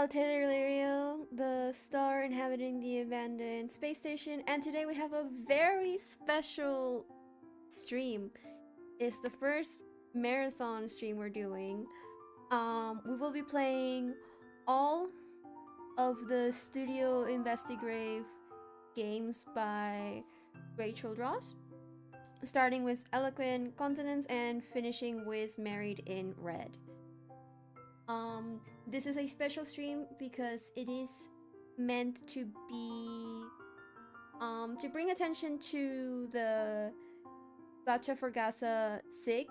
Alterario, the star inhabiting the abandoned space station, and today we have a very special stream. It's the first marathon stream we're doing. We will be playing all of the Studio Investigrave games by Rachel Dross, starting with Eloquent Continents and finishing with Married in Red. This is a special stream because it is meant to be to bring attention to the Gotcha for Gaza SIG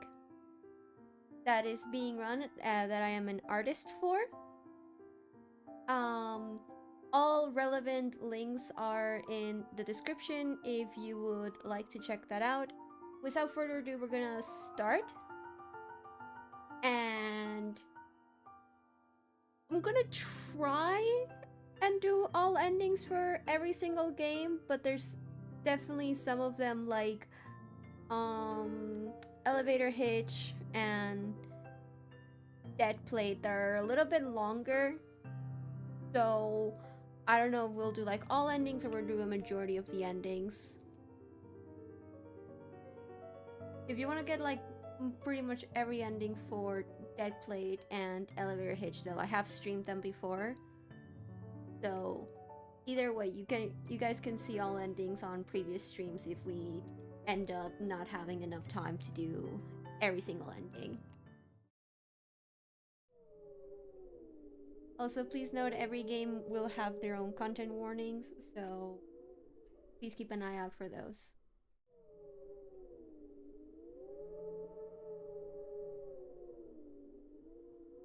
that is being run, that I am an artist for. All relevant links are in the description if you would like to check that out. Without further ado, we're gonna start. And I'm gonna try and do all endings for every single game, but there's definitely some of them like Elevator Hitch and Dead Plate that are a little bit longer. So I don't know if we'll do like all endings or we'll do a majority of the endings. If you want to get like pretty much every ending for Dead Plate and Elevator Hitch, though, I have streamed them before. So either way, you guys can see all endings on previous streams if we end up not having enough time to do every single ending. Also, please note every game will have their own content warnings, so please keep an eye out for those.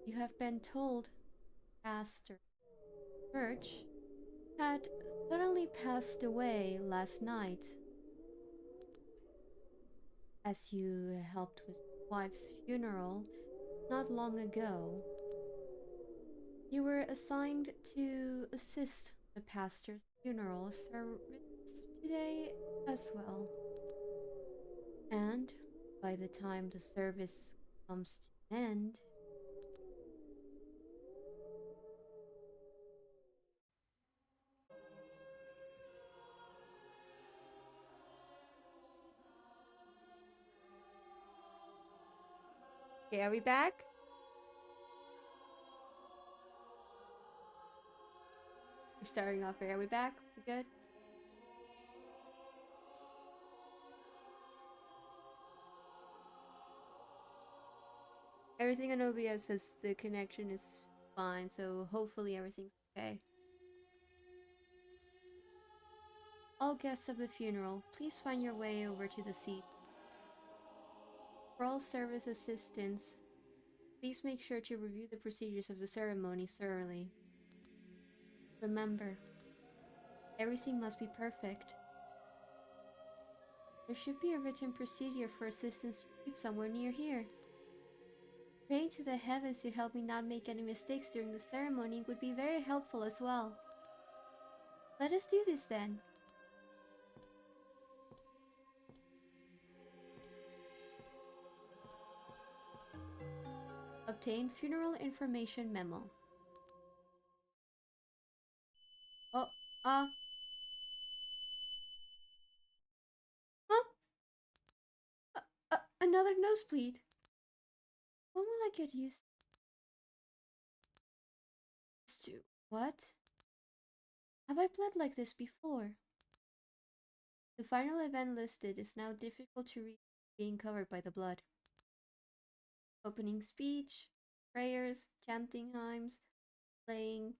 You have been told Pastor Church had suddenly passed away last night. As you helped with his wife's funeral not long ago, you were assigned to assist the pastor's funeral service today as well. And by the time the service comes to an end, okay, are we back? We're starting off here. Are we back? We good? Everything on OBS says the connection is fine, so hopefully everything's okay. All guests of the funeral, please find your way over to the seat. For all service assistants, please make sure to review the procedures of the ceremony thoroughly. Remember, everything must be perfect. There should be a written procedure for assistance to read somewhere near here. Praying to the heavens to help me not make any mistakes during the ceremony would be very helpful as well. Let us do this then. Obtain funeral information memo. Oh, huh? Another nosebleed. When will I get used to? What? Have I bled like this before? The final event listed is now difficult to read, being covered by the blood. Opening speech, prayers, chanting hymns, playing.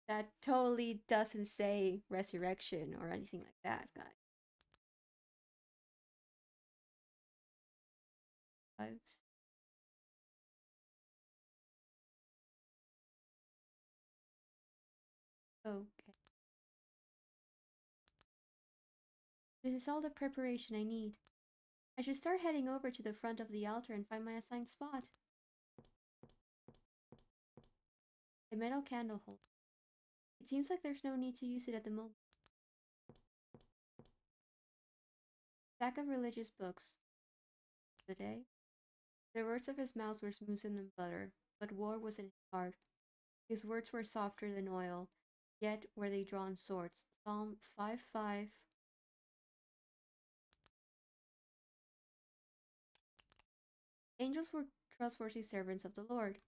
That totally doesn't say resurrection or anything like that, guys. Okay. This is all the preparation I need. I should start heading over to the front of the altar and find my assigned spot. A metal candle holder. It seems like there's no need to use it at the moment. Stack of religious books. The day. The words of his mouth were smoother than butter, but war was in his heart. His words were softer than oil, yet were they drawn swords. Psalm 5:5. Angels were trustworthy servants of the Lord.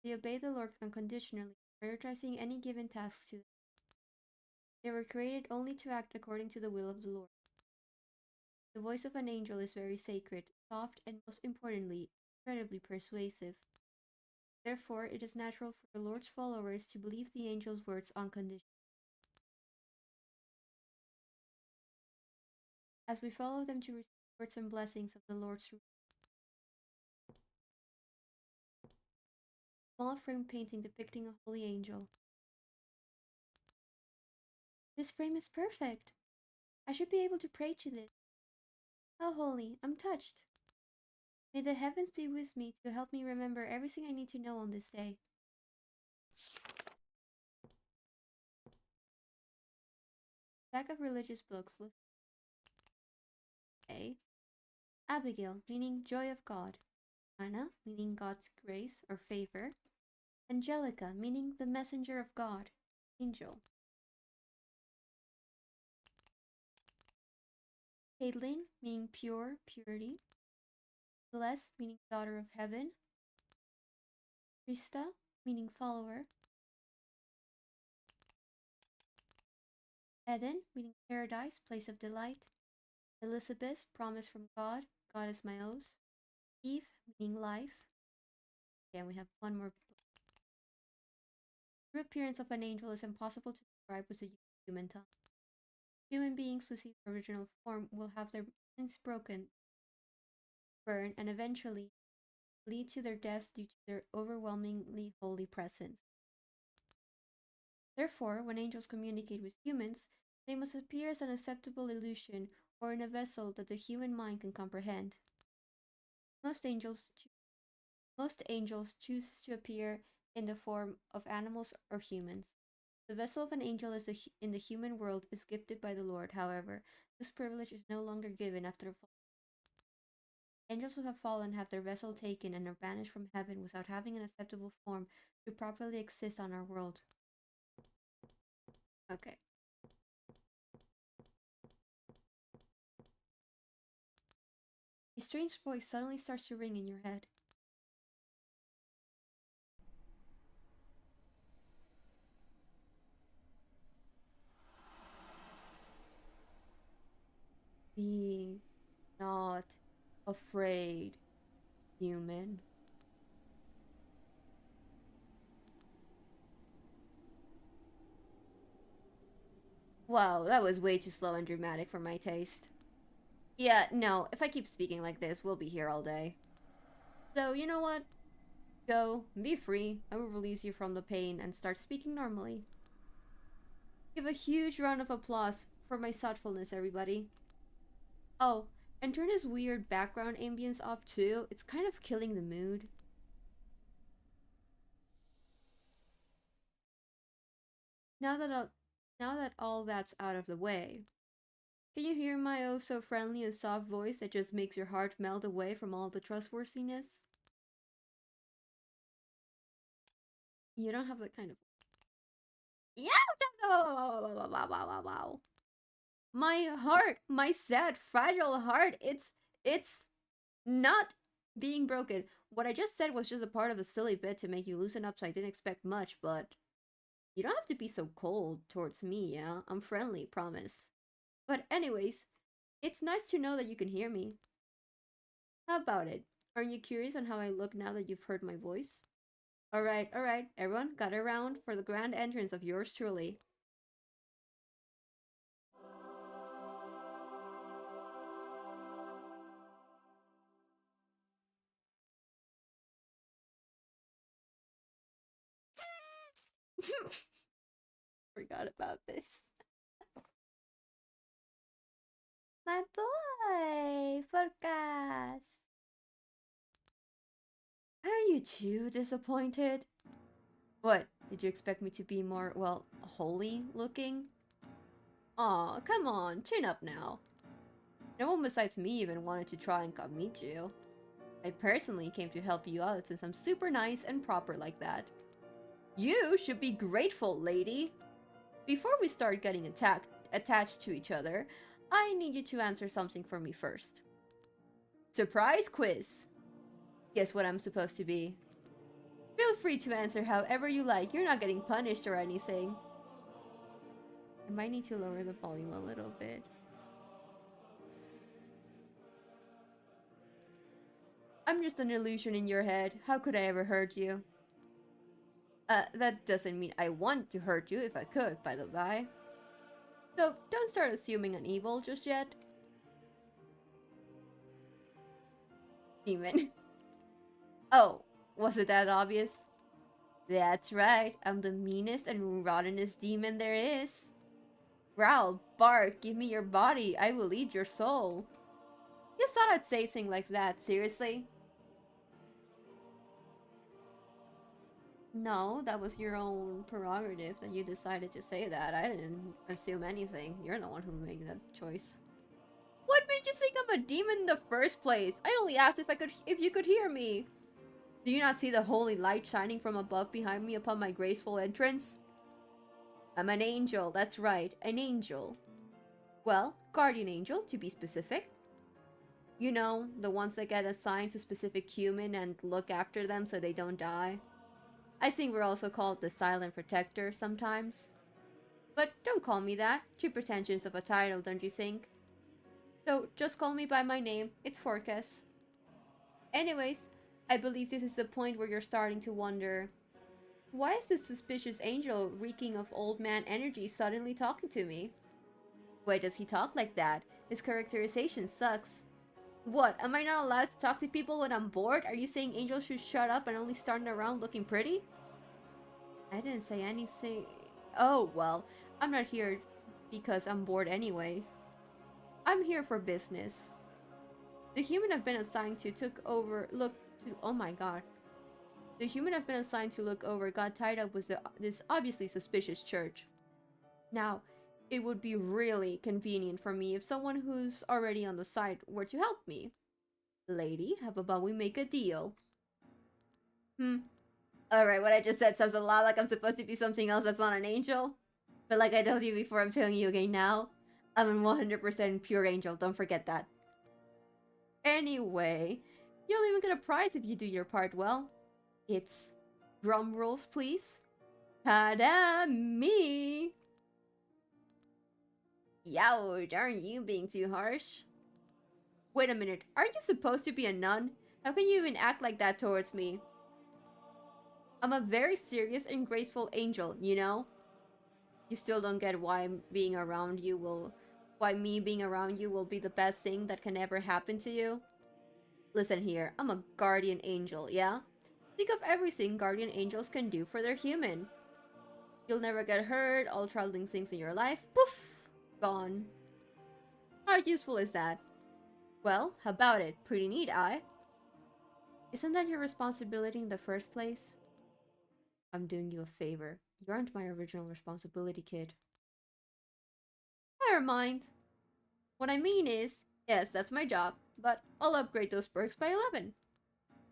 They obeyed the Lord unconditionally, prioritizing any given task to them. They were created only to act according to the will of the Lord. The voice of an angel is very sacred, soft, and most importantly, incredibly persuasive. Therefore, it is natural for the Lord's followers to believe the angel's words unconditionally. As we follow them to receive words and blessings of the Lord's small frame painting depicting a holy angel. This frame is perfect. I should be able to pray to this. How holy. I'm touched. May the heavens be with me to help me remember everything I need to know on this day. Stack of religious books listed. A. Abigail, meaning joy of God. Anna, meaning God's grace or favor. Angelica, meaning the messenger of God, angel. Caitlin, meaning pure, purity. Celeste, meaning daughter of heaven. Krista, meaning follower. Eden, meaning paradise, place of delight. Elizabeth, promise from God, God is my oath. Eve, meaning life. Yeah, we have one more. The appearance of an angel is impossible to describe with a human tongue. Human beings who see the original form will have their minds broken, burn, and eventually lead to their deaths due to their overwhelmingly holy presence. Therefore, when angels communicate with humans, they must appear as an acceptable illusion or in a vessel that the human mind can comprehend. Most angels choose to appear in the form of animals or humans. The vessel of an angel in the human world is gifted by the Lord. However, this privilege is no longer given after the fall. Angels who have fallen have their vessel taken and are banished from heaven without having an acceptable form to properly exist on our world. Okay. A strange voice suddenly starts to ring in your head. Be not afraid, human. Wow, that was way too slow and dramatic for my taste. Yeah, no, if I keep speaking like this, we'll be here all day. So, you know what? Go, be free. I will release you from the pain and start speaking normally. Give a huge round of applause for my thoughtfulness, everybody. Oh, and turn this weird background ambience off too. It's kind of killing the mood. Now that all that's out of the way, can you hear my oh so friendly and soft voice that just makes your heart melt away from all the trustworthiness? You don't have that kind of. Yeah! Wow. My heart, my sad, fragile heart, it's not being broken. What I just said was just a part of a silly bit to make you loosen up, so I didn't expect much, but you don't have to be so cold towards me, yeah? I'm friendly, promise. But anyways, it's nice to know that you can hear me. How about it? Aren't you curious on how I look now that you've heard my voice? Alright, everyone, gather around for the grand entrance of yours truly. Forgot about this. My boy, Focus! Are you too disappointed? What, did you expect me to be more, well, holy looking? Aw, come on, chin up now. No one besides me even wanted to try and come meet you. I personally came to help you out since I'm super nice and proper like that. You should be grateful, lady. Before we start getting attached to each other, I need you to answer something for me first. Surprise quiz! Guess what I'm supposed to be? Feel free to answer however you like. You're not getting punished or anything. I might need to lower the volume a little bit. I'm just an illusion in your head. How could I ever hurt you? That doesn't mean I want to hurt you if I could, by the by. So, don't start assuming an evil just yet. Demon. Oh, was it that obvious? That's right, I'm the meanest and rottenest demon there is. Growl, bark, give me your body, I will eat your soul. You thought I'd say something like that, seriously? No, that was your own prerogative that you decided to say that. I didn't assume anything. You're the one who made that choice. What made you think I'm a demon in the first place? I only asked if you could hear me. Do you not see the holy light shining from above behind me upon my graceful entrance? I'm an angel, that's right, an angel. Well, guardian angel, to be specific. You know, the ones that get assigned to specific human and look after them so they don't die. I think we're also called the silent protector sometimes. But don't call me that. Too pretentious of a title, don't you think? So just call me by my name. It's Forecast. Anyways, I believe this is the point where you're starting to wonder, why is this suspicious angel reeking of old man energy suddenly talking to me? Why does he talk like that? His characterization sucks. What, am I not allowed to talk to people when I'm bored? Are you saying angels should shut up and only stand around looking pretty? I didn't say anything. Oh, well, I'm not here because I'm bored anyways. I'm here for business. The human I've been assigned to oh my god. The human I've been assigned to look over got tied up with this obviously suspicious church. Now, it would be really convenient for me if someone who's already on the site were to help me. Lady, how about we make a deal? Alright, what I just said sounds a lot like I'm supposed to be something else that's not an angel. But like I told you before, I'm telling you again now. I'm a 100% pure angel, don't forget that. Anyway, you'll even get a prize if you do your part well. It's... drum rolls, please. Ta-da! Me! Youch, aren't you being too harsh? Wait a minute, aren't you supposed to be a nun? How can you even act like that towards me? I'm a very serious and graceful angel, you know? You still don't get why me being around you will be the best thing that can ever happen to you? Listen here, I'm a guardian angel, yeah? Think of everything guardian angels can do for their human. You'll never get hurt, all troubling things in your life, poof! Gone. How useful is that? Well, how about it? Pretty neat, Isn't that your responsibility in the first place? I'm doing you a favor. You aren't my original responsibility, kid. Never mind. What I mean is, yes, that's my job, but I'll upgrade those perks by 11.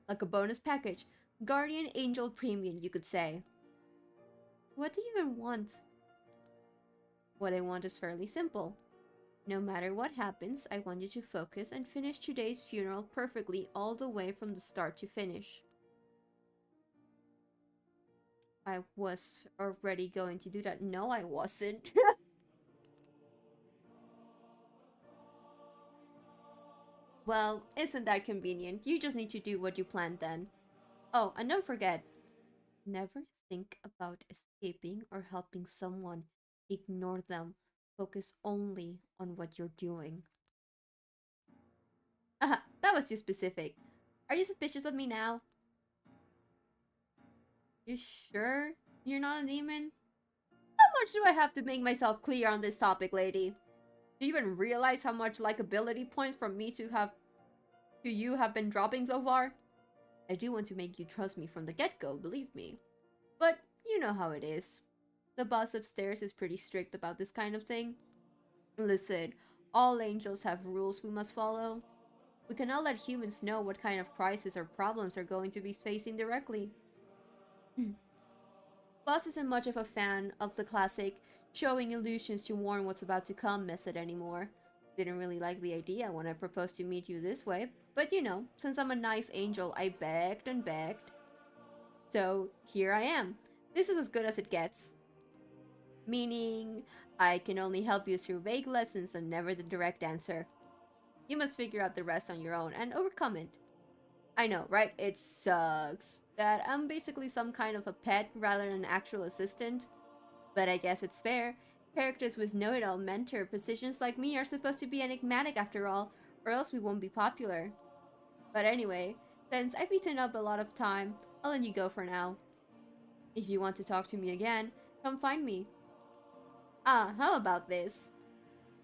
Like a bonus package. Guardian Angel Premium, you could say. What do you even want? What I want is fairly simple. No matter what happens, I want you to focus and finish today's funeral perfectly all the way from the start to finish. I was already going to do that. No, I wasn't. Well, isn't that convenient? You just need to do what you planned then. Oh, and don't forget, never think about escaping or helping someone. Ignore them. Focus only on what you're doing. Aha, that was too specific. Are you suspicious of me now? You sure you're not a demon? How much do I have to make myself clear on this topic, lady? Do you even realize how much likability points from me to you have been dropping so far? I do want to make you trust me from the get-go, believe me. But you know how it is. The boss upstairs is pretty strict about this kind of thing. Listen, all angels have rules we must follow. We cannot let humans know what kind of crises or problems are going to be facing directly. Boss isn't much of a fan of the classic showing illusions to warn what's about to come method anymore. Didn't really like the idea when I proposed to meet you this way, but you know, since I'm a nice angel, I begged and begged. So here I am. This is as good as it gets. Meaning, I can only help you through vague lessons and never the direct answer. You must figure out the rest on your own and overcome it. I know, right? It sucks that I'm basically some kind of a pet rather than an actual assistant. But I guess it's fair. Characters with know-it-all mentor positions like me are supposed to be enigmatic after all, or else we won't be popular. But anyway, since I've eaten up a lot of time, I'll let you go for now. If you want to talk to me again, come find me. Ah, how about this?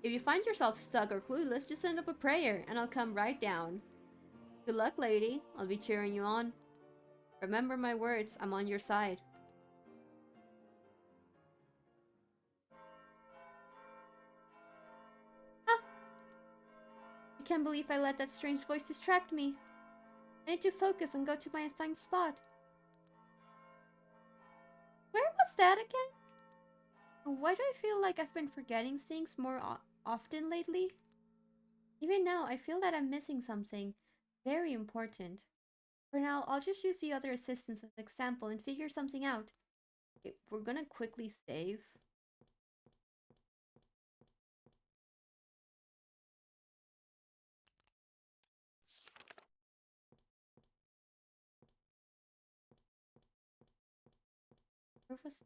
If you find yourself stuck or clueless, just send up a prayer and I'll come right down. Good luck, lady. I'll be cheering you on. Remember my words, I'm on your side. Ah! I can't believe I let that strange voice distract me. I need to focus and go to my assigned spot. Where was that again? Why do I feel like I've been forgetting things more often lately? Even now, I feel that I'm missing something very important. For now, I'll just use the other assistants as an example and figure something out. Okay, we're gonna quickly save. Where was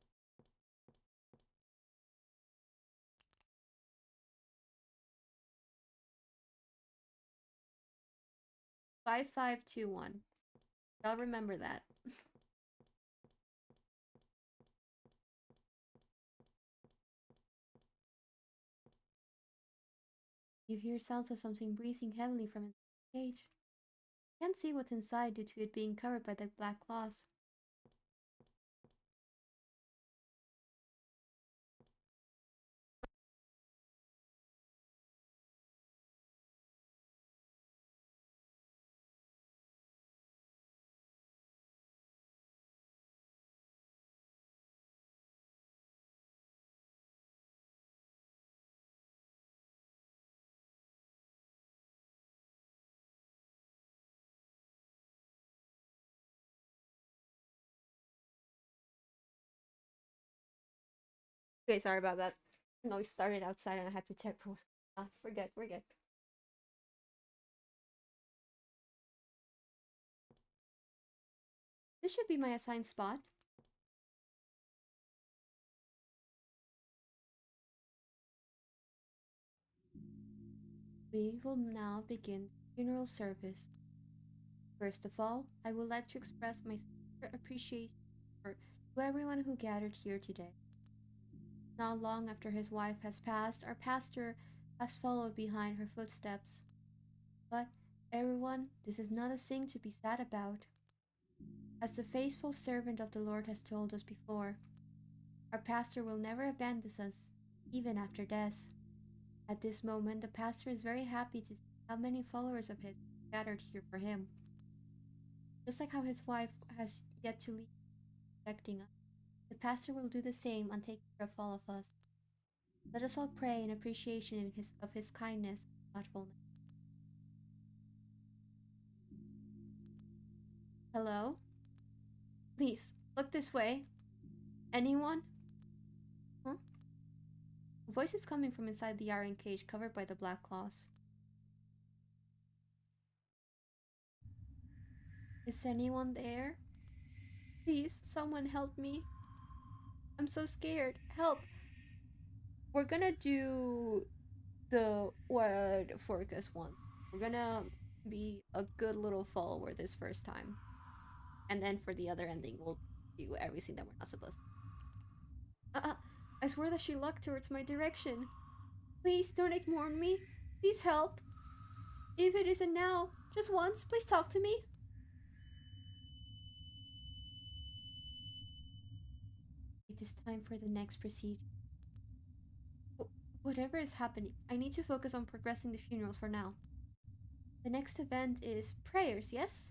5521? I'll remember that. You hear sounds of something breathing heavily from inside the cage. You can't see what's inside due to it being covered by the black claws. Okay, sorry about that. Noise started outside and I had to check for forget. This should be my assigned spot. We will now begin the funeral service. First of all, I would like to express my sincere appreciation to everyone who gathered here today. Not long after his wife has passed, our pastor has followed behind her footsteps. But, everyone, this is not a thing to be sad about. As the faithful servant of the Lord has told us before, our pastor will never abandon us, even after death. At this moment, the pastor is very happy to see how many followers of his gathered here for him. Just like how his wife has yet to leave protecting us, the pastor will do the same and take care of all of us. Let us all pray in appreciation of his kindness and thoughtfulness. Hello? Please, look this way. Anyone? Huh? A voice is coming from inside the iron cage covered by the black claws. Is anyone there? Please, someone help me. I'm so scared. Help! We're gonna do the what Forcas wants. We're gonna be a good little follower this first time. And then for the other ending, we'll do everything that we're not supposed to. I swear that she looked towards my direction. Please don't ignore me. Please help. If it isn't now, just once, please talk to me. It is time for the next procedure. Whatever is happening, I need to focus on progressing the funeral for now. The next event is prayers, yes?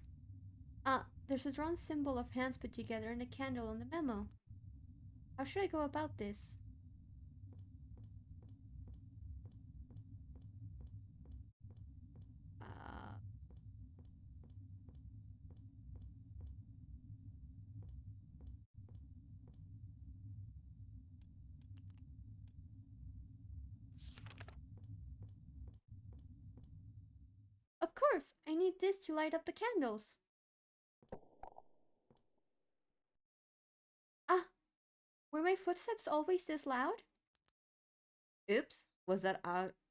There's a drawn symbol of hands put together and a candle on the memo. How should I go about this? Uh, of course, I need this to light up the candles. Ah, were my footsteps always this loud? Oops, was that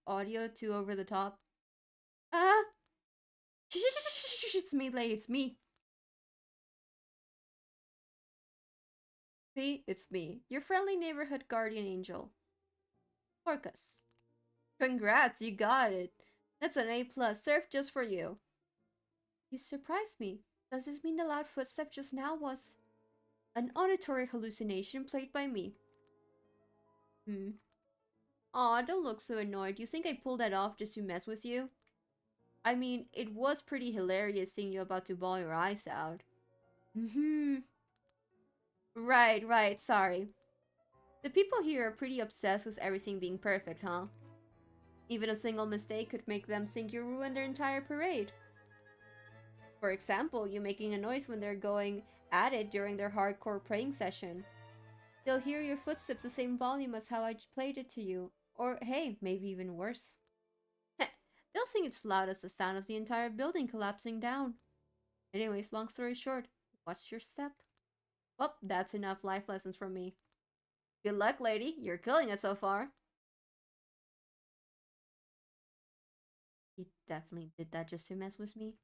audio too over the top? Ah! It's me, lady, it's me. See, it's me, your friendly neighborhood guardian angel. Orcus. Congrats, you got it. That's an A plus, served just for you. You surprised me. Does this mean the loud footstep just now was an auditory hallucination played by me? Hmm. Aw, don't look so annoyed. You think I pulled that off just to mess with you? I mean, it was pretty hilarious seeing you about to bawl your eyes out. Mm-hmm. Right, sorry. The people here are pretty obsessed with everything being perfect, huh? Even a single mistake could make them think you ruined their entire parade. For example, you making a noise when they're going at it during their hardcore praying session. They'll hear your footsteps the same volume as how I played it to you. Or, hey, maybe even worse. They'll think it's loud as the sound of the entire building collapsing down. Anyways, long story short, watch your step. Well, that's enough life lessons from me. Good luck, lady. You're killing it so far. He definitely did that just to mess with me.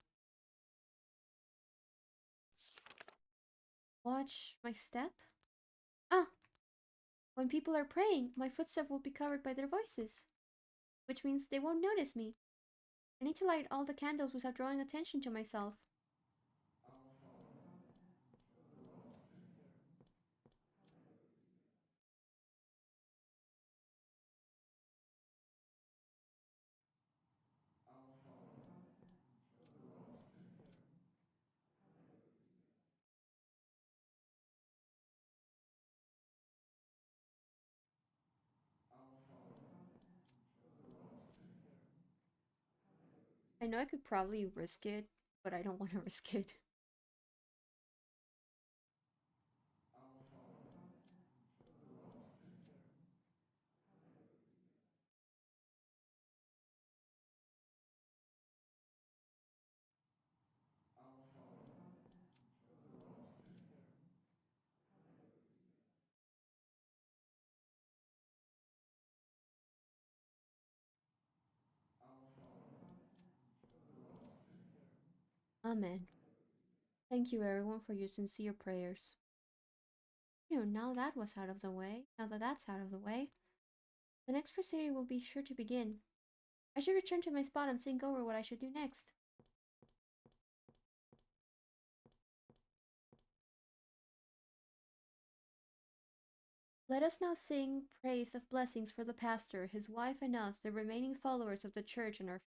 Watch my step? Ah, when people are praying, my footsteps will be covered by their voices, which means they won't notice me. I need to light all the candles without drawing attention to myself. I know I could probably risk it, but I don't want to risk it. Amen. Thank you everyone for your sincere prayers. Now that was out of the way, now that that's out of the way, the next procedure will be sure to begin. I should return to my spot and think over what I should do next. Let us now sing praise of blessings for the pastor, his wife and us, the remaining followers of the church and our.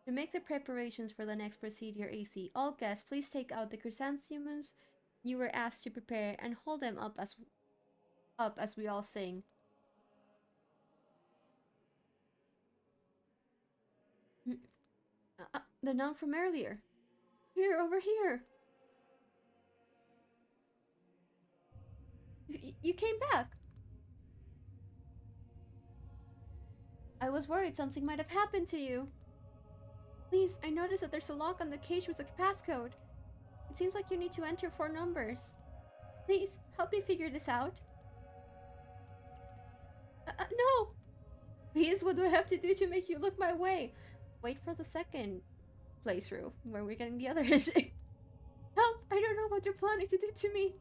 To make the preparations for the next procedure easy, all guests please take out the chrysanthemums you were asked to prepare and hold them up as we all sing. The nun from earlier. Here, over here. You came back. I was worried something might have happened to you. Please, I noticed that there's a lock on the cage with a passcode. It seems like you need to enter 4 numbers. Please, help me figure this out. No! Please, what do I have to do to make you look my way? Wait for the second playthrough, where we're getting the other ending. Help! I don't know what you're planning to do to me.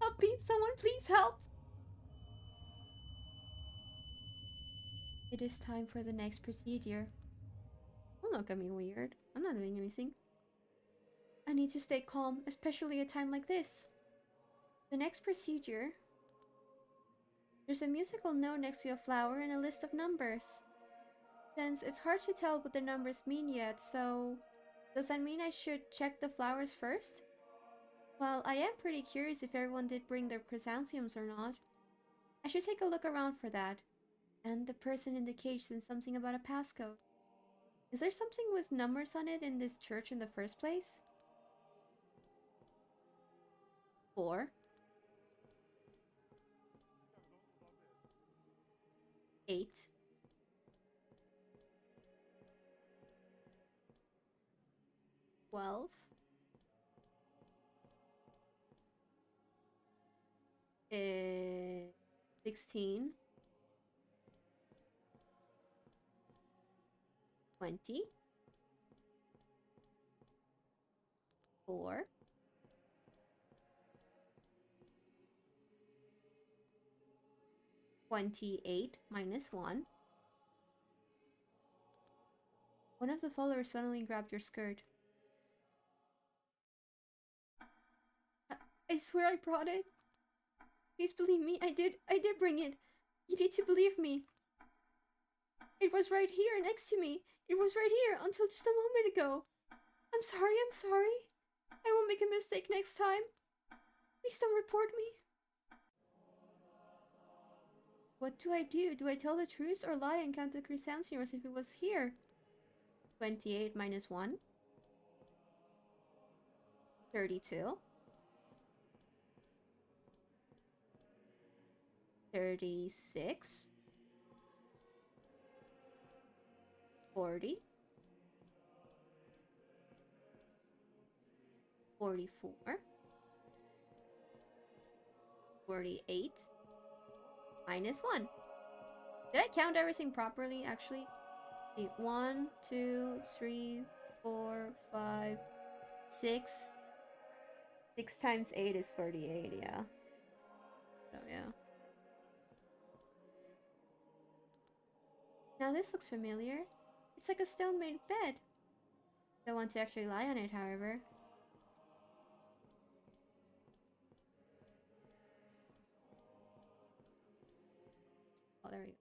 Help me! Someone please help! It is time for the next procedure. Don't look at me weird. I'm not doing anything. I need to stay calm, especially at a time like this. The next procedure... There's a musical note next to a flower and a list of numbers. Since it's hard to tell what the numbers mean yet, so... Does that mean I should check the flowers first? Well, I am pretty curious if everyone did bring their chrysanthemums or not. I should take a look around for that. And the person in the cage said something about a passcode. Is there something with numbers on it in this church in the first place? 4, 8, 12, 16, 20, 4, 28 minus 1. One of the followers suddenly grabbed your skirt. I swear I brought it. Please believe me, I did bring it. You need to believe me. It was right here next to me. It was right here until just a moment ago. I'm sorry. I won't make a mistake next time. Please don't report me. What do I do? Do I tell the truth or lie and count the chrysanthemums if it was here? 28 minus 1. 32. 36. 40. 44. 48. Minus 1. Did I count everything properly, actually? See, 1, 2, 3, 4, 5, 6. 6 times 8 is 48, yeah. So, yeah. Now this looks familiar. It's like a stone-made bed. Don't want to actually lie on it, however. Oh, there we go.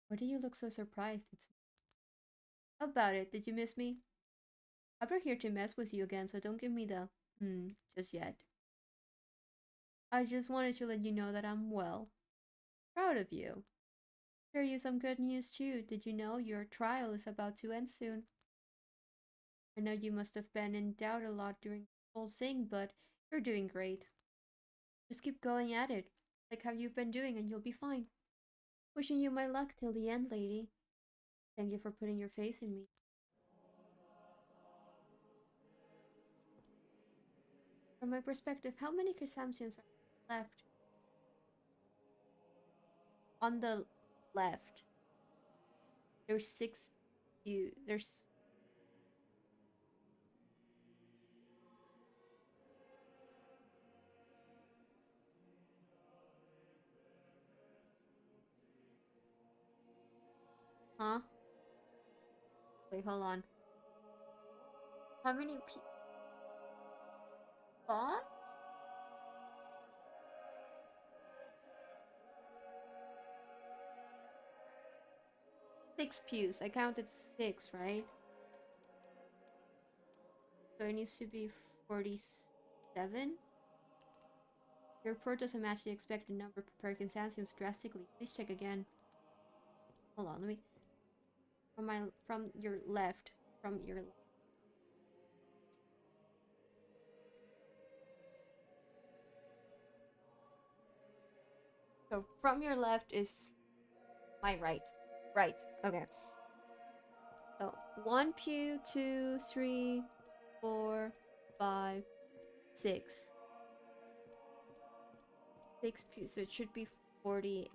Why do you look so surprised? It's... How about it? Did you miss me? I'm not here to mess with you again, so don't give me the just yet. I just wanted to let you know that I'm well. Proud of you. Share you some good news too. Did you know your trial is about to end soon? I know you must have been in doubt a lot during the whole thing, but you're doing great. Just keep going at it, like how you've been doing, and you'll be fine. Wishing you my luck till the end, lady. Thank you for putting your faith in me. From my perspective, how many chrysanthemums are left? On the left, there's 6. There's... Huh? Wait, hold on. How many people? What? 6 pews. I counted 6, right? So it needs to be 47? Your report doesn't match the expected number per chrysanthemums drastically. Please check again. Hold on, let me... From your left. So from your left is my right. Right. Okay. So 1 pew, 2, 3, 4, 5, 6. 6 pews. So it should be 40.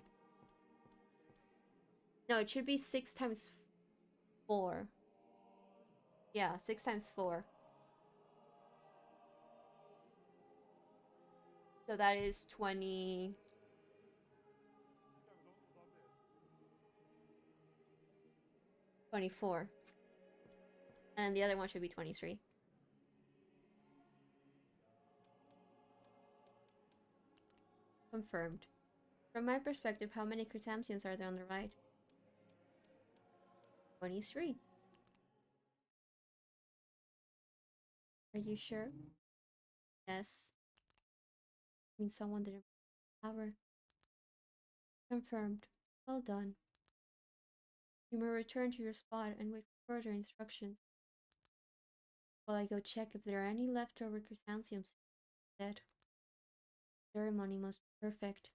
No, it should be 6 times 4. Yeah, 6 times 4. So that is 20. 24. And the other one should be 23. Confirmed. From my perspective, how many chrysanthemums are there on the right? 23. Are you sure? Yes. Means someone didn't power. Confirmed. Well done. You may return to your spot and wait for further instructions while I go check if there are any leftover chrysanthemums dead. Ceremony must be perfect.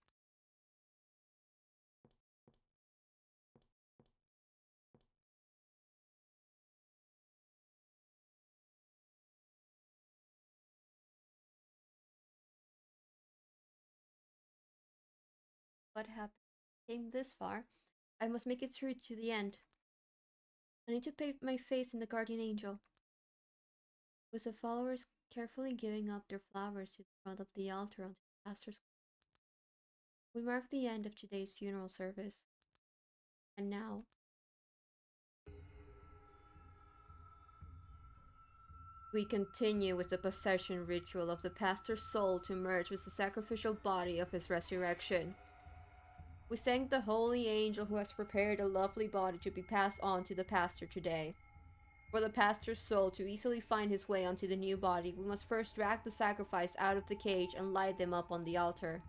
What happened? Came this far. I must make it through to the end. I need to paint my face in the guardian angel. With the followers carefully giving up their flowers to the front of the altar onto the pastor's. We mark the end of today's funeral service. And now, we continue with the possession ritual of the pastor's soul to merge with the sacrificial body of his resurrection. We thank the holy angel who has prepared a lovely body to be passed on to the pastor today. For the pastor's soul to easily find his way onto the new body, we must first drag the sacrifice out of the cage and light them up on the altar.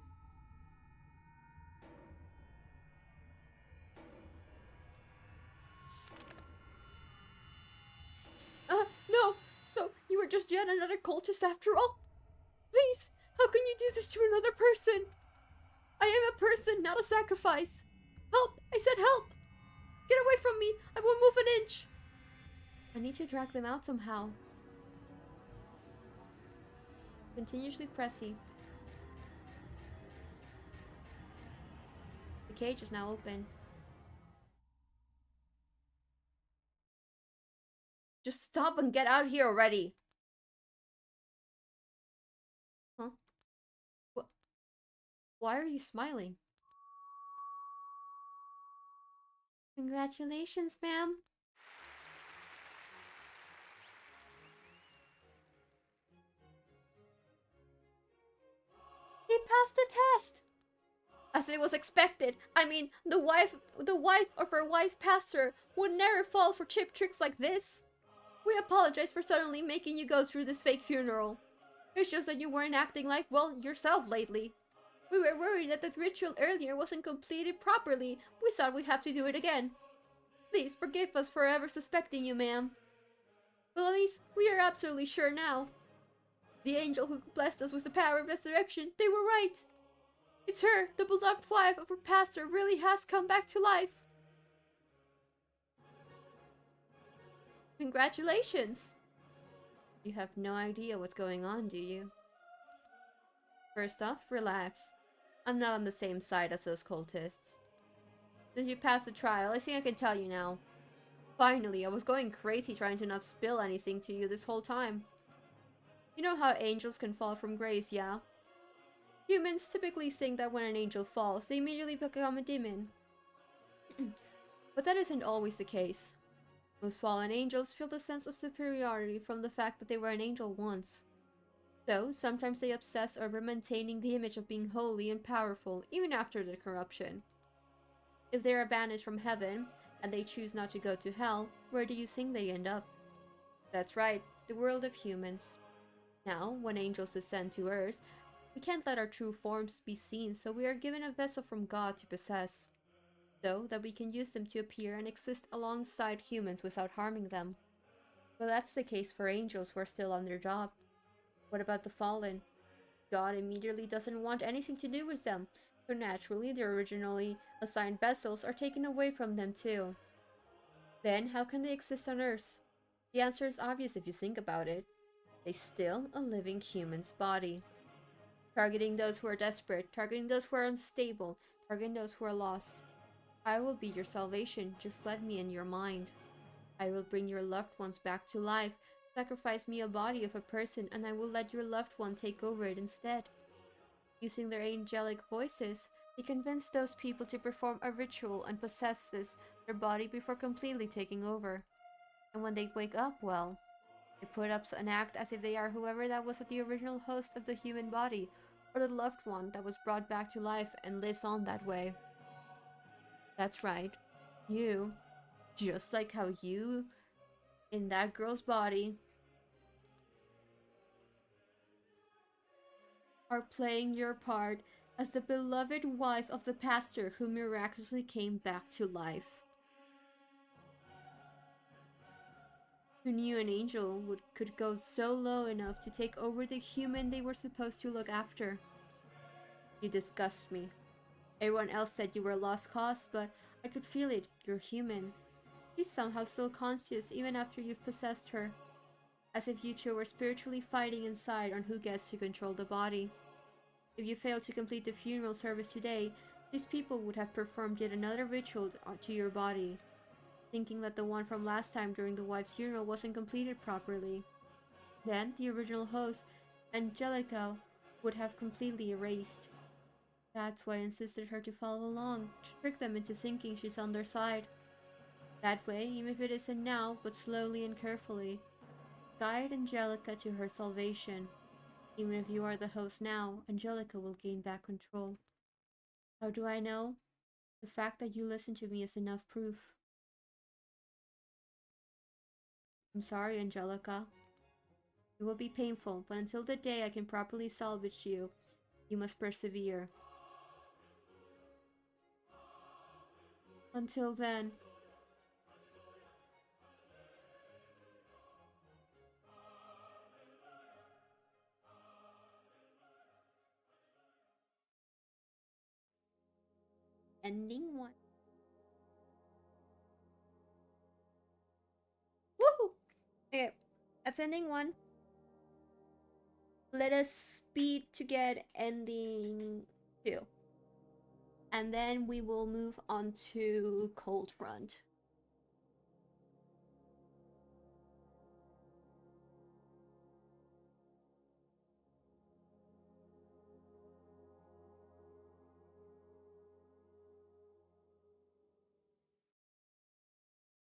No! So, you were just yet another cultist after all? Please! How can you do this to another person? I am a person, not a sacrifice! Help! I said help! Get away from me! I won't move an inch! I need to drag them out somehow. Continuously pressy. The cage is now open. Just stop and get out of here already! Huh? Why are you smiling? Congratulations, ma'am. He passed the test! As it was expected. I mean, the wife of our wise pastor would never fall for cheap tricks like this. We apologize for suddenly making you go through this fake funeral. It's just that you weren't acting like, well, yourself lately. We were worried that the ritual earlier wasn't completed properly. We thought we'd have to do it again. Please forgive us for ever suspecting you, ma'am. Well, at least we are absolutely sure now. The angel who blessed us with the power of resurrection, they were right. It's her, the beloved wife of our pastor, really has come back to life. Congratulations! You have no idea what's going on, do you? First off, relax. I'm not on the same side as those cultists. Did you pass the trial? I think I can tell you now. Finally, I was going crazy trying to not spill anything to you this whole time. You know how angels can fall from grace, yeah? Humans typically think that when an angel falls, they immediately become a demon. But that isn't always the case. Most fallen angels feel the sense of superiority from the fact that they were an angel once. So, sometimes they obsess over maintaining the image of being holy and powerful, even after their corruption. If they are banished from heaven, and they choose not to go to hell, where do you think they end up? That's right, the world of humans. Now, when angels descend to earth, we can't let our true forms be seen, so we are given a vessel from God to possess, so that we can use them to appear and exist alongside humans without harming them. Well, that's the case for angels who are still on their job. What about the fallen? God immediately doesn't want anything to do with them, so naturally their originally assigned vessels are taken away from them too. Then, how can they exist on Earth? The answer is obvious if you think about it. They steal a living human's body. Targeting those who are desperate, targeting those who are unstable, targeting those who are lost. I will be your salvation, just let me in your mind. I will bring your loved ones back to life. Sacrifice me a body of a person and I will let your loved one take over it instead. Using their angelic voices, they convince those people to perform a ritual and possess their body before completely taking over. And when they wake up, well, they put up an act as if they are whoever that was the original host of the human body, or the loved one that was brought back to life and lives on that way. That's right, you, just like how you, in that girl's body, are playing your part as the beloved wife of the pastor who miraculously came back to life. Who knew an angel could go so low enough to take over the human they were supposed to look after? You disgust me. Everyone else said you were a lost cause, but I could feel it. You're human. She's somehow still conscious even after you've possessed her. As if you two were spiritually fighting inside on who gets to control the body. If you failed to complete the funeral service today, these people would have performed yet another ritual to your body, thinking that the one from last time during the wife's funeral wasn't completed properly. Then, the original host, Angelica, would have completely erased. That's why I insisted her to follow along, to trick them into thinking she's on their side. That way, even if it isn't now, but slowly and carefully, guide Angelica to her salvation. Even if you are the host now, Angelica will gain back control. How do I know? The fact that you listen to me is enough proof. I'm sorry, Angelica. It will be painful, but until the day I can properly salvage you, you must persevere. Until then... Ending 1. Woohoo! Okay, that's ending 1. Let us speed to get ending 2. And then we will move on to Cold Front.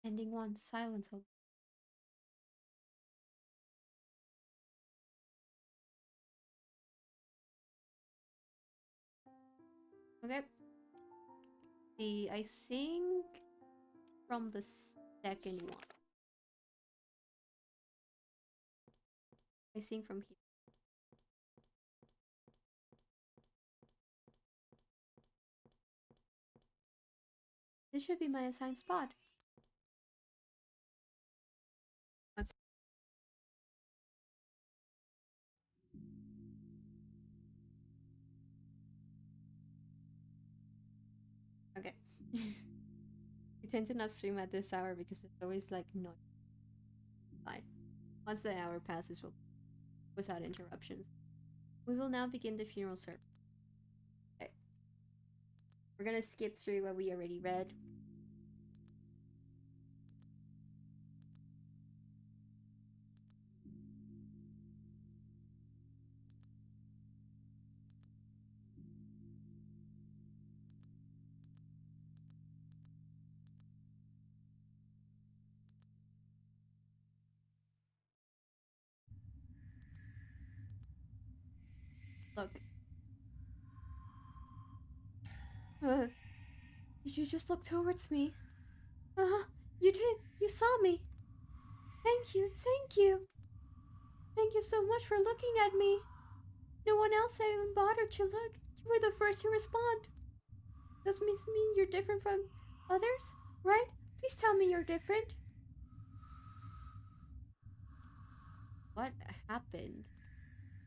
Ending 1, silence. Okay. I think from the second one. I think from here. This should be my assigned spot. Okay. I tend to not stream at this hour because it's always like noise. Fine. Once the hour passes, we'll without interruptions. We will now begin the funeral service. Okay. We're gonna skip through what we already read. Look. Did you just look towards me? You did. You saw me. Thank you. Thank you. Thank you so much for looking at me. No one else even bothered to look. You were the first to respond. Does this mean you're different from others? Right? Please tell me you're different. What happened?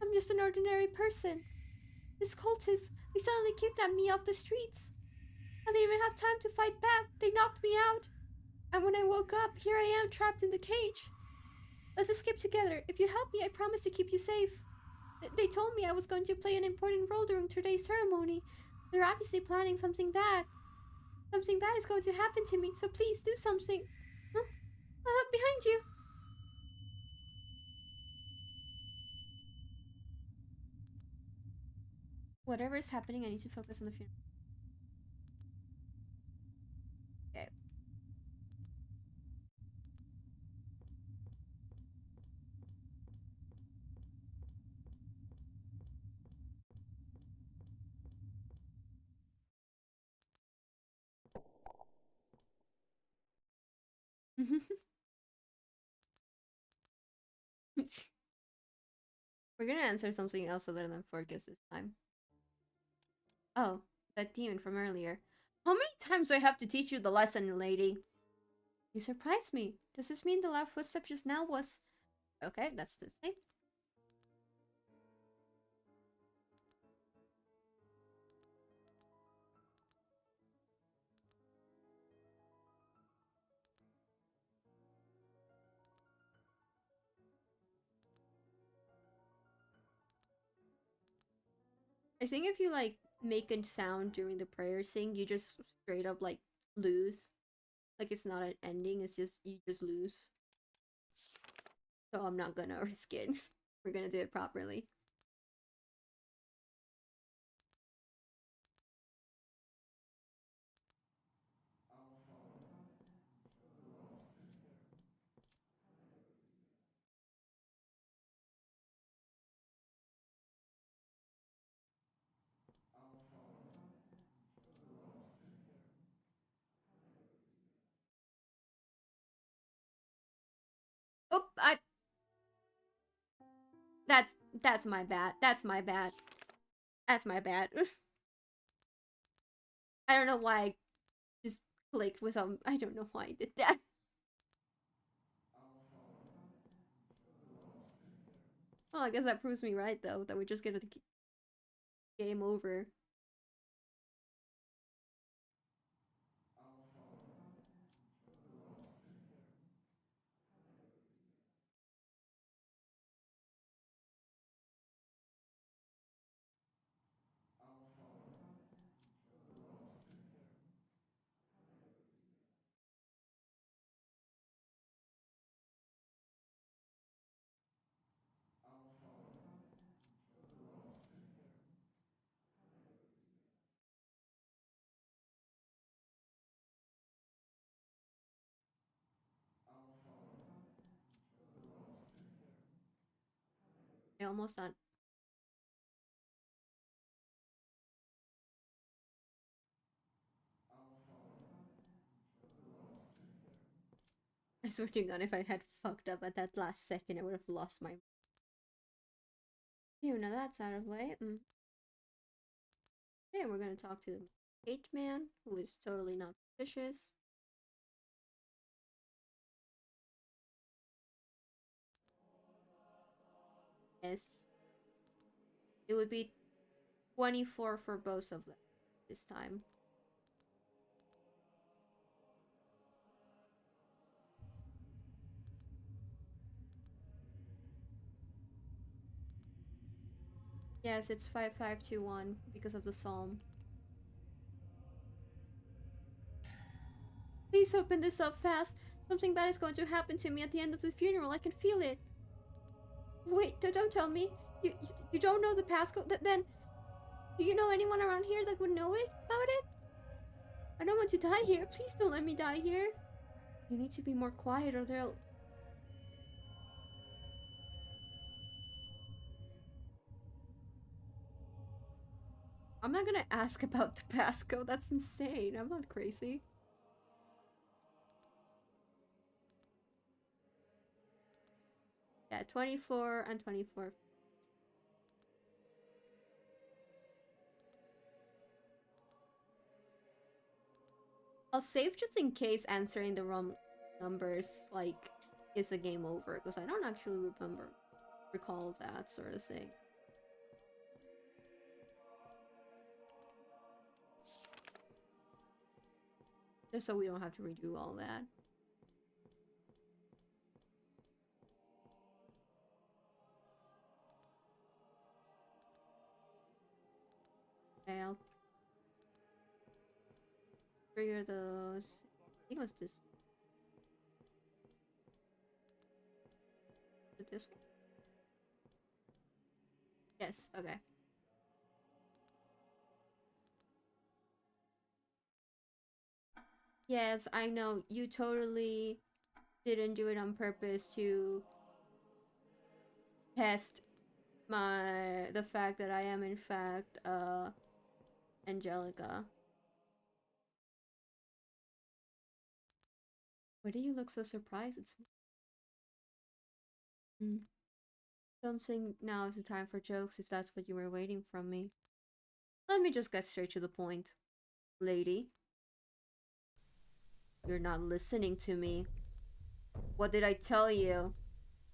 I'm just an ordinary person. These cultists, they suddenly kidnapped me off the streets. I didn't even have time to fight back. They knocked me out. And when I woke up, here I am trapped in the cage. Let's escape together. If you help me, I promise to keep you safe. They told me I was going to play an important role during today's ceremony. They're obviously planning something bad. Something bad is going to happen to me, so please do something. Huh? Behind you. Whatever is happening, I need to focus on the funeral. Okay. We're gonna answer something else other than Focus this time. Oh, that demon from earlier. How many times do I have to teach you the lesson, lady? You surprised me. Does this mean the loud footstep just now was... Okay, that's the thing. I think if you, like, make a sound during the prayer sing, you just straight up, like, lose. Like, it's not an ending, it's just, you just lose. So I'm not gonna risk it. We're gonna do it properly. Oh, that's my bad. That's my bad. That's my bad. I don't know why I just clicked with some... I don't know why I did that. Well, I guess that proves me right, though, that we're just gonna game over. I almost done. I swear to God, if I had fucked up at that last second, I would have lost my... Phew, now that's out of the way. Okay, we're gonna talk to the H-man, who is totally not suspicious. Yes. It would be 24 for both of them this time. Yes, it's 5521 because of the psalm. Please open this up fast. Something bad is going to happen to me at the end of the funeral. I can feel it. Wait, don't tell me. You don't know the passcode? Then, do you know anyone around here that would know it about it? I don't want to die here. Please don't let me die here. You need to be more quiet or they'll... I'm not gonna ask about the passcode. That's insane. I'm not crazy. Yeah, 24 and 24. I'll save just in case answering the wrong numbers, like, is a game over, because I don't actually recall that sort of thing. Just so we don't have to redo all that. Okay, I'll trigger those. I think it was this. Was it this one? Yes, okay. Yes, I know. You totally didn't do it on purpose to test the fact that I am in fact Angelica. Why do you look so surprised? It's Don't think now is the time for jokes if that's what you were waiting from me. Let me just get straight to the point. Lady, you're not listening to me. What did I tell you?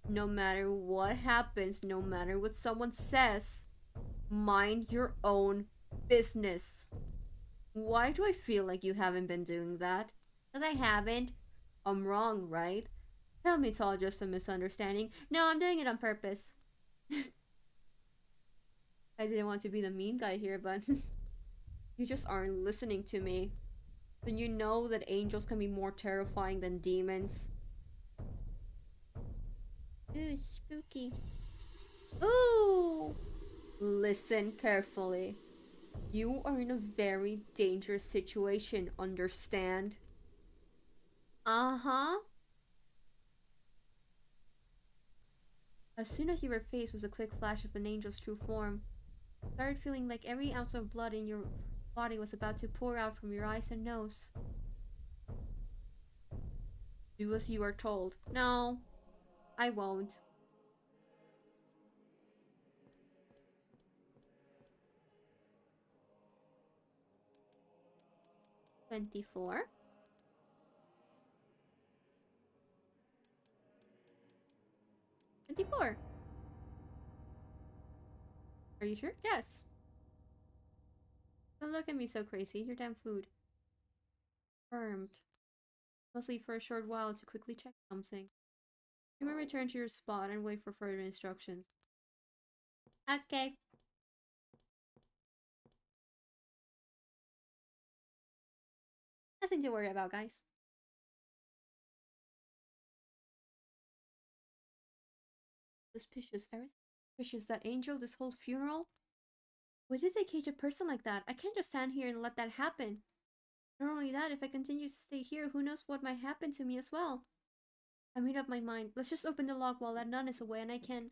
No matter what happens, no matter what someone says, mind your own business. Why do I feel like you haven't been doing that? Because I haven't. I'm wrong, right? Tell me it's all just a misunderstanding. No, I'm doing it on purpose. I didn't want to be the mean guy here, but you just aren't listening to me. Then you know that angels can be more terrifying than demons. Ooh, spooky. Ooh! Listen carefully. You are in a very dangerous situation, understand? Uh-huh. As soon as you were faced with a quick flash of an angel's true form, you started feeling like every ounce of blood in your body was about to pour out from your eyes and nose. Do as you are told. No, I won't. 24. 24. Are you sure? Yes. Don't look at me so crazy. Your damn food. Confirmed. Mostly for a short while to quickly check something. You may return to your spot and wait for further instructions. Okay. Nothing to worry about, guys. Suspicious. Everything suspicious. That angel, this whole funeral? Why did they cage a person like that? I can't just stand here and let that happen. Not only that, if I continue to stay here, who knows what might happen to me as well. I made up my mind. Let's just open the lock while that nun is away and I can...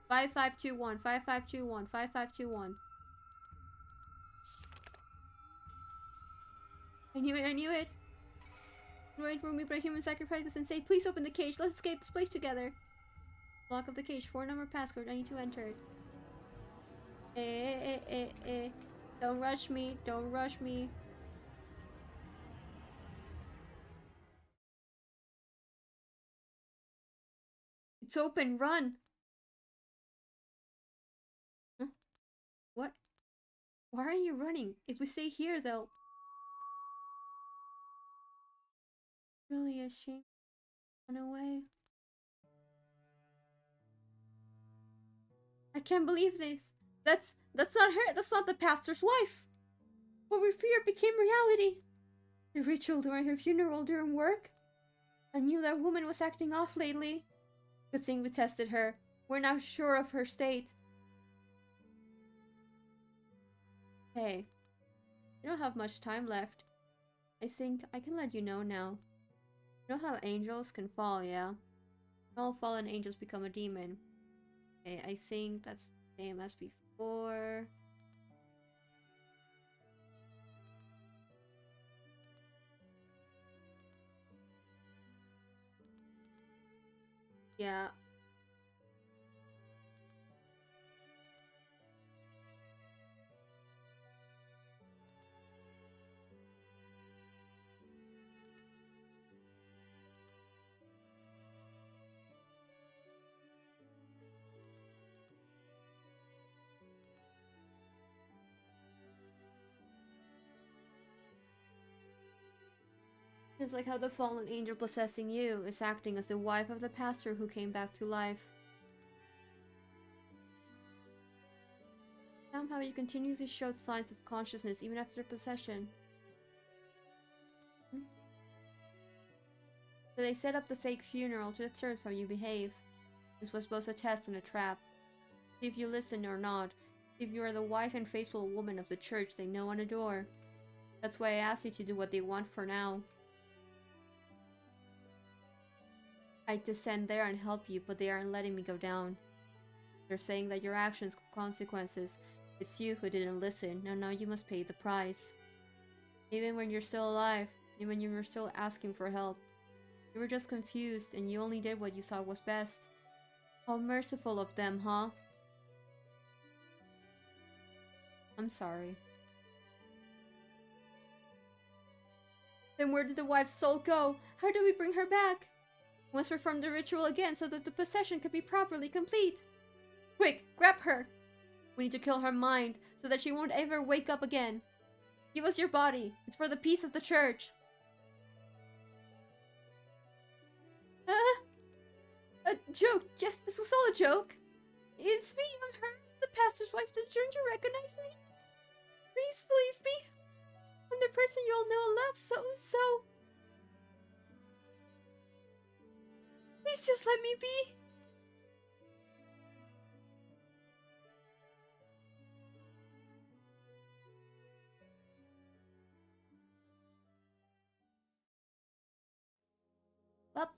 5521, 5521, 5521. I knew it, I knew it. Right room, we break human sacrifices and say, please open the cage. Let's escape this place together. Lock of the cage, 4-number passcode. I need to enter it. Don't rush me. Don't rush me. It's open. Run. Huh? What? Why are you running? If we stay here, they'll... Really a shame. Run away. I can't believe this. That's not her. That's not the pastor's wife. What we feared became reality. The ritual during her funeral didn't work. I knew that woman was acting off lately. Good thing we tested her. We're now sure of her state. Hey, you don't have much time left. I think I can let you know now. You know how angels can fall, yeah? All fallen angels become a demon. Okay, I think that's the same as before. Yeah. Just like how the fallen angel possessing you is acting as the wife of the pastor who came back to life. Somehow you continuously showed signs of consciousness even after possession. So they set up the fake funeral to observe how you behave. This was both a test and a trap. See if you listen or not. See if you are the wise and faithful woman of the church they know and adore. That's why I asked you to do what they want for now. I'd descend there and help you, but they aren't letting me go down. They're saying that your actions have consequences. It's you who didn't listen, now you must pay the price. Even when you're still alive, even when you were still asking for help. You were just confused, and you only did what you thought was best. How merciful of them, huh? I'm sorry. Then where did the wife's soul go? How do we bring her back? We must perform the ritual again so that the possession can be properly complete. Quick, grab her! We need to kill her mind so that she won't ever wake up again. Give us your body. It's for the peace of the church. A joke. Yes, this was all a joke. It's me, I'm her, the pastor's wife. Don't you recognize me? Please believe me. I'm the person you all know and love so. Please just let me be. Well.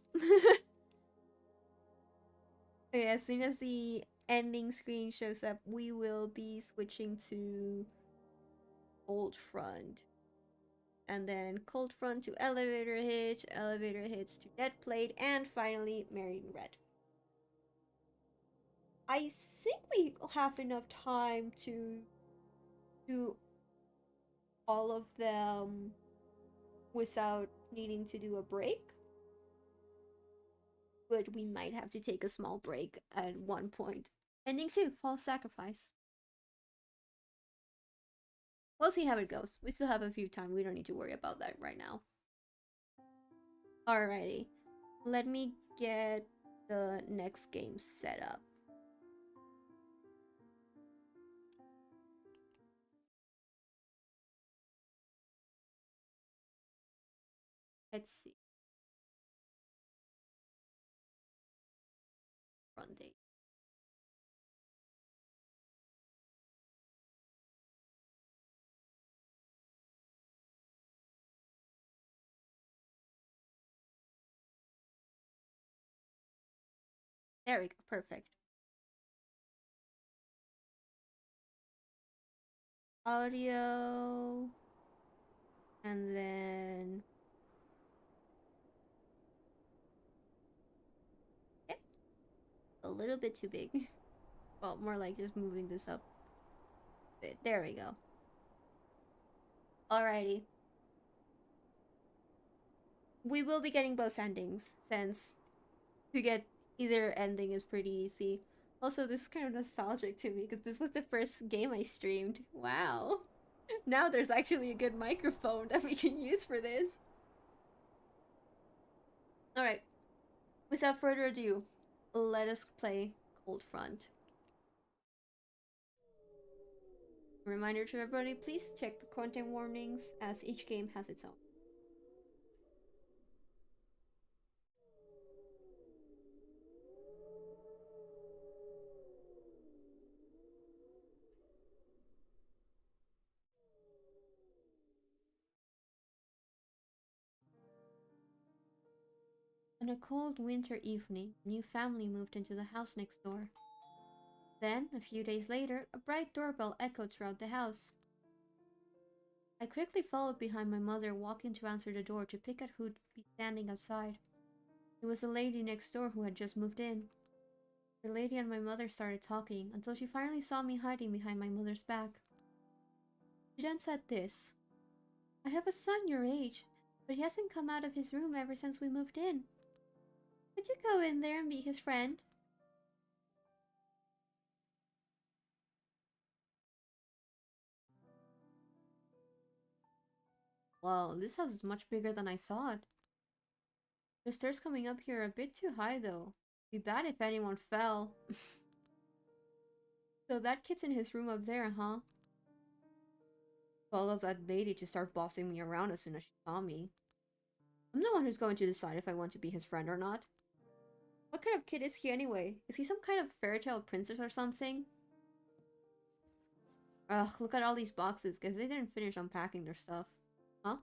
Okay, as soon as the ending screen shows up, we will be switching to Cold Front. And then Cold Front to Elevator Hitch to Dead Plate, and finally Married in Red. I think we have enough time to do all of them without needing to do a break. But we might have to take a small break at one point. Ending 2, False Sacrifice. We'll see how it goes. We still have a few time. We don't need to worry about that right now. Alrighty. Let me get the next game set up. Let's see. Run date. There we go. Perfect. Audio. And then... Okay. A little bit too big. Well, more like just moving this up a bit. There we go. Alrighty. We will be getting both endings, since to get either ending is pretty easy. Also, this is kind of nostalgic to me, because this was the first game I streamed. Wow. Now there's actually a good microphone that we can use for this. Alright. Without further ado, let us play Cold Front. A reminder to everybody, please check the content warnings, as each game has its own. On a cold winter evening, a new family moved into the house next door. Then, a few days later, a bright doorbell echoed throughout the house. I quickly followed behind my mother, walking to answer the door to pick at who'd be standing outside. It was the lady next door who had just moved in. The lady and my mother started talking until she finally saw me hiding behind my mother's back. She then said this: I have a son your age, but he hasn't come out of his room ever since we moved in. Could you go in there and be his friend? Wow, this house is much bigger than I thought. The stairs coming up here are a bit too high though. Be bad if anyone fell. So that kid's in his room up there, huh? Follow that lady to start bossing me around as soon as she saw me. I'm the one who's going to decide if I want to be his friend or not. What kind of kid is he anyway? Is he some kind of fairy tale princess or something? Ugh, look at all these boxes, guess they didn't finish unpacking their stuff. Huh?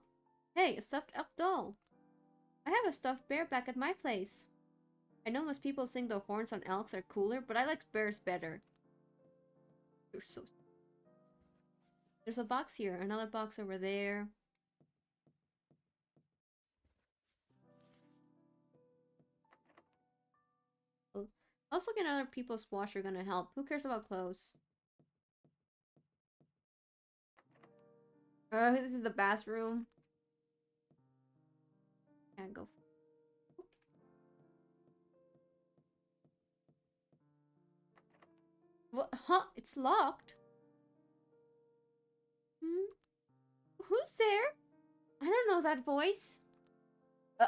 Hey, a stuffed elk doll! I have a stuffed bear back at my place. I know most people think the horns on elks are cooler, but I like bears better. You're so... There's a box here, another box over there. Also, get other people's washer gonna help. Who cares about clothes? This is the bathroom. Can't go. What? Huh? It's locked. Hmm? Who's there? I don't know that voice. Uh,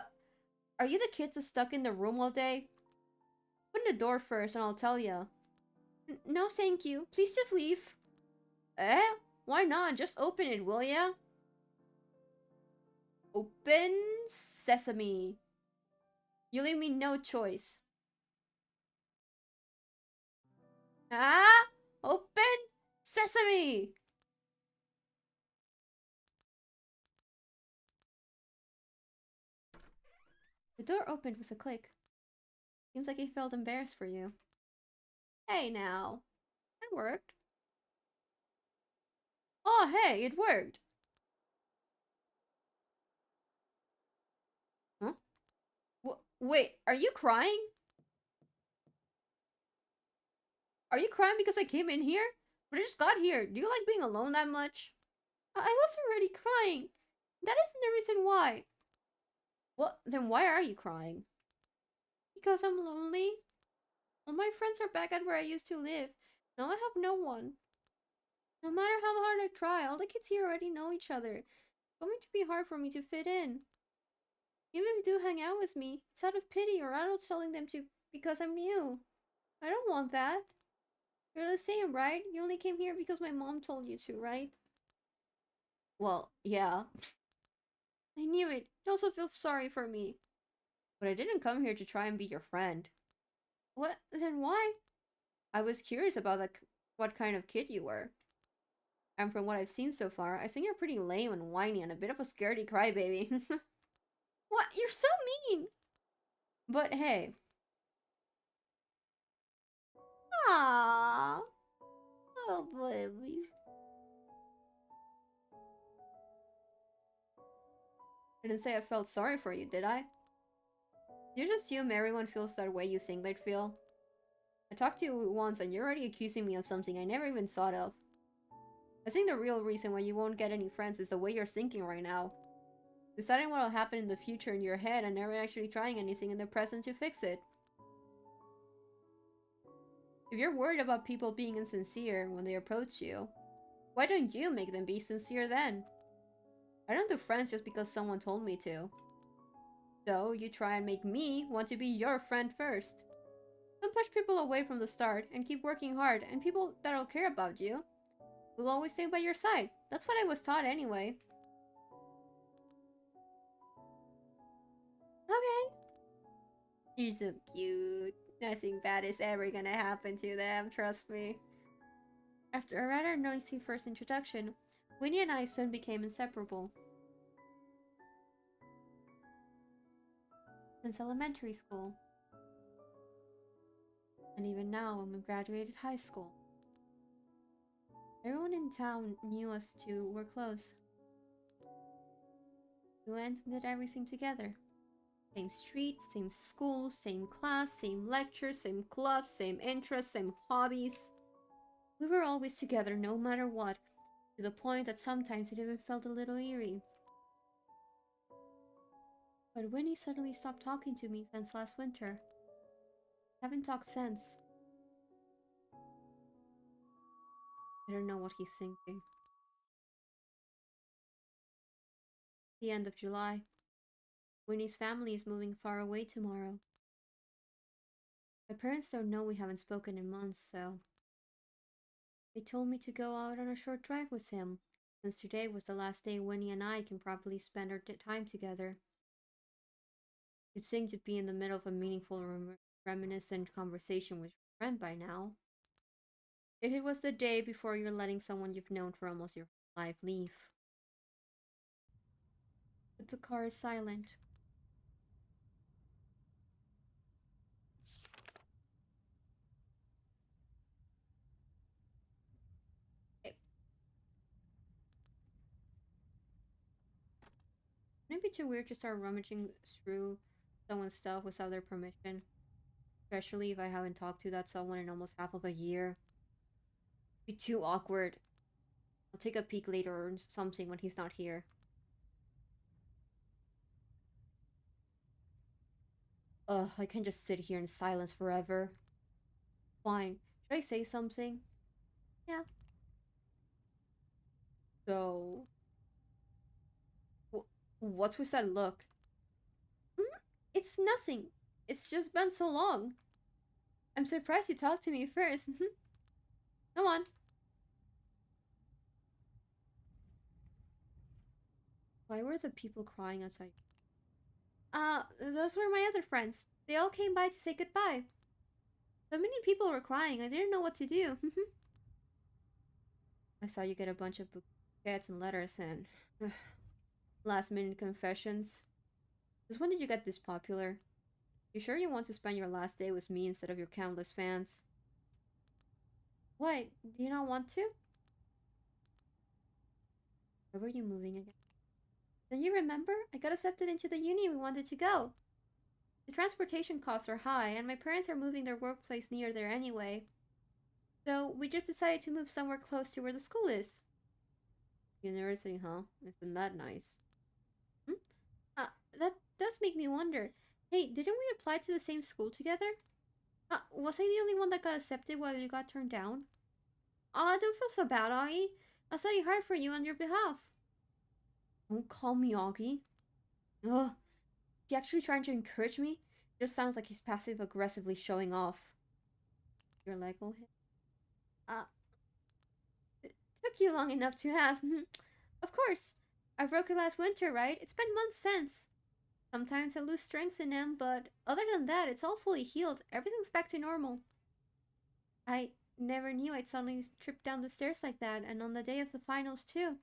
are you the kids that's stuck in the room all day? Open the door first and I'll tell you. No, thank you. Please just leave. Eh? Why not? Just open it, will ya? Open sesame. You leave me no choice. Ah! Open sesame! The door opened with a click. Seems like he felt embarrassed for you. Hey now. That worked. Oh, hey, it worked. Huh? Wait, are you crying? Are you crying because I came in here? But I just got here. Do you like being alone that much? I was already crying. That isn't the reason why. Well, then why are you crying? Because I'm lonely. All my friends are back at where I used to live. Now I have no one. No matter how hard I try, all the kids here already know each other. It's going to be hard for me to fit in. Even if you do hang out with me, it's out of pity or out of telling them to because I'm new. I don't want that. You're the same, right? You only came here because my mom told you to, right? Well, yeah. I knew it. You also feel sorry for me. But I didn't come here to try and be your friend. What? Then why? I was curious about what kind of kid you were. And from what I've seen so far, I think you're pretty lame and whiny and a bit of a scaredy crybaby. What? You're so mean! But hey. Aww. Oh, babies. I didn't say I felt sorry for you, did I? You just assume everyone feels that way you think they'd feel. I talked to you once and you're already accusing me of something I never even thought of. I think the real reason why you won't get any friends is the way you're thinking right now. Deciding what will happen in the future in your head and never actually trying anything in the present to fix it. If you're worried about people being insincere when they approach you, why don't you make them be sincere then? I don't do friends just because someone told me to. So you try and make me want to be your friend first. Don't push people away from the start and keep working hard, and people that'll care about you will always stay by your side. That's what I was taught anyway. Okay. You're so cute. Nothing bad is ever gonna happen to them, trust me. After a rather noisy first introduction, Winnie and I soon became inseparable. Since elementary school, and even now when we graduated high school. Everyone in town knew us two were close. We went and did everything together. Same street, same school, same class, same lectures, same clubs, same interests, same hobbies. We were always together no matter what, to the point that sometimes it even felt a little eerie. But Winnie suddenly stopped talking to me since last winter. Haven't talked since. I don't know what he's thinking. The end of July. Winnie's family is moving far away tomorrow. My parents don't know we haven't spoken in months, so they told me to go out on a short drive with him, since today was the last day Winnie and I can properly spend our time together. You'd think you'd be in the middle of a meaningful, reminiscent conversation with your friend by now. If it was the day before you're letting someone you've known for almost your whole life leave. But the car is silent. It wouldn't it be too weird to start rummaging through someone's stuff without their permission? Especially if I haven't talked to that someone in almost half of a year. It'd be too awkward. I'll take a peek later or something when he's not here. Ugh, I can't just sit here in silence forever. Fine. Should I say something? Yeah. So... What was that look? Hmm? It's nothing. It's just been so long. I'm surprised you talked to me first. Come on. Why were the people crying outside? Those were my other friends. They all came by to say goodbye. So many people were crying, I didn't know what to do. I saw you get a bunch of bouquets and letters and last minute confessions. Since when did you get this popular? You sure you want to spend your last day with me instead of your countless fans? What? Do you not want to? Where were you moving again? Don't you remember? I got accepted into the uni we wanted to go. The transportation costs are high, and my parents are moving their workplace near there anyway. So we just decided to move somewhere close to where the school is. University, huh? Isn't that nice? Hmm? That does make me wonder. Hey, didn't we apply to the same school together? Was I the only one that got accepted while you got turned down? Don't feel so bad, Augie. I'll study hard for you on your behalf. Don't call me Augie. Ugh. Is he actually trying to encourage me? It just sounds like he's passive-aggressively showing off. Your leg will hit. It took you long enough to ask. Of course. I broke it last winter, right? It's been months since. Sometimes I lose strength in them, but other than that, it's all fully healed. Everything's back to normal. I never knew I'd suddenly trip down the stairs like that, and on the day of the finals, too.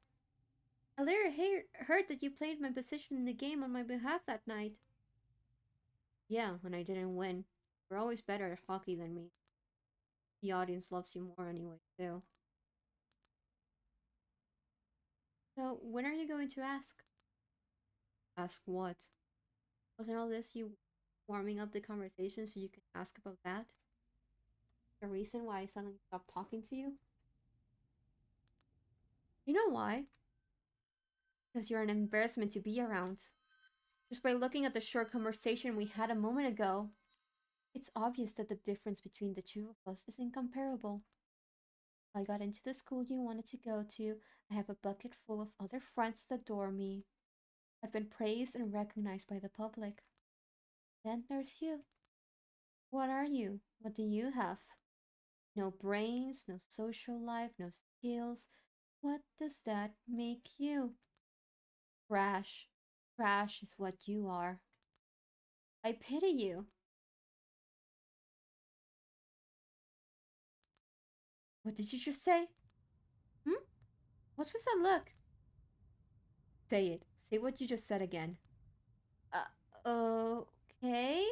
I later heard that you played my position in the game on my behalf that night. Yeah, when I didn't win. You're always better at hockey than me. The audience loves you more anyway, too. So, when are you going to ask? Ask what? Wasn't all this you warming up the conversation so you can ask about that? The reason why I suddenly stopped talking to you? You know why? Because you're an embarrassment to be around. Just by looking at the short conversation we had a moment ago, it's obvious that the difference between the two of us is incomparable. I got into the school you wanted to go to. I have a bucket full of other friends that adore me. I've been praised and recognized by the public. Then there's you. What are you? What do you have? No brains, no social life, no skills. What does that make you? Trash. Trash is what you are. I pity you. What did you just say? Hmm? What was that look? Say it. Say what you just said again. Okay.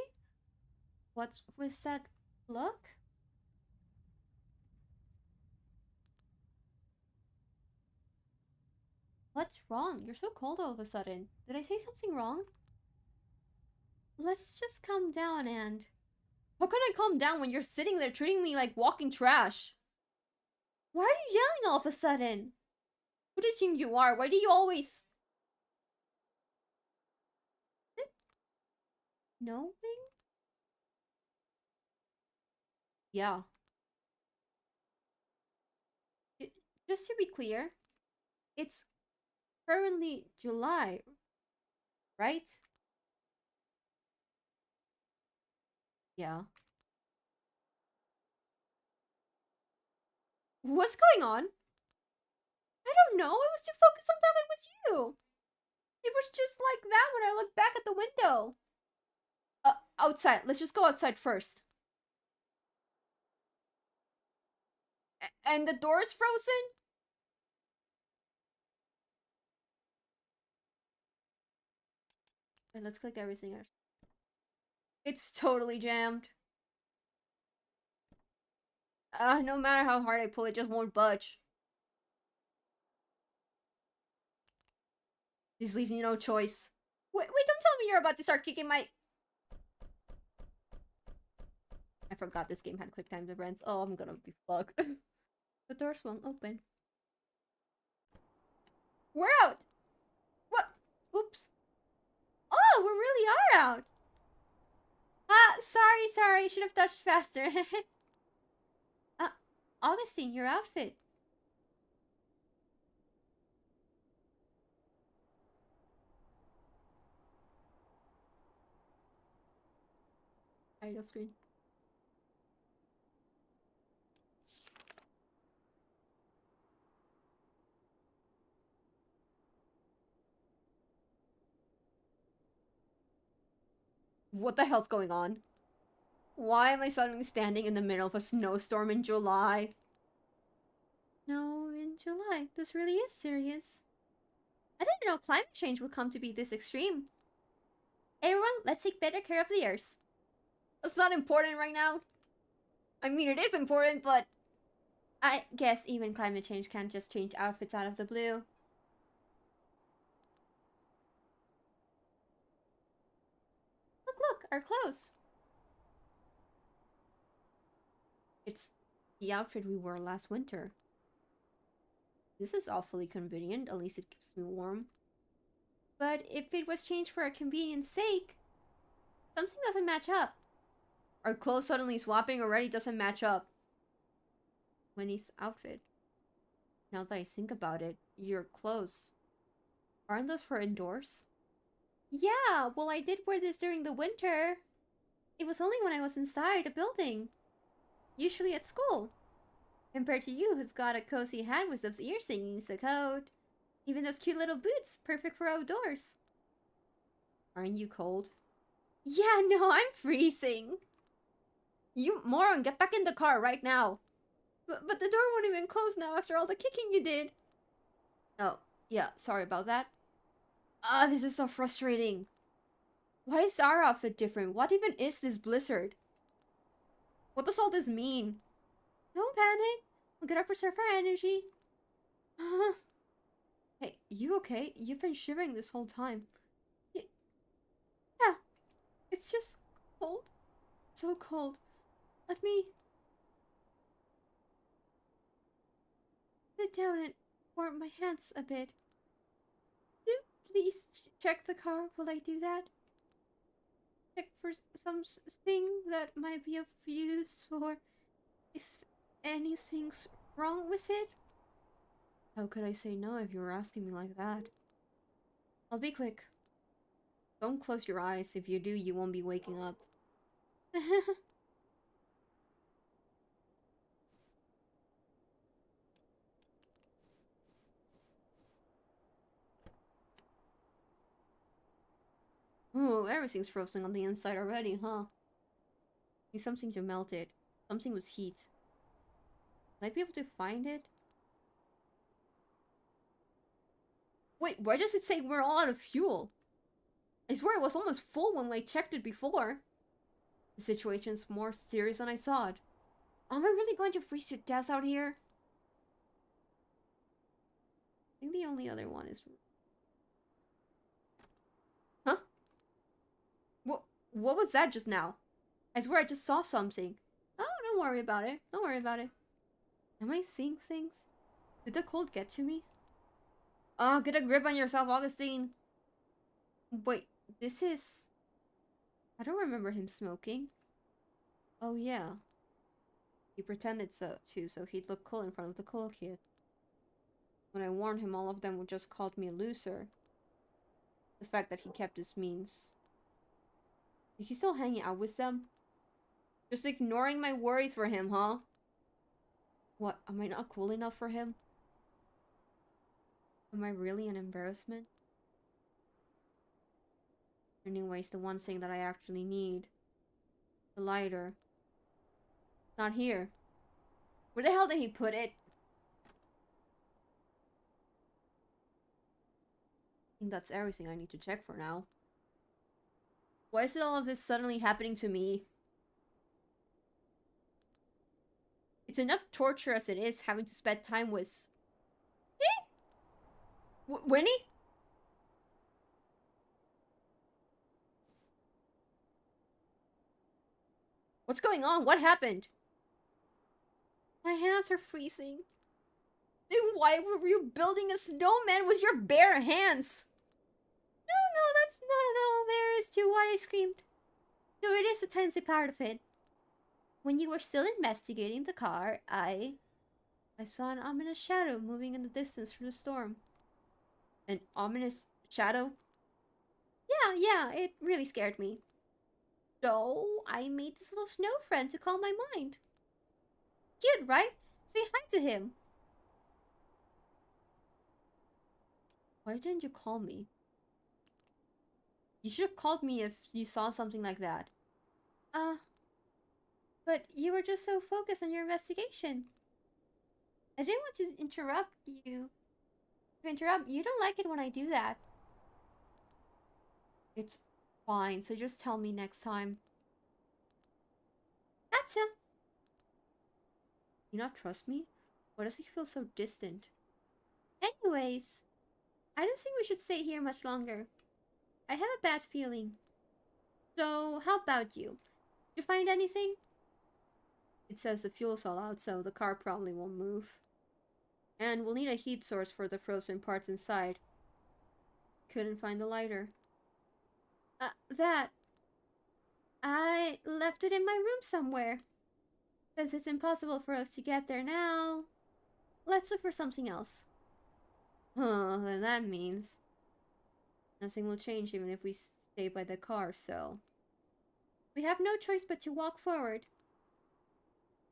What was that look? What's wrong? You're so cold all of a sudden. Did I say something wrong? Let's just calm down and... How can I calm down when you're sitting there treating me like walking trash? Why are you yelling all of a sudden? Who do you think you are? Why do you always... Knowing? Yeah. Just to be clear, it's currently July, right? Yeah. What's going on? I don't know. I was too focused on talking with you. It was just like that when I looked back at the window. Outside. Let's just go outside first. And the door's frozen? Wait, let's click everything. It's totally jammed. No matter how hard I pull, it just won't budge. This leaves me no choice. Wait, don't tell me you're about to start kicking my... forgot this game had quick time events. Oh, I'm gonna be fucked. The door swung open. We're out! What? Oops. Oh, we really are out! Ah, sorry. Should have touched faster. uh, Augustine, your outfit. Idle screen. What the hell's going on? Why am I suddenly standing in the middle of a snowstorm in July? No, in July. This really is serious. I didn't know climate change would come to be this extreme. Everyone, let's take better care of the earth. That's not important right now. I mean, it is important, but I guess even climate change can't just change outfits out of the blue. Look, our clothes. It's the outfit we wore last winter. This is awfully convenient, at least it keeps me warm. But if it was changed for a convenience sake, something doesn't match up. Our clothes suddenly swapping already doesn't match up. Winnie's outfit. Now that I think about it, your clothes. Aren't those for indoors? Yeah, well I did wear this during the winter. It was only when I was inside a building. Usually at school. Compared to you, who's got a cozy hat with those ear singings, a coat. Even those cute little boots, perfect for outdoors. Aren't you cold? Yeah, no, I'm freezing. You moron, get back in the car right now. But the door won't even close now after all the kicking you did. Oh, yeah, sorry about that. This is so frustrating. Why is our outfit different? What even is this blizzard? What does all this mean? Don't panic. We'll get up, preserve our energy. Hey, you okay? You've been shivering this whole time. Yeah, it's just cold. So cold. Let me sit down and warm my hands a bit. Do please check the car while I do that? Check for something that might be of use, or if anything's wrong with it? How could I say no if you were asking me like that? I'll be quick. Don't close your eyes. If you do, you won't be waking up. Ooh, everything's frozen on the inside already, huh? Need something to melt it. Something with heat. Will I be able to find it? Wait, why does it say we're all out of fuel? I swear it was almost full when I checked it before. The situation's more serious than I thought. Am I really going to freeze to death out here? I think the only other one is... Huh? What was that just now? I swear I just saw something. Oh, don't worry about it. Don't worry about it. Am I seeing things? Did the cold get to me? Oh, get a grip on yourself, Augustine. Wait, this is... I don't remember him smoking. Oh, yeah. He pretended so he'd look cool in front of the cool kid. When I warned him, all of them would just called me a loser. The fact that he kept his means. Is he still hanging out with them? Just ignoring my worries for him, huh? What, am I not cool enough for him? Am I really an embarrassment? Anyways, the one thing that I actually need. The lighter. Not here. Where the hell did he put it? I think that's everything I need to check for now. Why is all of this suddenly happening to me? It's enough torture as it is having to spend time with... Winnie? What's going on? What happened? My hands are freezing. Then why were you building a snowman with your bare hands? No, that's not at all there as to why I screamed. No, it is a tiny part of it. When you were still investigating the car, I saw an ominous shadow moving in the distance through the storm. An ominous shadow? Yeah, it really scared me. So, I made this little snow friend to calm my mind. Cute, right? Say hi to him. Why didn't you call me? You should have called me if you saw something like that. But you were just so focused on your investigation. I didn't want to interrupt you. You don't like it when I do that. It's fine, so just tell me next time. Gotcha! You not trust me? Why does he feel so distant? Anyways, I don't think we should stay here much longer. I have a bad feeling. So, how about you? Did you find anything? It says the fuel's all out, so the car probably won't move. And we'll need a heat source for the frozen parts inside. Couldn't find the lighter. That. I left it in my room somewhere. Since it's impossible for us to get there now, let's look for something else. Then that means nothing will change even if we stay by the car, so we have no choice but to walk forward.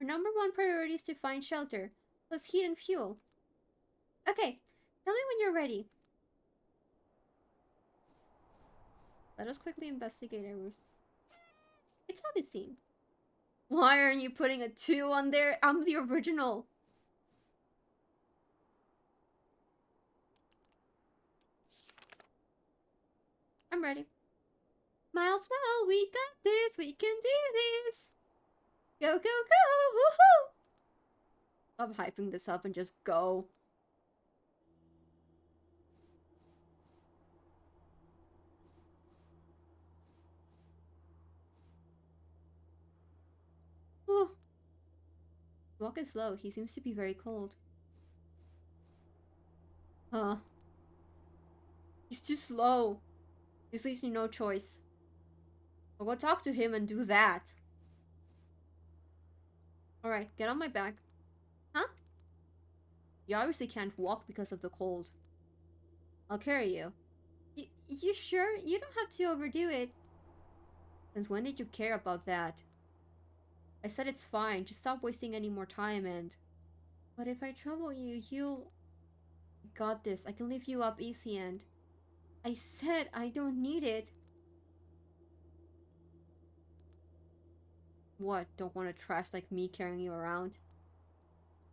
Our number one priority is to find shelter, plus heat and fuel. Okay, tell me when you're ready. Let us quickly investigate our route. It's obvious. Why aren't you putting a 2 on there? I'm the original. I'm ready. Smile, smile, we got this, we can do this. Go, go, go, woohoo! I'm hyping this up and just go. Whew. Walk is slow, he seems to be very cold. Huh. He's too slow. This leaves me no choice. I'll go talk to him and do that. Alright, get on my back. Huh? You obviously can't walk because of the cold. I'll carry you. You sure? You don't have to overdo it. Since when did you care about that? I said it's fine, just stop wasting any more time and... But if I trouble you, you'll... Got this, I can lift you up easy and... I said I don't need it. What, don't want a trash like me carrying you around?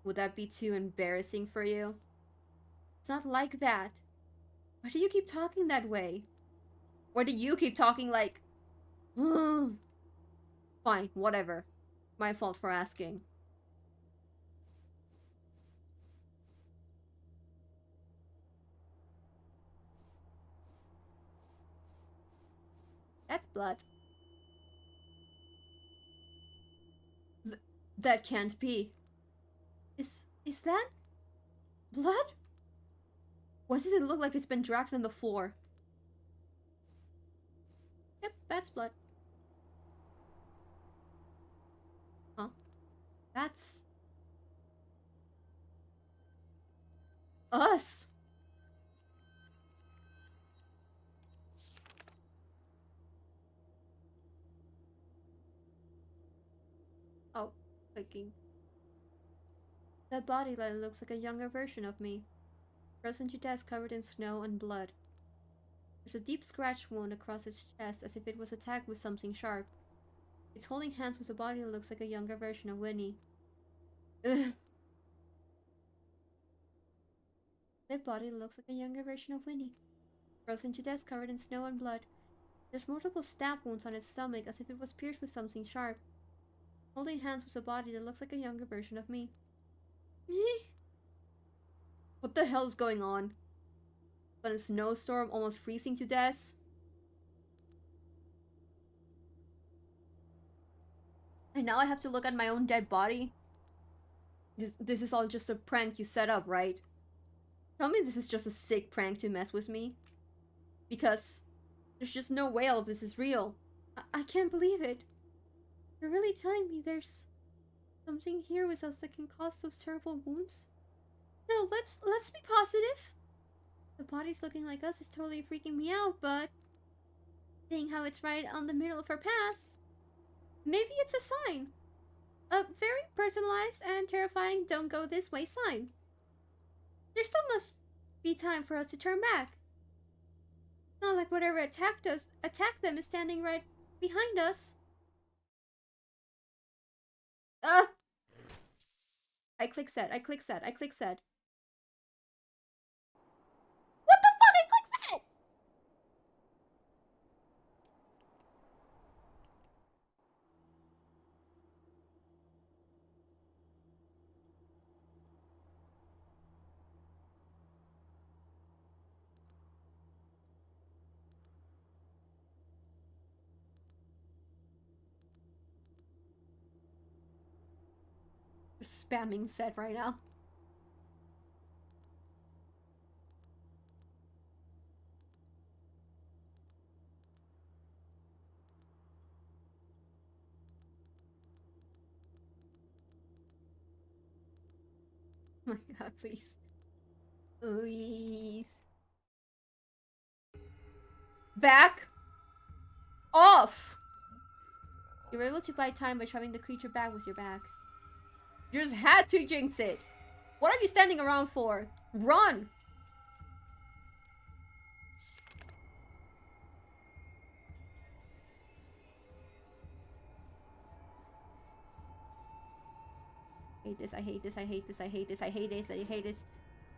Would that be too embarrassing for you? It's not like that. Why do you keep talking that way? Why do you keep talking like... Fine, whatever. My fault for asking. That's blood. That can't be. Is that blood? Why does it look like it's been dragged on the floor? Yep, that's blood. Huh? That's... us! Oh, clicking. That body looks like a younger version of me. Frozen to death, covered in snow and blood. There's a deep scratch wound across its chest as if it was attacked with something sharp. It's holding hands with a body that looks like a younger version of Winnie. Ugh. That body looks like a younger version of Winnie. Frozen to death, covered in snow and blood. There's multiple stab wounds on its stomach as if it was pierced with something sharp. Holding hands with a body that looks like a younger version of me. What the hell's going on? But a snowstorm, almost freezing to death? And now I have to look at my own dead body? This is all just a prank you set up, right? Tell me this is just a sick prank to mess with me. Because there's just no way all of this is real. I can't believe it. You're really telling me there's something here with us that can cause those terrible wounds? No, let's be positive. The body's looking like us is totally freaking me out, but seeing how it's right on the middle of our past, maybe it's a sign. A very personalized and terrifying don't go this way sign. There still must be time for us to turn back. It's not like whatever attacked them is standing right behind us. I click set. What the fuck? I click set. Just spamming set right now. Oh my god, please. Please. Back off! You were able to buy time by shoving the creature back with your back. You just had to jinx it! What are you standing around for? Run! I hate this, I hate this, I hate this, I hate this, I hate this, I hate this.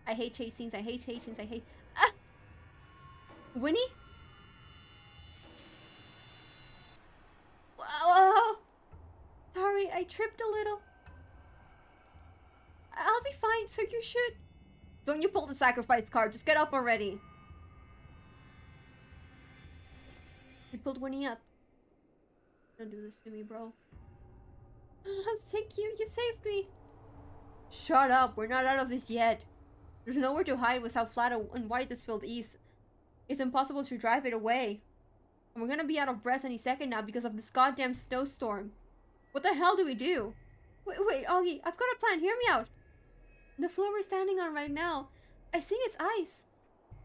I hate chase scenes, I hate chase scenes, I hate... Ah! Winnie? Whoa! Sorry, I tripped a little. I'll be fine, so you should... Don't you pull the sacrifice card, just get up already. I pulled Winnie up. Don't do this to me, bro. Thank you, you saved me. Shut up, we're not out of this yet. There's nowhere to hide with how flat and wide this field is. It's impossible to drive it away. And we're gonna be out of breath any second now because of this goddamn snowstorm. What the hell do we do? Wait, Augie, I've got a plan, hear me out. The floor we're standing on right now, I think it's ice.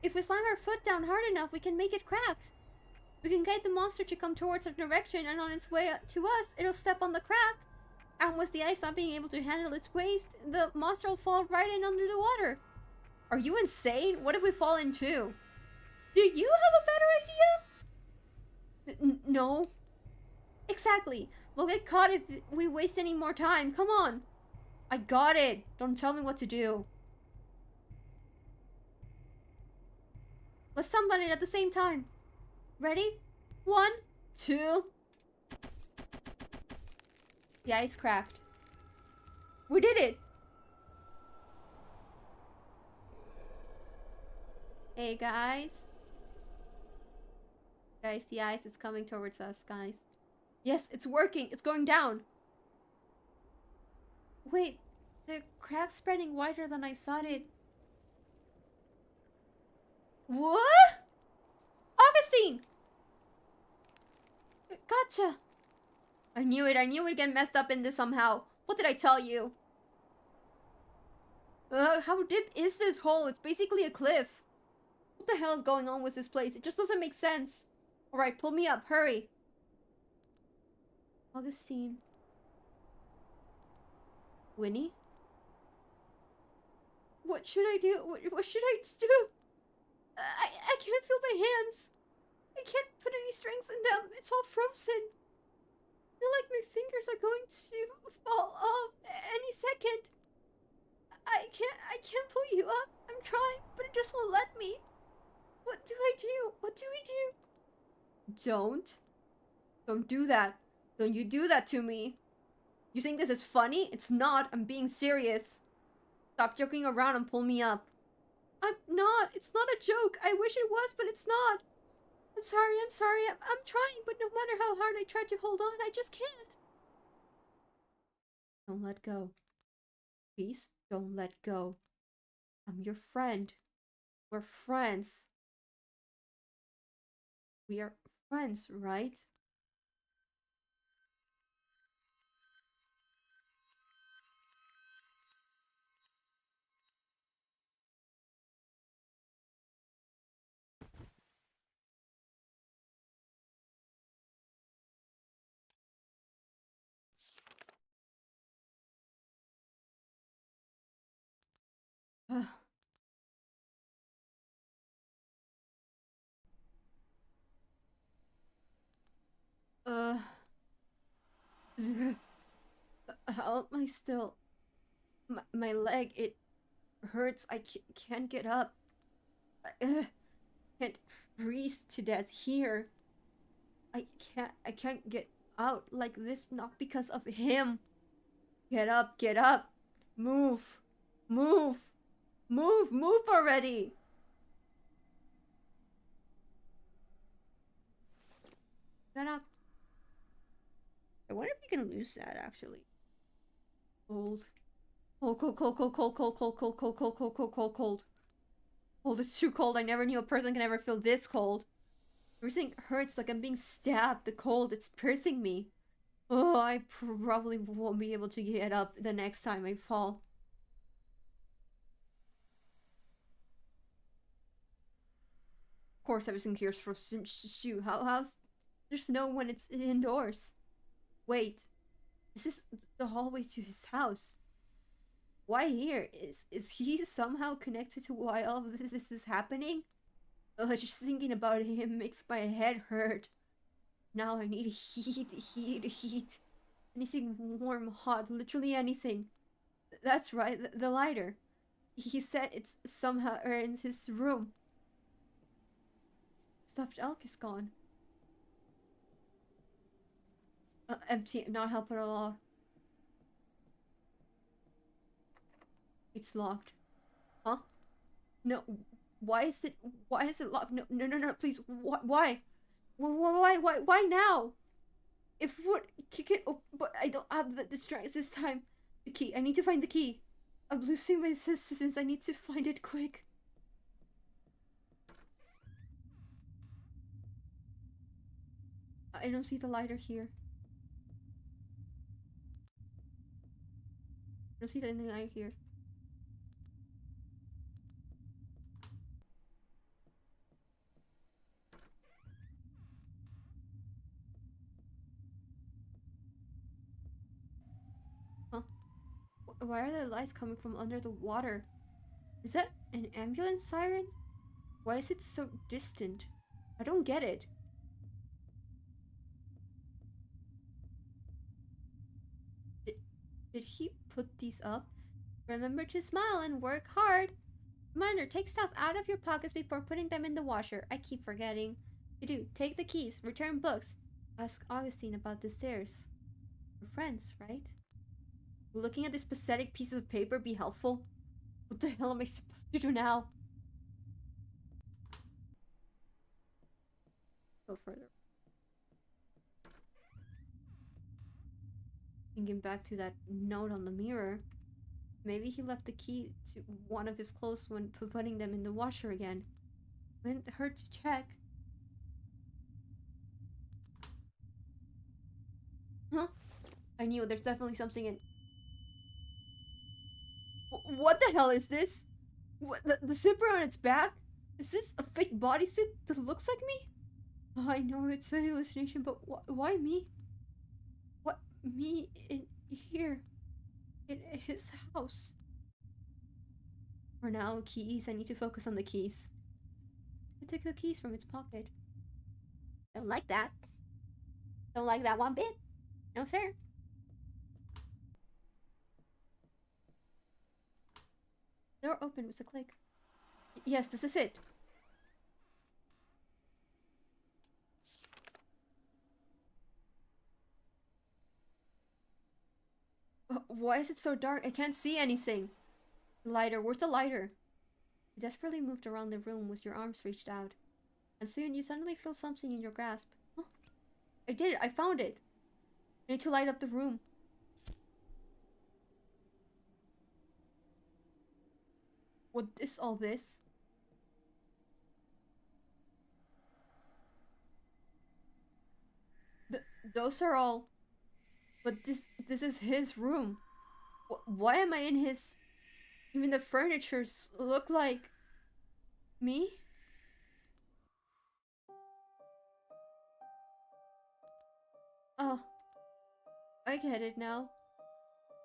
If we slam our foot down hard enough, we can make it crack. We can guide the monster to come towards our direction, and on its way to us, it'll step on the crack. And with the ice not being able to handle its weight, the monster will fall right in under the water. Are you insane? What if we fall in too? Do you have a better idea? No. Exactly. We'll get caught if we waste any more time. Come on. I got it. Don't tell me what to do. Let's stump on it at the same time. Ready? 1, 2. The ice cracked. We did it! Hey guys. Guys, the ice is coming towards us, guys. Yes, it's working. It's going down. Wait, the crack's spreading wider than I thought it. What? Augustine! Gotcha! I knew it'd get messed up in this somehow. What did I tell you? How deep is this hole? It's basically a cliff. What the hell is going on with this place? It just doesn't make sense. Alright, pull me up, hurry. Augustine. Winnie? What should I do? What should I do? I can't feel my hands. I can't put any strings in them. It's all frozen. I feel like my fingers are going to fall off any second. I can't pull you up. I'm trying, but it just won't let me. What do I do? What do we do? Don't do that. Don't you do that to me. You think this is funny? It's not. I'm being serious. Stop joking around and pull me up. I'm not. It's not a joke. I wish it was, but it's not. I'm sorry. I'm trying, but no matter how hard I try to hold on, I just can't. Don't let go. Please don't let go. I'm your friend. We're friends. We are friends, right? Uh, uh, how am I still? My leg, it hurts. I can't get up. I can't freeze to death here. I can't get out like this, not because of him. Get up, get up. Move, move, move already. Get up. I wonder if you can lose that actually. Cold. Cold. Cold, it's too cold. I never knew a person can ever feel this cold. Everything hurts like I'm being stabbed. The cold, it's piercing me. Oh, I probably won't be able to get up the next time I fall. Of course, everything here's for shoe. How's there's snow when it's indoors? Wait, this is the hallway to his house. Why here? Is he somehow connected to why all of this is happening? Just thinking about him makes my head hurt. Now I need heat. Anything warm, hot, literally anything. That's right, the lighter. He said it's somehow in his room. Stuffed elk is gone. Empty, not helping at all. It's locked. Huh? No. Why is it locked? No, please. Why? Why now? If what kick it oh, but I don't have the strength this time. The key. I need to find the key. I'm losing my assistance. I need to find it quick. I don't see the lighter here. I don't see anything light here. Huh? Why are there lights coming from under the water? Is that an ambulance siren? Why is it so distant? I don't get it. Did, did he put these up? Remember to smile and work hard. Reminder, take stuff out of your pockets before putting them in the washer. I keep forgetting. To do, take the keys, return books. Ask Augustine about the stairs. We're friends, right? Will looking at this pathetic piece of paper be helpful? What the hell am I supposed to do now? Go further. Thinking back to that note on the mirror. Maybe he left the key to one of his clothes when putting them in the washer again. Wouldn't hurt to check. Huh? I knew there's definitely something in. What the hell is this? What, the zipper on its back? Is this a fake bodysuit that looks like me? I know it's an hallucination, but why me? What me in here? In his house? For now, keys. I need to focus on the keys. I took the keys from its pocket. Don't like that. Don't like that one bit. No, sir. Door opened with a click. Yes, this is it. Why is it so dark? I can't see anything. Lighter, where's the lighter? You desperately moved around the room with your arms reached out. And soon you suddenly feel something in your grasp. Huh? I did it, I found it. I need to light up the room. What is all this? Those are all... But this is his room. Why am I in his... Even the furnitures look like... me? Oh, I get it now.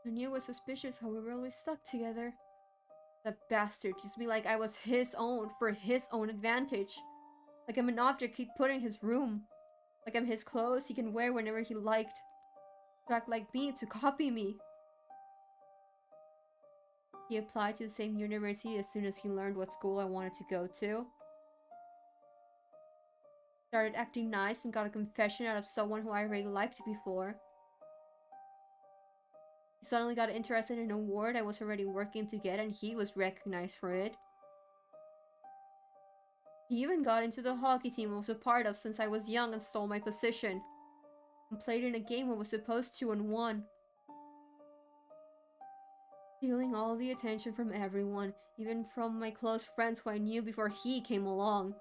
I knew it was suspicious how we were always stuck together. That bastard used me like I was his own for his own advantage. Like I'm an object he'd put in his room. Like I'm his clothes he can wear whenever he liked. To act like me, to copy me. He applied to the same university as soon as he learned what school I wanted to go to. Started acting nice and got a confession out of someone who I already liked before. He suddenly got interested in an award I was already working to get, and he was recognized for it. He even got into the hockey team I was a part of since I was young and stole my position. And played in a game I was supposed to and won. Stealing all the attention from everyone, even from my close friends who I knew before he came along.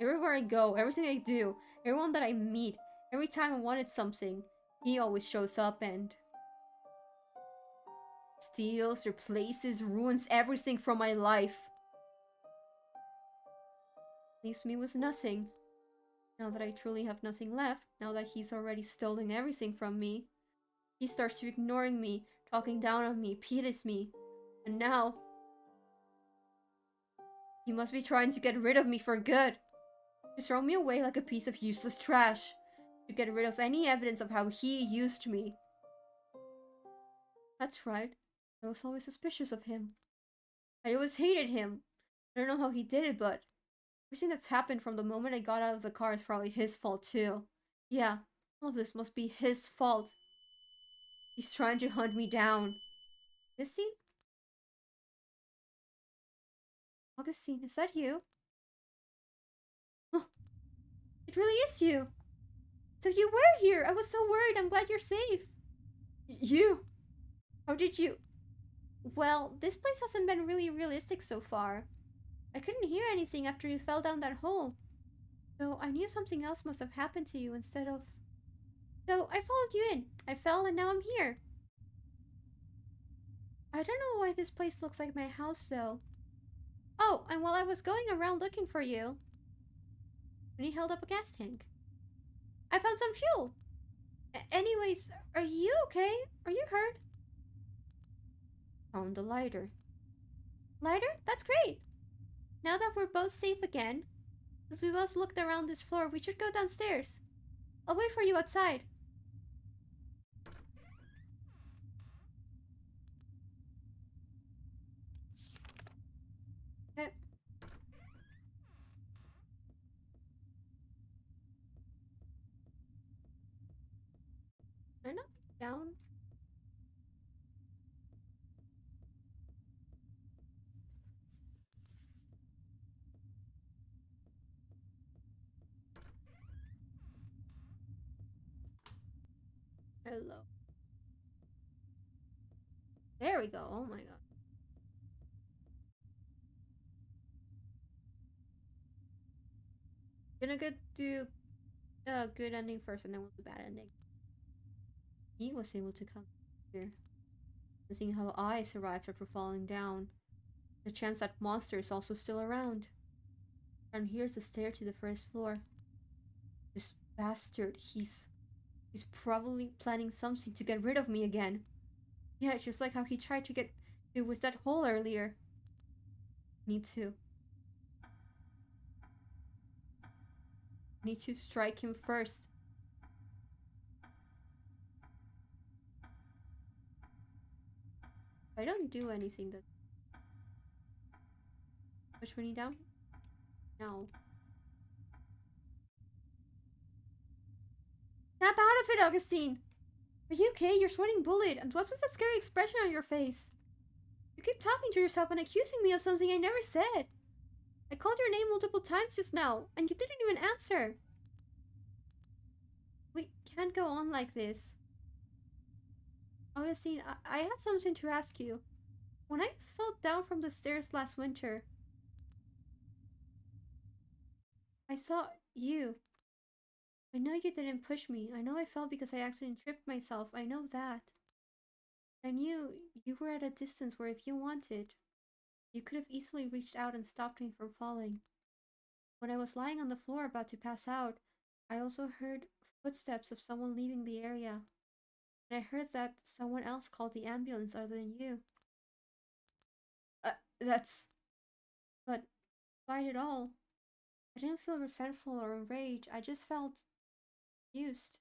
Everywhere I go, everything I do, everyone that I meet, every time I wanted something, he always shows up and... steals, replaces, ruins everything from my life. Leaves me with nothing. Now that I truly have nothing left, now that he's already stolen everything from me, he starts to ignoring me, talking down on me, pities me. And now... he must be trying to get rid of me for good. To throw me away like a piece of useless trash. To get rid of any evidence of how he used me. That's right. I was always suspicious of him. I always hated him. I don't know how he did it, but everything that's happened from the moment I got out of the car is probably his fault too. Yeah, all of this must be his fault. He's trying to hunt me down. Augustine? Augustine, is that you? It really is you! So you were here! I was so worried. I'm glad you're safe. You? How did you... Well, this place hasn't been really realistic so far. I couldn't hear anything after you fell down that hole. So I knew something else must have happened to you instead of... So I followed you in. I fell and now I'm here. I don't know why this place looks like my house though. Oh, and while I was going around looking for you... And he held up a gas tank. I found some fuel! Anyways, are you okay? Are you hurt? Found the lighter. Lighter? That's great! Now that we're both safe again, since we both looked around this floor, we should go downstairs. I'll wait for you outside. Okay. Can I not down? Hello. There we go. Oh my god. Gonna go do a good ending first and then we'll do bad ending. He was able to come here. And seeing how I survived after falling down. The chance that monster is also still around. And here's the stair to the first floor. This bastard, he's probably planning something to get rid of me again. Yeah, just like how he tried to get through with that hole earlier. Need to strike him first. If I don't do anything that... Push me down? No. Snap out of it, Augustine! Are you okay? You're sweating bullet, and what's with that scary expression on your face? You keep talking to yourself and accusing me of something I never said. I called your name multiple times just now, and you didn't even answer. We can't go on like this. Augustine, I have something to ask you. When I fell down from the stairs last winter, I saw you. I know you didn't push me. I know I fell because I accidentally tripped myself. I know that. I knew you were at a distance where if you wanted, you could have easily reached out and stopped me from falling. When I was lying on the floor about to pass out, I also heard footsteps of someone leaving the area. And I heard that someone else called the ambulance other than you. That's... But, despite it all, I didn't feel resentful or enraged. I just felt used.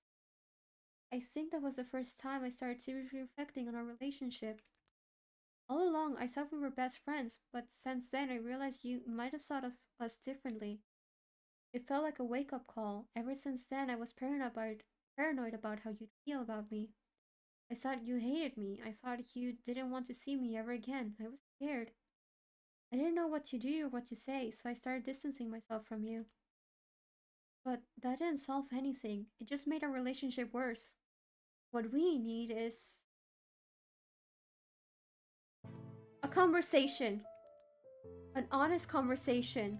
I think that was the first time I started seriously reflecting on our relationship. All along, I thought we were best friends, but since then I realized you might have thought of us differently. It felt like a wake-up call. Ever since then, I was paranoid about how you'd feel about me. I thought you hated me. I thought you didn't want to see me ever again. I was scared. I didn't know what to do or what to say, so I started distancing myself from you. But that didn't solve anything. It just made our relationship worse. What we need is a conversation. An honest conversation.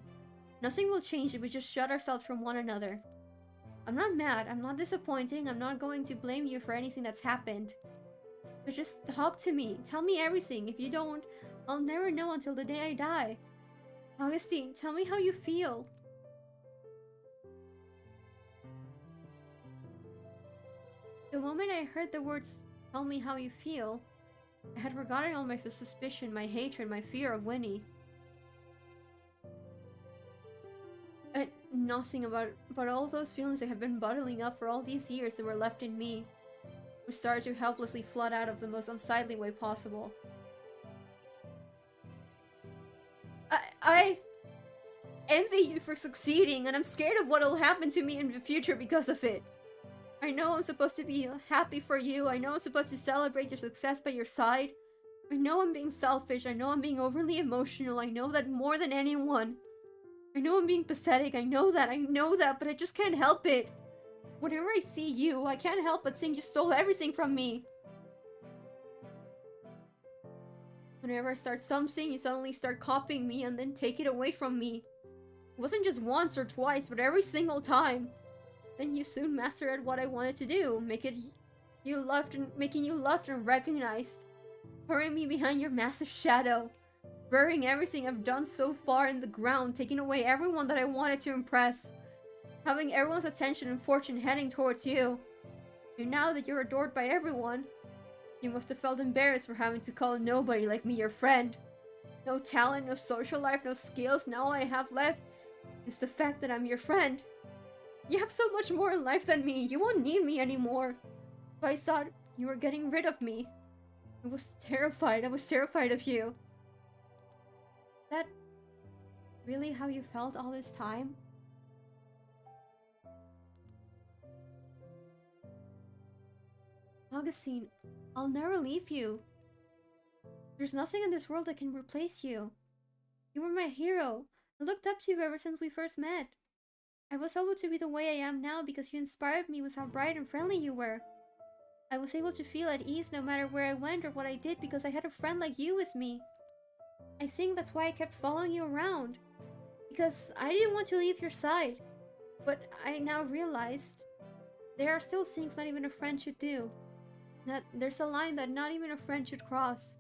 Nothing will change if we just shut ourselves from one another. I'm not mad, I'm not disappointing, I'm not going to blame you for anything that's happened. But just talk to me, tell me everything. If you don't, I'll never know until the day I die. Augustine, tell me how you feel. The moment I heard the words, tell me how you feel, I had forgotten all my suspicion, my hatred, my fear of Winnie. Nothing but all those feelings that have been bottling up for all these years that were left in me, which started to helplessly flood out of the most unsightly way possible. I envy you for succeeding, and I'm scared of what'll happen to me in the future because of it. I know I'm supposed to be happy for you, I know I'm supposed to celebrate your success by your side. I know I'm being selfish, I know I'm being overly emotional, I know that more than anyone. I know I'm being pathetic, I know that, but I just can't help it. Whenever I see you, I can't help but think you stole everything from me. Whenever I start something, you suddenly start copying me and then take it away from me. It wasn't just once or twice, but every single time. Then you soon mastered at what I wanted to do, making you loved and recognized, burying me behind your massive shadow. Burying everything I've done so far in the ground, taking away everyone that I wanted to impress. Having everyone's attention and fortune heading towards you. And now that you're adored by everyone, you must have felt embarrassed for having to call nobody like me your friend. No talent, no social life, no skills, now all I have left is the fact that I'm your friend. You have so much more in life than me, you won't need me anymore. But I thought you were getting rid of me. I was terrified of you. That really how you felt all this time? Augustine, I'll never leave you. There's nothing in this world that can replace you. You were my hero. I looked up to you ever since we first met. I was able to be the way I am now because you inspired me with how bright and friendly you were. I was able to feel at ease no matter where I went or what I did because I had a friend like you with me. I think that's why I kept following you around. Because I didn't want to leave your side. But I now realized there are still things not even a friend should do. That there's a line that not even a friend should cross.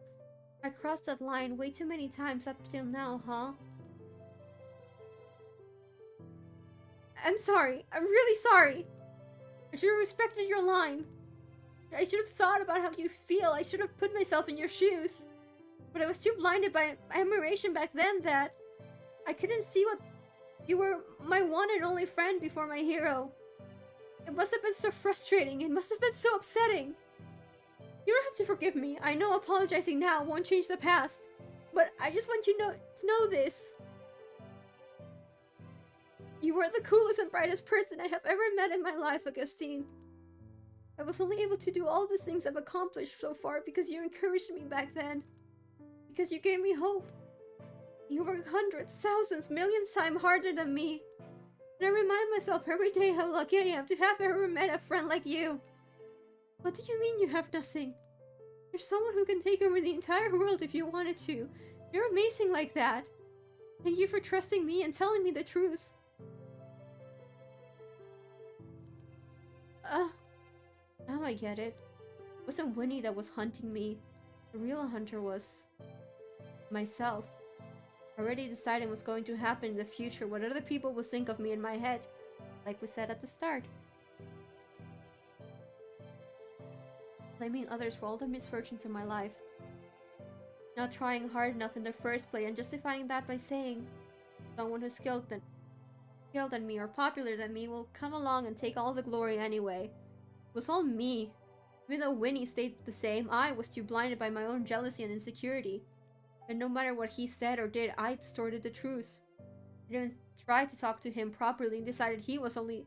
I crossed that line way too many times up till now, huh? I'm sorry. I'm really sorry. I should have respected your line. I should have thought about how you feel. I should have put myself in your shoes. But I was too blinded by admiration back then that I couldn't see what you were my one and only friend before my hero. It must have been so frustrating. It must have been so upsetting. You don't have to forgive me. I know apologizing now won't change the past. But I just want you to know this. You were the coolest and brightest person I have ever met in my life, Augustine. I was only able to do all the things I've accomplished so far because you encouraged me back then. Because you gave me hope. You worked hundreds, thousands, millions times harder than me. And I remind myself every day how lucky I am to have ever met a friend like you. What do you mean you have nothing? You're someone who can take over the entire world if you wanted to. You're amazing like that. Thank you for trusting me and telling me the truth. Now I get it. It wasn't Winnie that was hunting me. The real hunter was... myself. Already deciding what's going to happen in the future, what other people will think of me in my head. Like we said at the start. Blaming others for all the misfortunes in my life. Not trying hard enough in the first place and justifying that by saying someone who's skilled than me or popular than me will come along and take all the glory anyway. It was all me. Even though Winnie stayed the same, I was too blinded by my own jealousy and insecurity. And no matter what he said or did, I distorted the truth. I didn't try to talk to him properly and decided he was only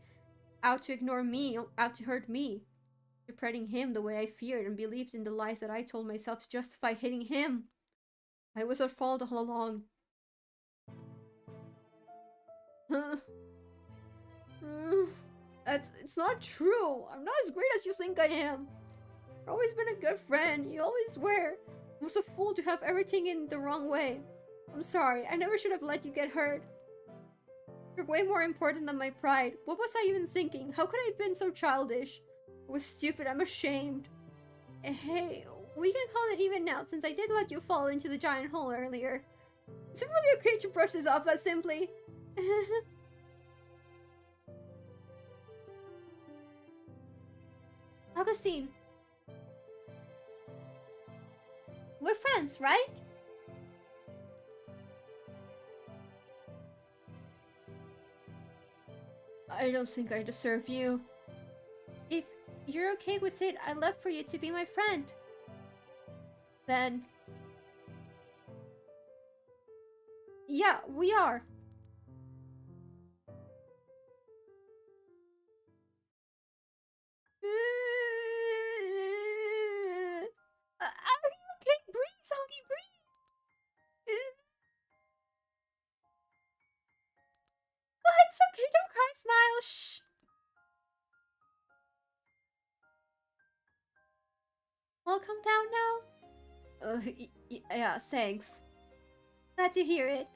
out to ignore me, out to hurt me. Interpreting him the way I feared and believed in the lies that I told myself to justify hitting him. I was at fault all along. It's not true. I'm not as great as you think I am. You've always been a good friend. You always were. I was a fool to have everything in the wrong way. I'm sorry. I never should have let you get hurt. You're way more important than my pride. What was I even thinking? How could I have been so childish? I was stupid. I'm ashamed. Hey, we can call it even now since I did let you fall into the giant hole earlier. Is it really okay to brush this off that simply? Augustine. We're friends, right? I don't think I deserve you. If you're okay with it, I'd love for you to be my friend. Then... yeah, we are. Are you okay? Breathe, Soggy, breathe! Oh, it's okay, don't cry, smile, shh! I'll come down now? Yeah, thanks. Glad to hear it.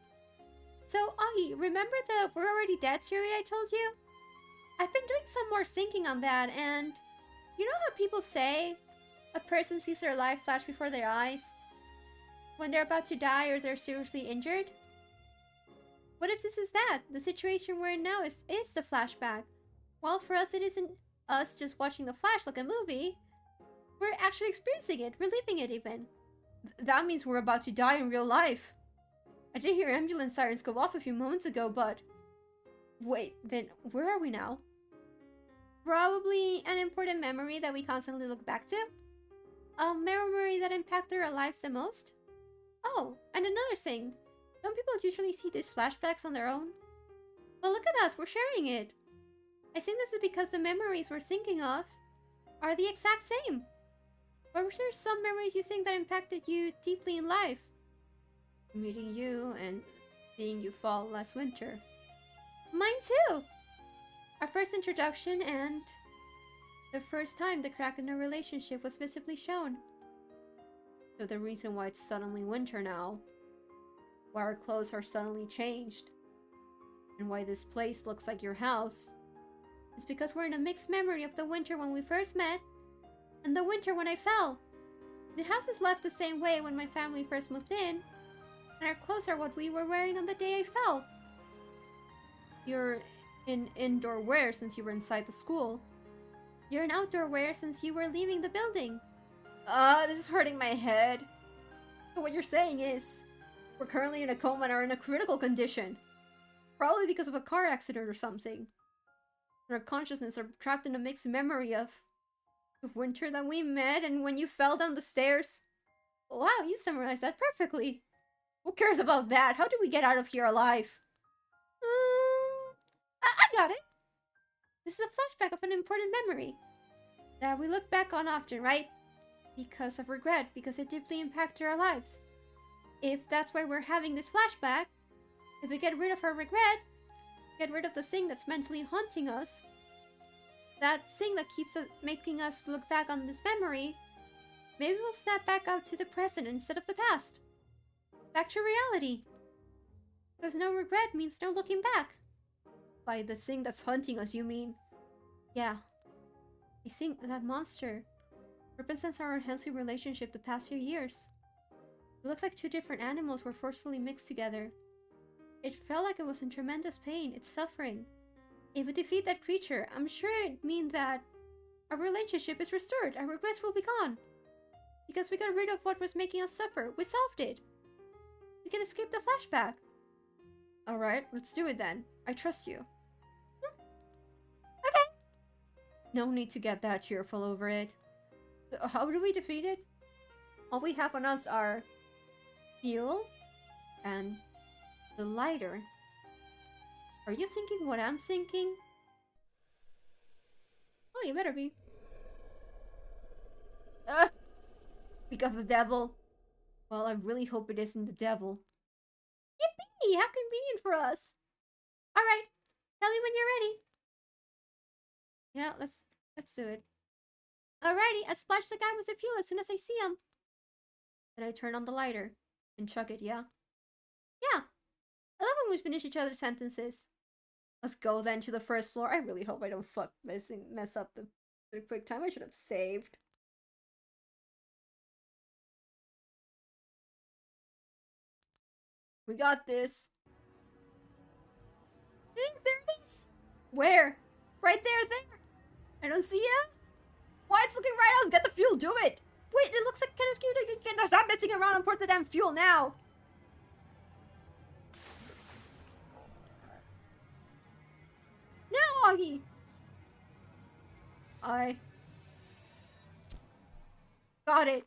So, Augie, remember the We're Already Dead series I told you? I've been doing some more thinking on that, and... you know how people say a person sees their life flash before their eyes when they're about to die or they're seriously injured? What if this is that? The situation we're in now is the flashback. Well, for us it isn't us just watching the flash like a movie. We're actually experiencing it, reliving it even. That means we're about to die in real life. I did hear ambulance sirens go off a few moments ago, but... wait, then where are we now? Probably an important memory that we constantly look back to. A memory that impacted our lives the most. Oh, and another thing. Don't people usually see these flashbacks on their own? Well, look at us, we're sharing it. I think this is because the memories we're thinking of are the exact same. Or was there some memories you think that impacted you deeply in life? Meeting you and seeing you fall last winter. Mine too! Our first introduction and the first time the crack in our relationship was visibly shown. So the reason why it's suddenly winter now, why our clothes are suddenly changed, and why this place looks like your house, is because we're in a mixed memory of the winter when we first met, and the winter when I fell. The house is left the same way when my family first moved in, and our clothes are what we were wearing on the day I fell. You're in indoor wear since you were inside the school. You're in outdoor wear since you were leaving the building. This is hurting my head. So what you're saying is, we're currently in a coma and are in a critical condition. Probably because of a car accident or something. And our consciousness are trapped in a mixed memory of the winter that we met and when you fell down the stairs. Wow, you summarized that perfectly. Who cares about that? How do we get out of here alive? I got it. This is a flashback of an important memory that we look back on often, right? Because of regret, because it deeply impacted our lives. If that's why we're having this flashback, if we get rid of our regret, get rid of the thing that's mentally haunting us, that thing that keeps making us look back on this memory, Maybe we'll snap back out to the present instead of the past. Back to reality. Because no regret means no looking back. By the thing that's hunting us, you mean? Yeah. I think that monster represents our unhealthy relationship the past few years. It looks like two different animals were forcefully mixed together. It felt like it was in tremendous pain. It's suffering. If we defeat that creature, I'm sure it means that our relationship is restored. Our regrets will be gone. Because we got rid of what was making us suffer. We solved it. We can escape the flashback. Alright, let's do it then. I trust you. Okay. No need to get that cheerful over it. So how do we defeat it? All we have on us are fuel and the lighter. Are you thinking what I'm thinking? Oh, you better be. Because the devil. Well, I really hope it isn't the devil. Yippee! How convenient for us. Alright, tell me when you're ready. Yeah, let's do it. Alrighty, I splash the guy with the fuel as soon as I see him. Then I turn on the lighter and chuck it, yeah? Yeah. I love when we finish each other's sentences. Let's go then to the first floor. I really hope I don't mess up the quick time. I should have saved. We got this. Hey, there it is. Where? Right there. I don't see him. Why, it's looking right at us. Get the fuel. Do it. Wait, it looks like kind of cute. You can stop messing around and pour the damn fuel now. Now, Augie. I got it.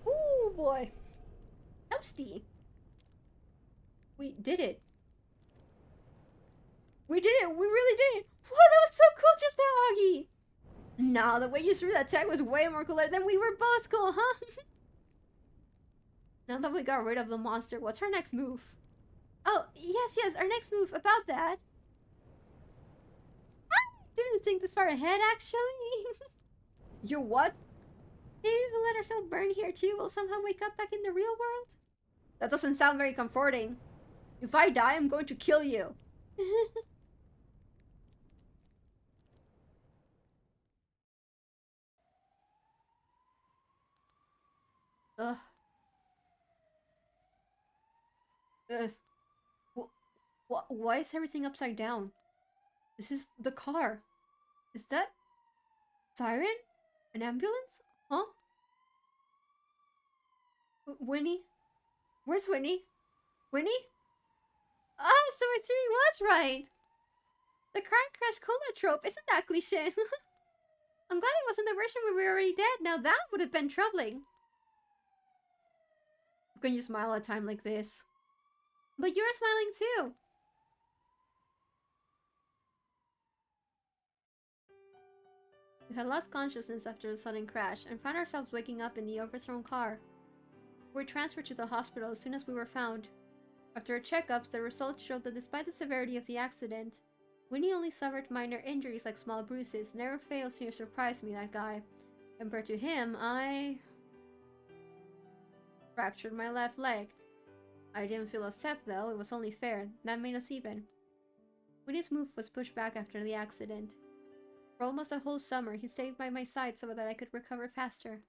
Ooh, boy. Toasty. We did it. We did it. We really did it. Whoa, that was so cool just now, Augie. Nah, the way you threw that tag was way more cooler than we were both cool, huh? Now that we got rid of the monster, what's our next move? Oh, yes, our next move. About that. I didn't think this far ahead, actually. You what? Maybe if we let ourselves burn here too, we'll somehow wake up back in the real world? That doesn't sound very comforting. If I die, I'm going to kill you. Ugh. Why is everything upside down? This is the car. Is that siren? An ambulance? Huh? Winnie? Where's Winnie? Winnie? Ah, so my theory was right. The car crash coma trope, isn't that cliche? I'm glad it wasn't the version where we were already dead. Now that would have been troubling. How can you smile at a time like this? But you're smiling too. We had lost consciousness after the sudden crash and found ourselves waking up in the overthrown car. We were transferred to the hospital as soon as we were found. After our checkups, the results showed that despite the severity of the accident, Winnie only suffered minor injuries like small bruises. Never fails to surprise me, that guy. Compared to him, I fractured my left leg. I didn't feel upset though, it was only fair. That made us even. Winnie's move was pushed back after the accident. For almost a whole summer, he stayed by my side so that I could recover faster.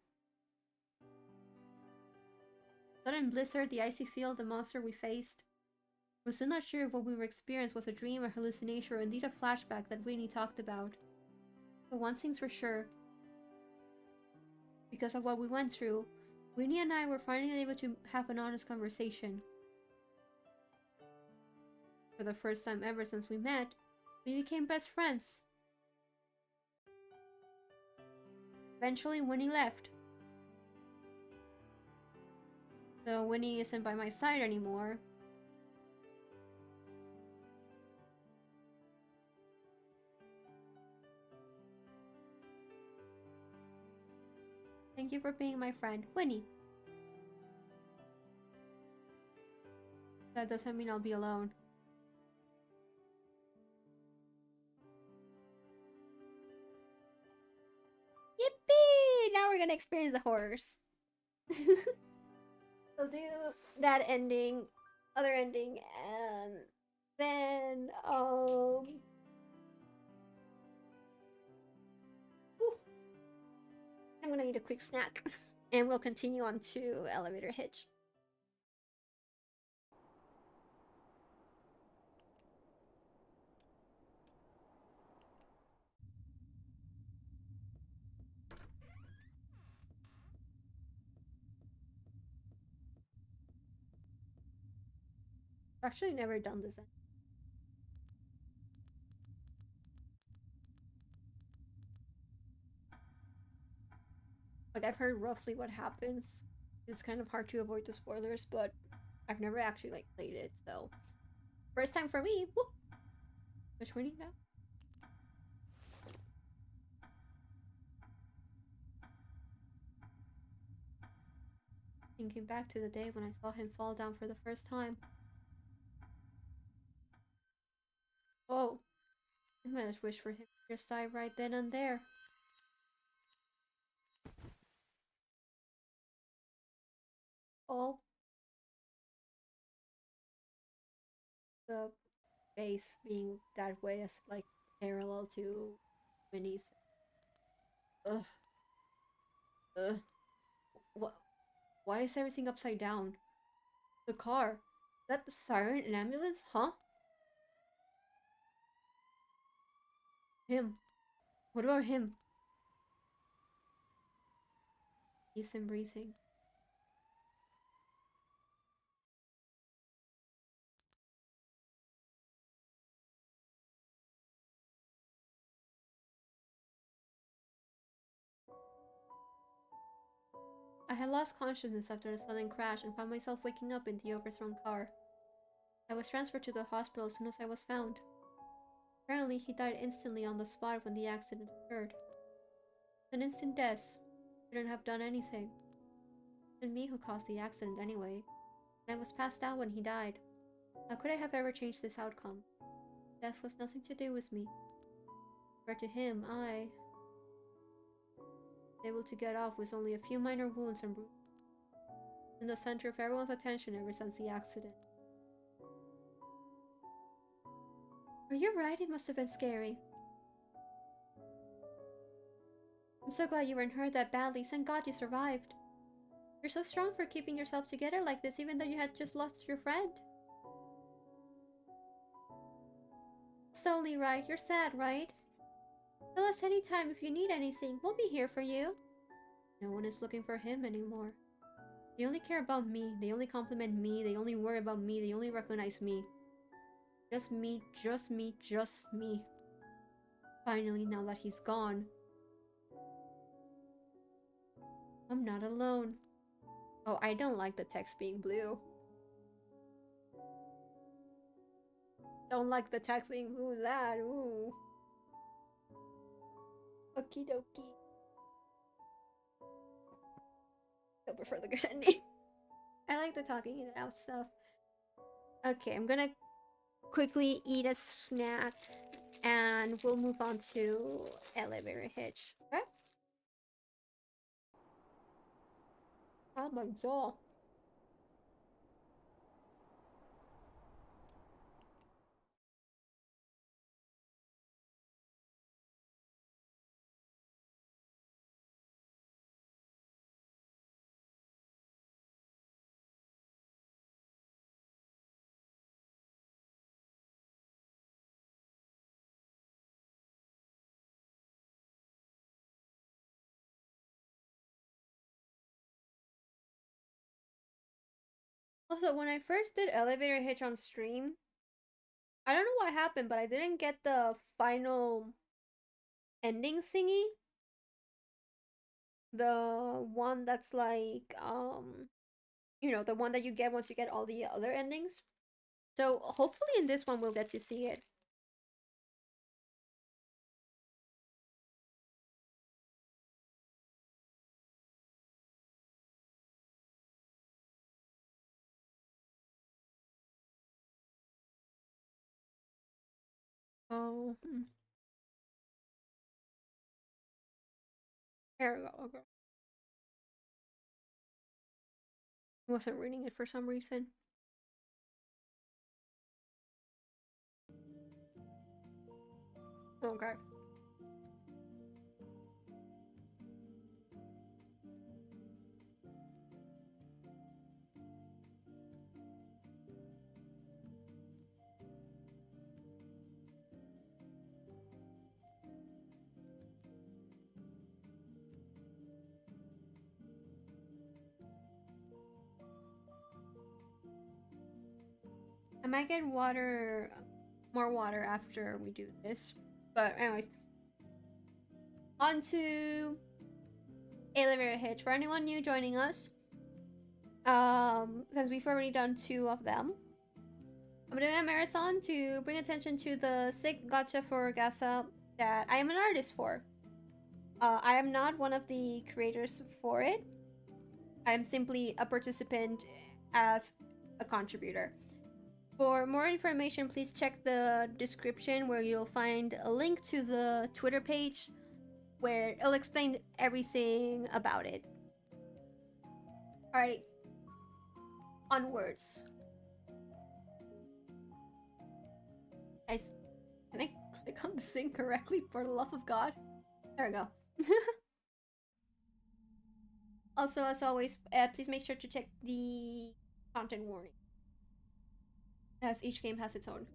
Sudden blizzard, the icy field, the monster we faced. We're still not sure if what we were experiencing was a dream, a hallucination, or indeed a flashback that Winnie talked about. But one thing's for sure. Because of what we went through, Winnie and I were finally able to have an honest conversation. For the first time ever since we met, we became best friends. Eventually, Winnie left. So Winnie isn't by my side anymore. Thank you for being my friend, Winnie. That doesn't mean I'll be alone. Okay, now we're gonna experience the horrors. We'll do that ending, other ending, and then whew, I'm gonna eat a quick snack, and we'll continue on to elevator hitch. I've actually never done this. Like, I've heard roughly what happens. It's kind of hard to avoid the spoilers, but I've never actually like played it, so first time for me. Woo! Which we need now? Thinking back to the day when I saw him fall down for the first time. Oh, I might have wished for him to just die right then and there. Oh, the base being that way is like parallel to Winnie's. Ugh, ugh. What? Why is everything upside down? The car. Is that the siren and ambulance? Huh? Him. What about him? He's him breathing. I had lost consciousness after the sudden crash and found myself waking up in the overthrown car. I was transferred to the hospital as soon as I was found. Apparently, he died instantly on the spot when the accident occurred. It's an instant death. Shouldn't have done anything. It wasn't me who caused the accident anyway. And I was passed out when he died. How could I have ever changed this outcome? Death has nothing to do with me. Compared to him, I was able to get off with only a few minor wounds and bruises. In the center of everyone's attention ever since the accident. Are you right? It must have been scary. I'm so glad you weren't hurt that badly. Thank God you survived. You're so strong for keeping yourself together like this, even though you had just lost your friend. It's only right. You're sad, right? Tell us anytime if you need anything. We'll be here for you. No one is looking for him anymore. They only care about me. They only compliment me. They only worry about me. They only recognize me. Just me, just me, just me. Finally, now that he's gone, I'm not alone. Oh, I don't like the text being blue. Don't like the text being blue. That, ooh. Okie dokie. Still prefer the good ending. I like the talking it out stuff. Okay, I'm gonna quickly eat a snack and we'll move on to elevator hitch. Okay? Oh my god. Also, when I first did elevator hitch on stream, I don't know what happened, but I didn't get the final ending thingy. The one that's like, you know, the one that you get once you get all the other endings. So hopefully in this one we'll get to see it. Oh, there we go. Okay. I wasn't reading it for some reason. Okay. I might get more water after we do this. But anyways, on to elevator hitch. For anyone new joining us, since we've already done 2 of them, I'm doing a marathon to bring attention to the SIG Gotcha for Gaza that I am an artist for. I am not one of the creators for it. I am simply a participant as a contributor. For more information, please check the description where you'll find a link to the Twitter page where it'll explain everything about it. Alright, onwards. Guys, can I click on the thing correctly for the love of God? There we go. Also, as always, please make sure to check the content warning, as each game has its own.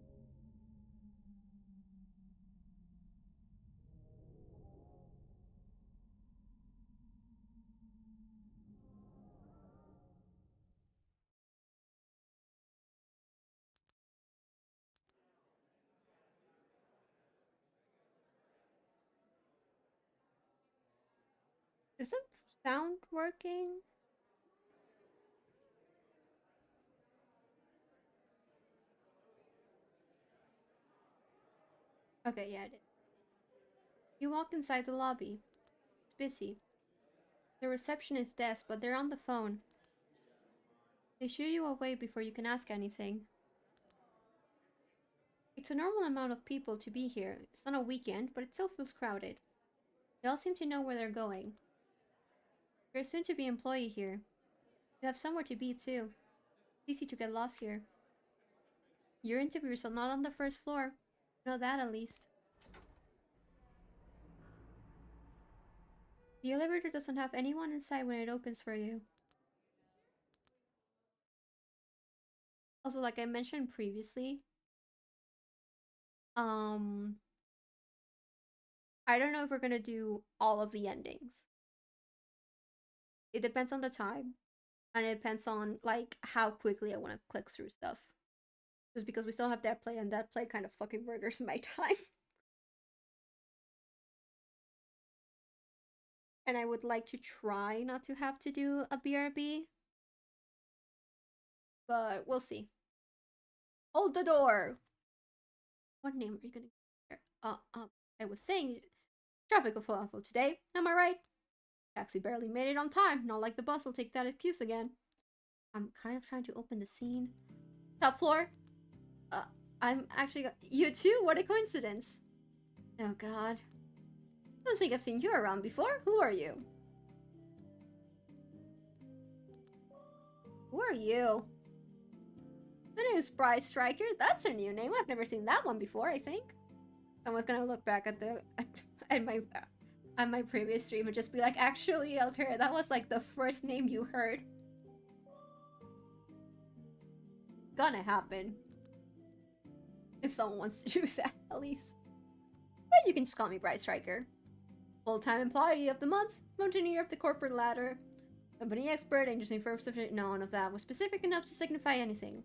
Is the sound working? Okay, yeah, it is. You walk inside the lobby. It's busy. The receptionist desk, but they're on the phone. They shoo you away before you can ask anything. It's a normal amount of people to be here. It's not a weekend, but it still feels crowded. They all seem to know where they're going. You're a soon-to-be employee here. You have somewhere to be, too. It's easy to get lost here. Your interviews are not on the first floor. You know that, at least. The elevator doesn't have anyone inside when it opens for you. Also, like I mentioned previously, I don't know if we're gonna do all of the endings. It depends on the time, and it depends on like how quickly I want to click through stuff. Just because we still have that play, and that play kind of fucking murders my time. And I would like to try not to have to do a BRB, but we'll see. Hold the door! What name are you gonna get? I was saying, traffic will fall today, am I right? Taxi barely made it on time, not like the bus will take that excuse again. I'm kind of trying to open the scene. Top floor? Uh, I'm actually... You too? What a coincidence. Oh god. I don't think I've seen you around before. Who are you? Who are you? My name is Bryce Striker. That's a new name. I've never seen that one before, I think. Someone's gonna look back at the... at my previous stream and just be like, actually, Altair, that was like the first name you heard. Gonna happen. If someone wants to do that, at least. But you can just call me Bryce Striker. Full-time employee of the month, mountaineer of the corporate ladder, company expert, interesting firm subject. None of that was specific enough to signify anything.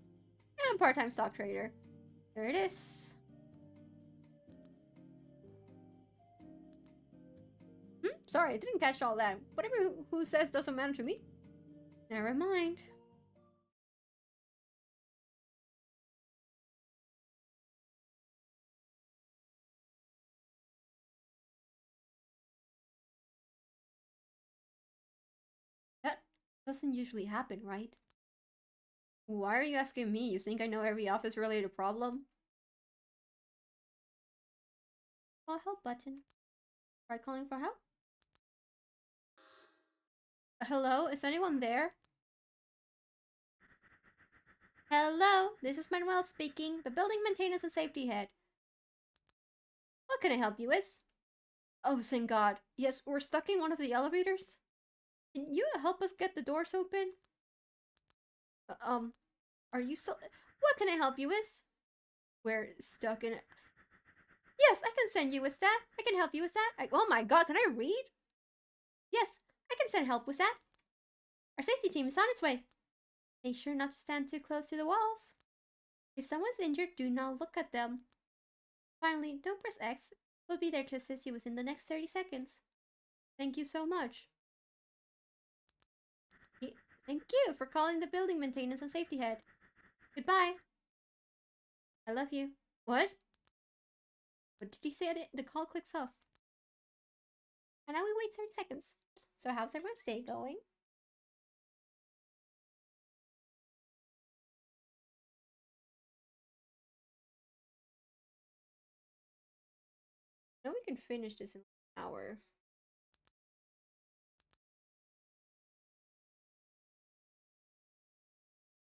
And part-time stock trader. There it is. Sorry, I didn't catch all that. Whatever who says doesn't matter to me. Never mind. That doesn't usually happen, right? Why are you asking me? You think I know every office-related problem? Well, help button. Try calling for help? Hello? Is anyone there? Hello, this is Manuel speaking, the building maintenance and safety head. What can I help you with? Oh, thank God. Yes, we're stuck in one of the elevators. Can you help us get the doors open? Are you still... What can I help you with? We're stuck in... Yes, I can send you with that. I can help you with that. Oh my God, can I read? Yes, I can send help with that. Our safety team is on its way. Make sure not to stand too close to the walls. If someone's injured, do not look at them. Finally, don't press X. We'll be there to assist you within the next 30 seconds. Thank you so much. Thank you for calling the building maintenance and safety head. Goodbye. I love you. What? What did you say? The call clicks off. And now we wait 30 seconds. So how's everyone's day going? I know we can finish this in an hour.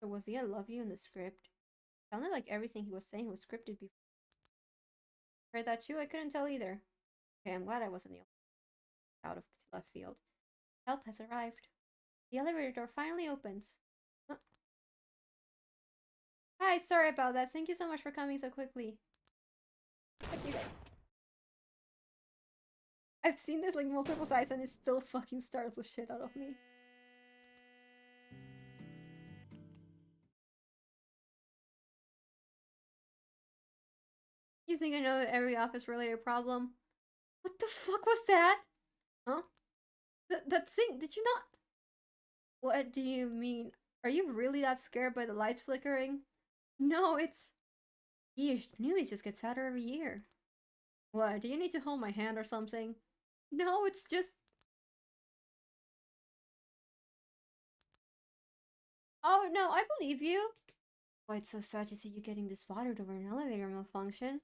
So was the I love you in the script? Sounded like everything he was saying was scripted before. Heard that too? I couldn't tell either. Okay, I'm glad I wasn't the only out of left field. Help has arrived. The elevator door finally opens. Hi, sorry about that. Thank you so much for coming so quickly. I've seen this like multiple times and it still fucking startles the shit out of me. Using a note every office related problem. What the fuck was that? Huh? That thing, did you not? What do you mean? Are you really that scared by the lights flickering? No, it's... Yeesh, news just gets sadder every year. What, do you need to hold my hand or something? No, it's just... Oh, no, I believe you. Why, it's so sad to see you getting this bothered over an elevator malfunction.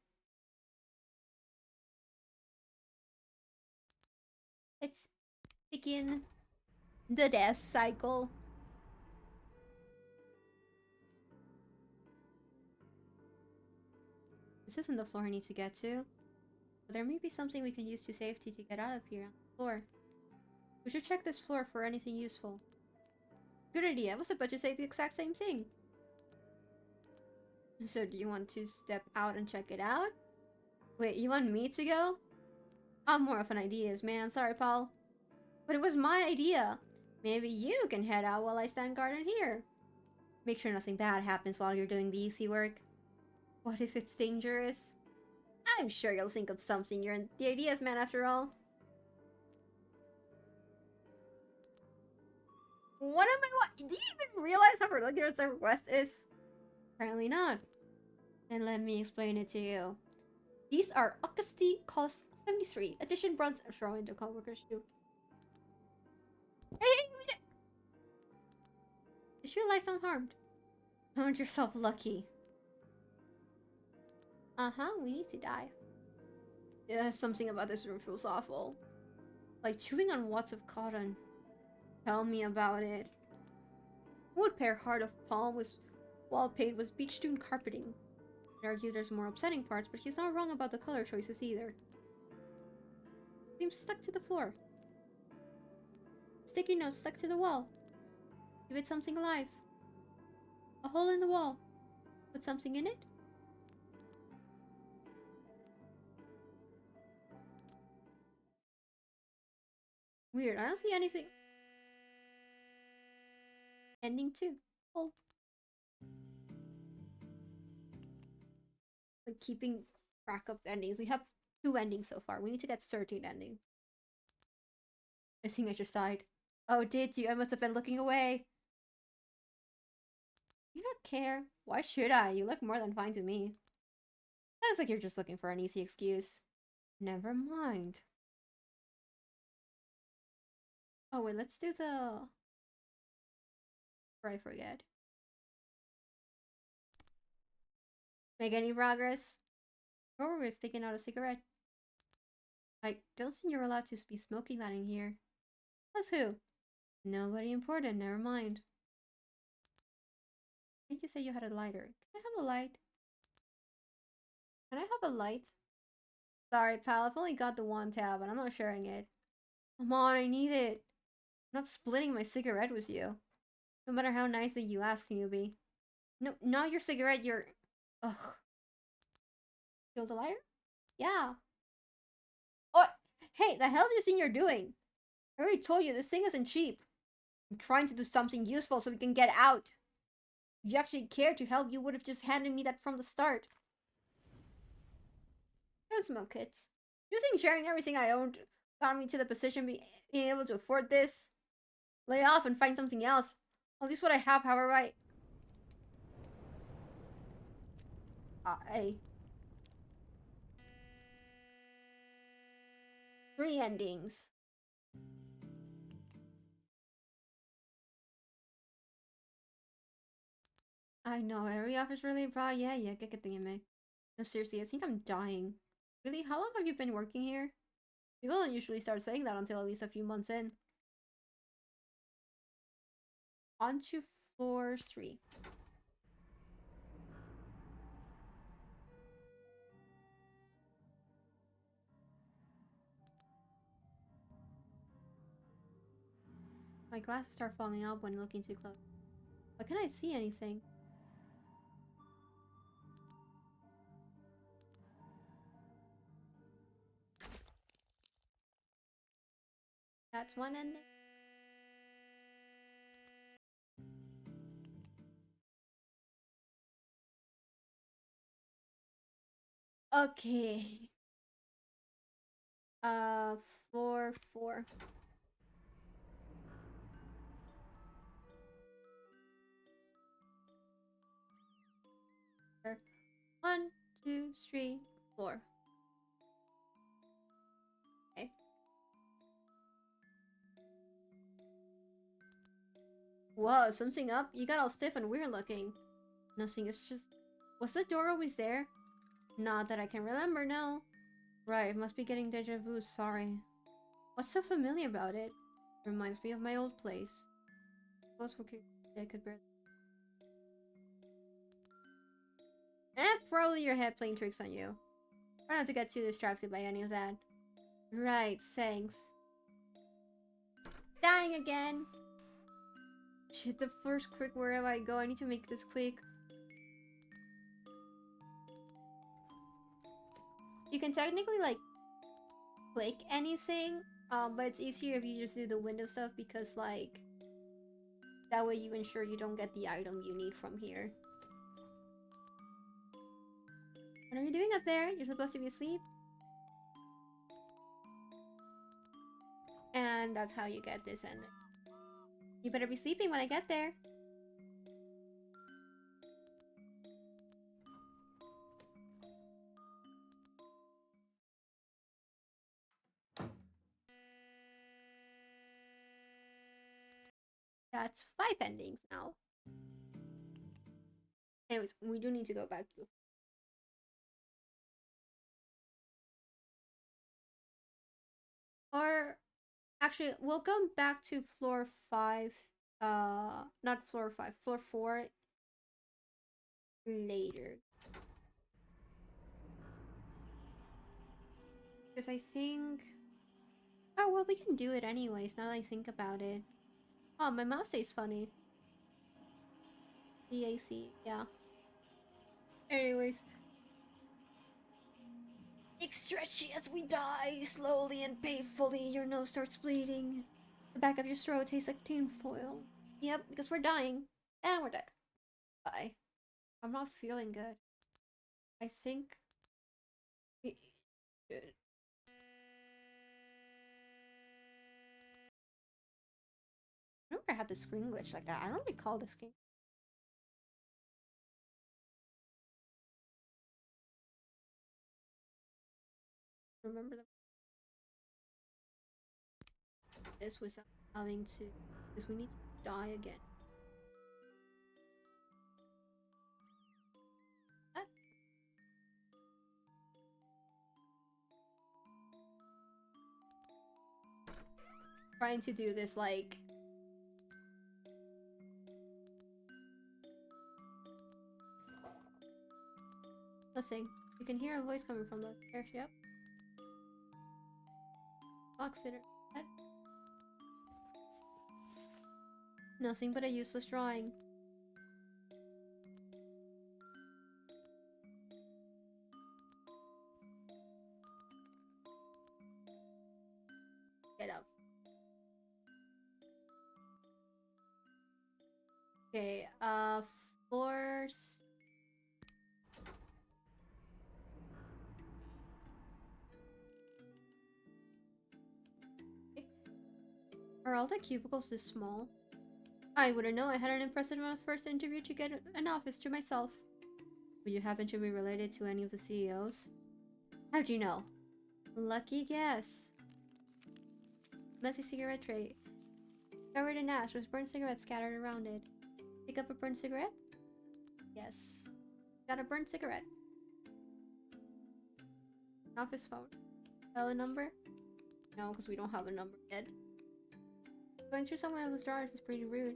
Let's begin the death cycle. This isn't the floor I need to get to. But there may be something we can use to safety to get out of here on the floor. We should check this floor for anything useful. Good idea. I was about to say the exact same thing. So do you want to step out and check it out? Wait, you want me to go? I'm more of an ideas man. Sorry, Paul. But it was my idea. Maybe you can head out while I stand guard in here. Make sure nothing bad happens while you're doing the easy work. What if it's dangerous? I'm sure you'll think of something. You're the ideas man after all. What am I? What? Do you even realize how ridiculous the request is? Apparently not. Then let me explain it to you. These are Augusti cost 73 edition bronze. Throw into coworker's shoe. Hey! The shoe lies unharmed. Count yourself lucky. We need to die. Yeah, something about this room feels awful. Like chewing on wads of cotton. Tell me about it. Wood pair heart of palm was wall paint was beach dune carpeting. I'd argue there's more upsetting parts, but he's not wrong about the color choices either. Seems stuck to the floor. Sticky note stuck to the wall. Give it something alive. A hole in the wall. Put something in it. Weird, I don't see anything. Ending 2. Oh. Like keeping track of the endings. We have 2 endings so far. We need to get 13 endings. I think I just died. Oh, did you? I must have been looking away. You don't care. Why should I? You look more than fine to me. Sounds like you're just looking for an easy excuse. Never mind. Oh wait, let's do the... Before I forget. Make any progress? Grover is taking out a cigarette. I don't think you're allowed to be smoking that in here. That's who? Nobody important, never mind. Did you say you had a lighter? Can I have a light? Can I have a light? Sorry, pal. I've only got the one tab, and I'm not sharing it. Come on, I need it. I'm not splitting my cigarette with you. No matter how nicely you ask, newbie. No, not your cigarette, your... Ugh. Kill the lighter? Yeah. Oh, hey, the hell do you think you're doing? I already told you, this thing isn't cheap. I'm trying to do something useful so we can get out. If you actually cared to help, you would have just handed me that from the start. No smoke kits. You think sharing everything I owned got me to the position being able to afford this? Lay off and find something else. I'll use what I have, however I... 3 endings. I know, every office really bra. Yeah, get getting me. No, seriously, I think I'm dying. Really? How long have you been working here? People don't usually start saying that until at least a few months in. On to floor 3. My glasses start falling out when looking too close. But can I see anything? That's one ending. Okay. Floor 4. One, two, three, 4. Okay. Whoa, something up? You got all stiff and weird looking. Nothing, it's just... Was the door always there? Not that I can remember, no. Right, must be getting deja vu, sorry. What's so familiar about it? Reminds me of my old place. Close for I could bear. Probably your head playing tricks on you. Try not to get too distracted by any of that. Right, thanks. Dying again! Shit, the floor's quick wherever I go. I need to make this quick. You can technically, like, click anything, but it's easier if you just do the window stuff because, like, that way you ensure you don't get the item you need from here. What are you doing up there? You're supposed to be asleep? And that's how you get this ending. You better be sleeping when I get there. That's 5 endings now. Anyways, we do need to go back to... Or... Actually, we'll go back to floor 5. Not floor 5. Floor 4 later. Because I think... Oh, well, we can do it anyways, now that I think about it. Oh, my mouse stays funny. DAC, yeah. Anyways. It's stretchy as we die, slowly and painfully, your nose starts bleeding. The back of your throat tastes like tinfoil. Yep, because we're dying. And we're dead. Bye. I'm not feeling good. I think... we should... I remember I had the screen glitch like that. I don't recall this game. Remember that this was having to... Because we need to die again. Trying to do this, like... Nothing. You can hear a voice coming from the stairs. Yep. Box sitter. What? Nothing but a useless drawing. Get up. Okay, floors. Are all the cubicles this small? I wouldn't know. I had an impressive first interview to get an office to myself. Would you happen to be related to any of the CEOs? How'd you know? Lucky guess. Messy cigarette tray. Covered in ash with burnt cigarettes scattered around it. Pick up a burnt cigarette? Yes. Got a burnt cigarette. Office phone. Tell a number? No, because we don't have a number yet. Going through someone else's drawers is pretty rude.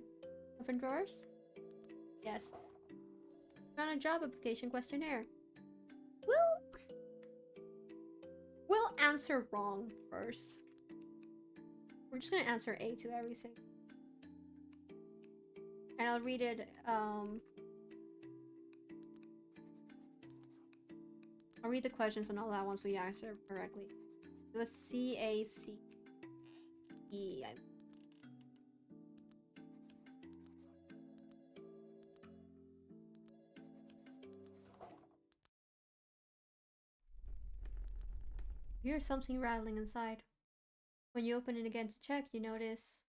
Open drawers? Yes. Found a job application questionnaire. We'll answer wrong first. We're just gonna answer A to everything. And I'll read it, I'll read the questions and all that once we answer correctly. It was C-A-C-E. You hear something rattling inside. When you open it again to check, you notice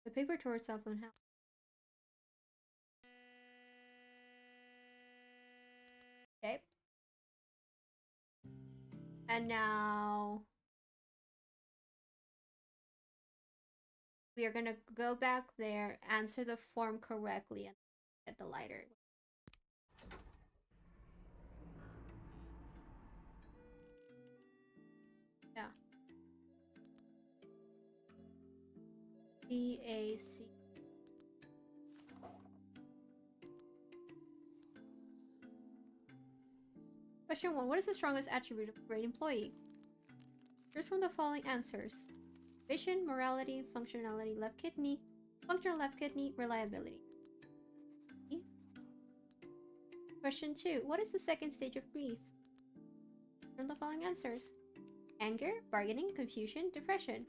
the paper tore itself in half. Okay. And now we are gonna go back there, answer the form correctly, and get the lighter. Yeah. C-A-C. Question 1. What is the strongest attribute of a great employee? Choose from the following answers. Vision, morality, functionality, left kidney, functional left kidney, reliability. Question 2. What is the second stage of grief? From the following answers. Anger, bargaining, confusion, depression.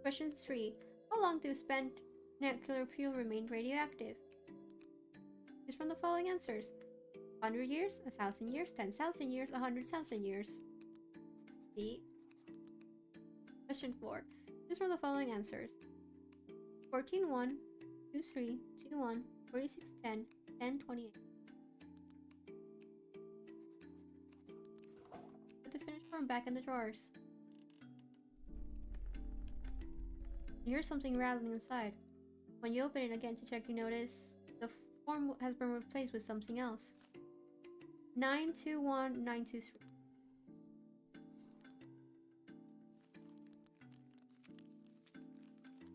Question 3. How long do spent nuclear fuel remain radioactive? Choose from the following answers. 100 years, 1,000 years, 10,000 years, 100,000 years. D. Question 4. Choose from the following answers. 14-1, 2-3, 2-1, 46-10, 10-28. Put the finished form back in the drawers. You hear something rattling inside. When you open it again to check, you notice the form has been replaced with something else. 9-2-1, 9-2-3.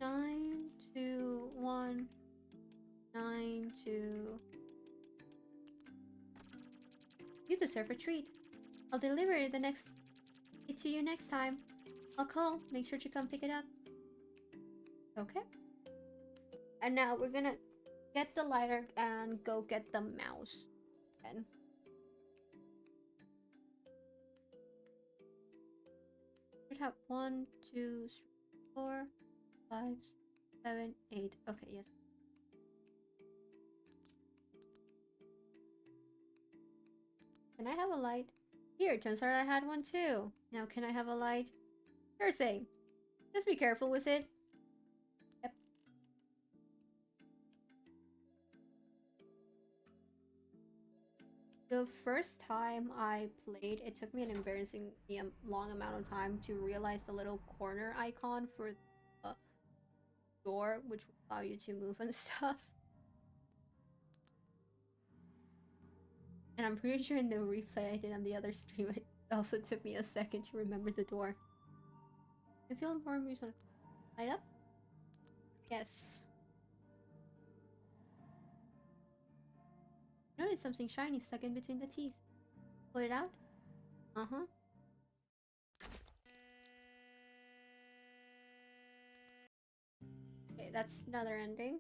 9-2-1, 9-2. You deserve a treat. I'll deliver it to you next time. I'll call. Make sure to come pick it up. Okay. And now we're gonna get the lighter and go get the mouse. And should have 1, 2, 3, 4, 5, 7, 8. Okay, yes. Can I have a light? Here, turns out I had one too. Now can I have a light? Sure thing. Just be careful with it. Yep. The first time I played, it took me an embarrassingly long amount of time to realize the little corner icon for the door, which will allow you to move and stuff. And I'm pretty sure in the replay I did on the other stream, it also took me a second to remember the door. I feel more amused. Light up? Yes. notice something shiny stuck in between the teeth. Pull it out? Uh-huh. Okay, that's another ending.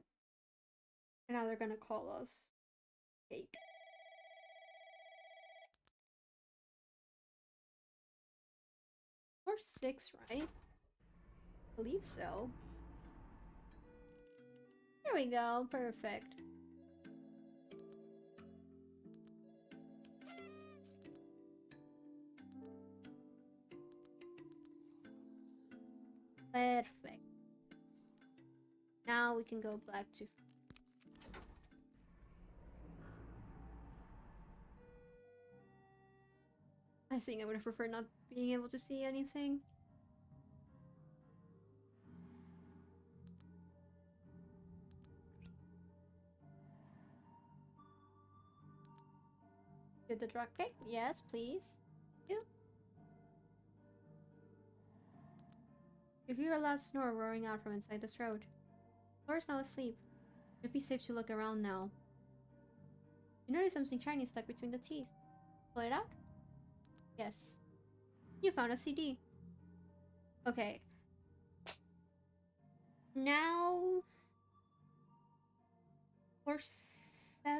And now they're gonna call us fake. Or 6, right? I believe so. There we go, perfect. Perfect. Now we can go back to... I think I would have preferred not being able to see anything. Get the drug cake? Yes, please. You. You hear a loud snore roaring out from inside the throat. Laura's now asleep. It'd be safe to look around now. You notice something shiny stuck between the teeth. Pull it out? Yes. You found a CD. Okay. Now... for 7?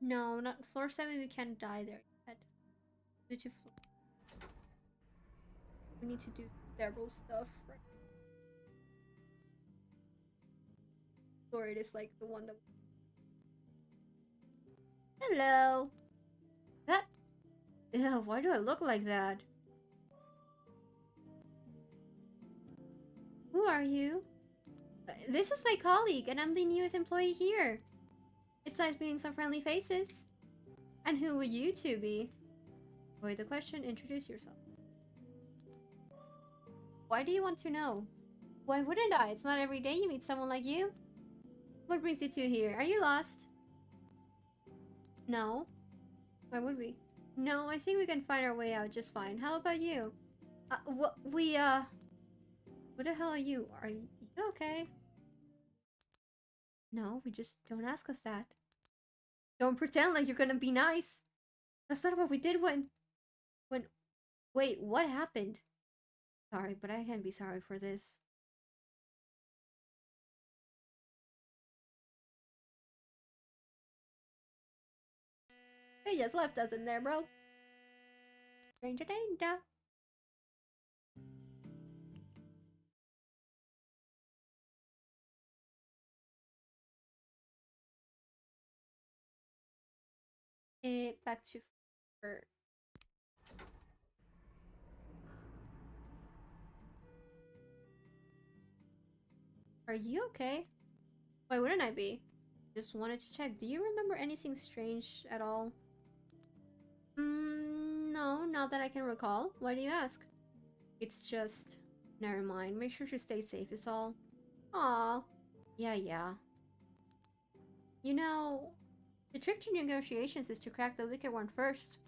No, not floor 7. We can't die there yet. We need to do several stuff. Right? Floor 8 is like the one that... Hello! That... Ew, why do I look like that? Who are you? This is my colleague, and I'm the newest employee here. It's nice meeting some friendly faces. And who would you two be? Avoid the question, introduce yourself. Why do you want to know? Why wouldn't I? It's not every day you meet someone like you. What brings you two here? Are you lost? No. Why would we? No, I think we can find our way out just fine. How about you? What the hell are you? Are you okay? No, we just don't ask us that. Don't pretend like you're gonna be nice. That's not what we did when... Wait, what happened? Sorry, but I can't be sorry for this. They just left us in there, bro. Danger, danger. Back to... Are you okay? Why wouldn't I be? Just wanted to check. Do you remember anything strange at all? No, not that I can recall. Why do you ask? It's just... Never mind. Make sure to stay safe is all. Aw. Yeah. You know, the trick to negotiations is to crack the wicked one first.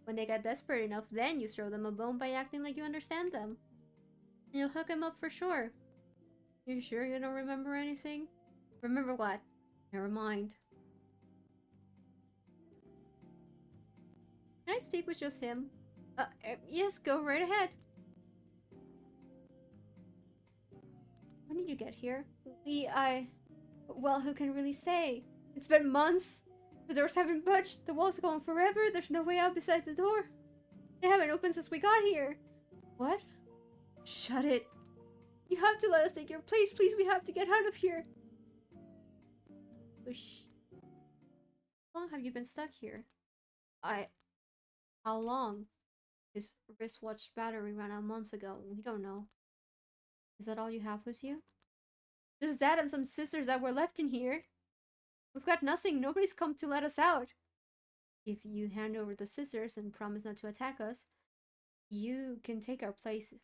When they get desperate enough, then you throw them a bone by acting like you understand them. And you'll hook them up for sure. You sure you don't remember anything? Remember what? Never mind. Can I speak with just him? Yes, go right ahead. When did you get here? Well, who can really say? It's been months. The doors haven't budged. The walls go on forever. There's no way out beside the door. They haven't opened since we got here. What? Shut it. You have to let us take your place, please. We have to get out of here. Whoosh. How long have you been stuck here? How long? His wristwatch battery ran out months ago. We don't know. Is that all you have with you? Just that and some scissors that were left in here. We've got nothing. Nobody's come to let us out. If you hand over the scissors and promise not to attack us, you can take our place.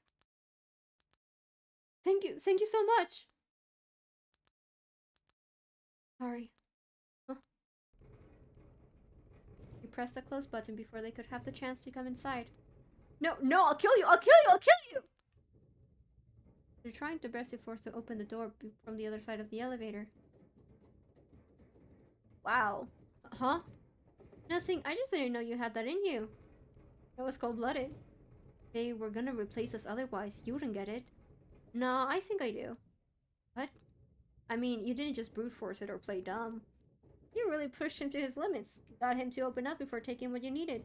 Thank you so much! Sorry. Huh? You pressed the close button before they could have the chance to come inside. No, I'll kill you! They're trying their best to force to open the door from the other side of the elevator. Wow. Huh? Nothing. I just didn't know you had that in you. That was cold-blooded. They were gonna replace us otherwise. You wouldn't get it. No, I think I do. What? I mean, you didn't just brute force it or play dumb. You really pushed him to his limits. Got him to open up before taking what you needed.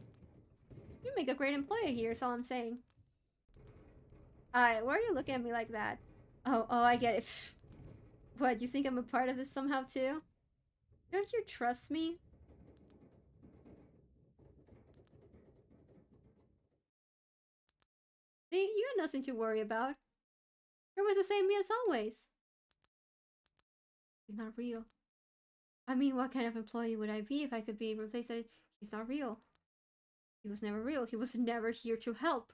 You make a great employee here, is all I'm saying. Alright, why are you looking at me like that? Oh, I get it. What, you think I'm a part of this somehow too? Don't you trust me? See, you got nothing to worry about. You're always the same me as always. He's not real. I mean, what kind of employee would I be if I could be replaced? He's not real. He was never real. He was never here to help.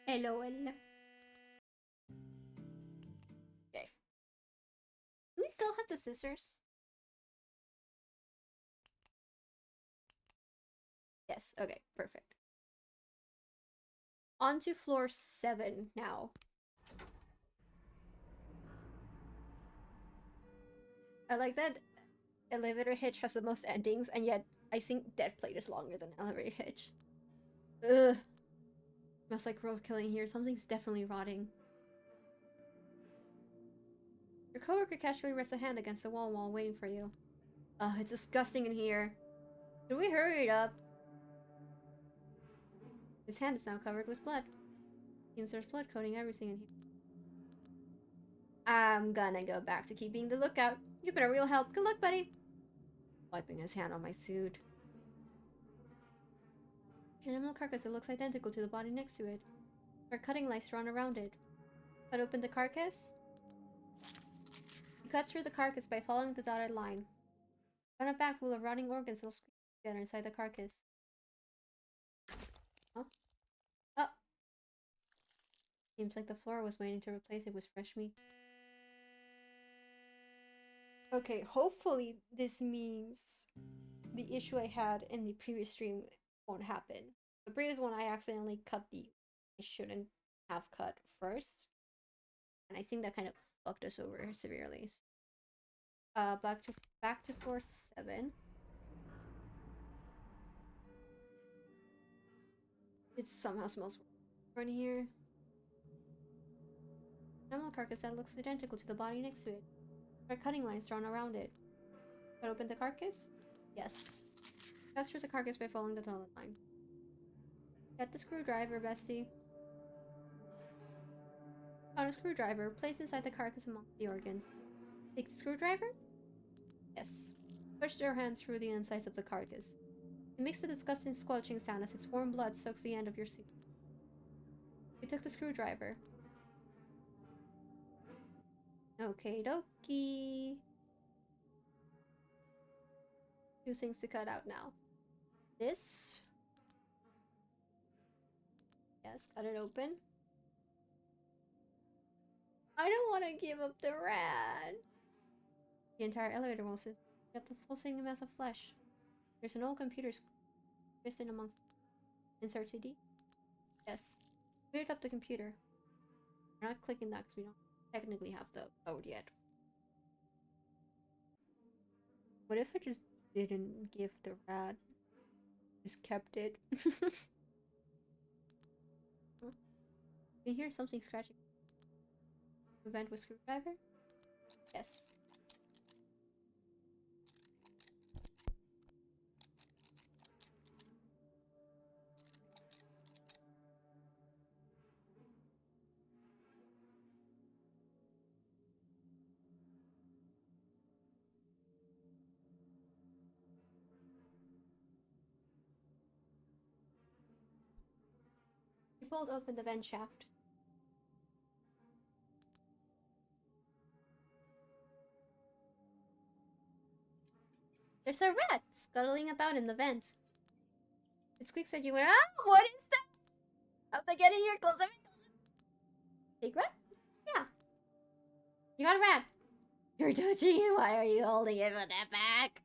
LOL. Okay. Do we still have the scissors? Yes, okay, perfect. On to floor 7 now. I like that elevator hitch has the most endings, and yet I think Dead Plate is longer than elevator hitch. Ugh. Smells like roadkill in here. Something's definitely rotting. Your coworker casually rests a hand against the wall while waiting for you. Oh, it's disgusting in here. Should we hurry it up? His hand is now covered with blood. Seems there's blood coating everything in here. I'm gonna go back to keeping the lookout. You've been a real help. Good luck, buddy. Wiping his hand on my suit. An animal carcass that looks identical to the body next to it. There are cutting lines drawn around it. Cut open the carcass. You cut through the carcass by following the dotted line. On a back full of rotting organs will squeeze together inside the carcass. Huh? Oh! Seems like the floor was waiting to replace it with fresh meat. Okay, hopefully this means the issue I had in the previous stream won't happen. The previous one I accidentally cut the I shouldn't have cut first. And I think that kind of fucked us over severely. Back to floor 7. It somehow smells in here. Animal carcass that looks identical to the body next to it. There are cutting lines drawn around it. Cut open the carcass? Yes. Cut through the carcass by following the dotted line. Get the screwdriver, bestie. Found a screwdriver, placed inside the carcass amongst the organs. Take the screwdriver? Yes. Push your hands through the insides of the carcass. It makes a disgusting squelching sound as its warm blood soaks the end of your suit. You took the screwdriver. Okie dokie. 2 things to cut out now. This. Yes, cut it open. I don't want to give up the rat. The entire elevator will sit up a full single mass of flesh. There's an old computer twisted amongst. Insert CD? Yes. Boot up the computer. We're not clicking that because we don't technically have the code yet. What if I just didn't give the rat? Just kept it? Huh? You hear something scratching? Prevent with screwdriver? Yes. You pulled open the vent shaft. There's a rat scuttling about in the vent. It squeaks at you and what is that? How'd they get in here? Close it. Big rat? Yeah. You got a rat. You're touching it. Why are you holding it with that back?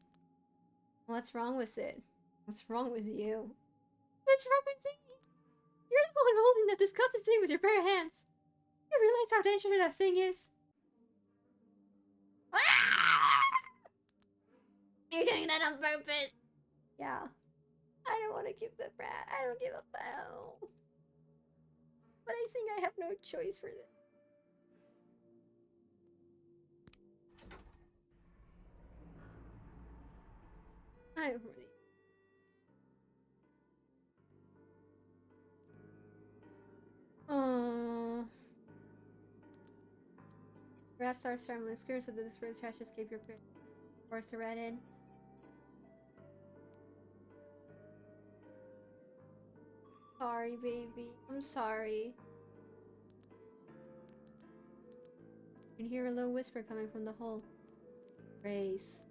What's wrong with it? What's wrong with you? What's wrong with you? You're the one holding that disgusting thing with your bare hands. You realize how dangerous that thing is? You're doing that on purpose. Yeah. I don't want to give the brat. I don't give a fuck. But I think I have no choice for this. I don't really. Rats are starting to screw so that this red trash escape your grip. Force the rat in. Sorry, baby. I'm sorry. You can hear a low whisper coming from the hole. Race.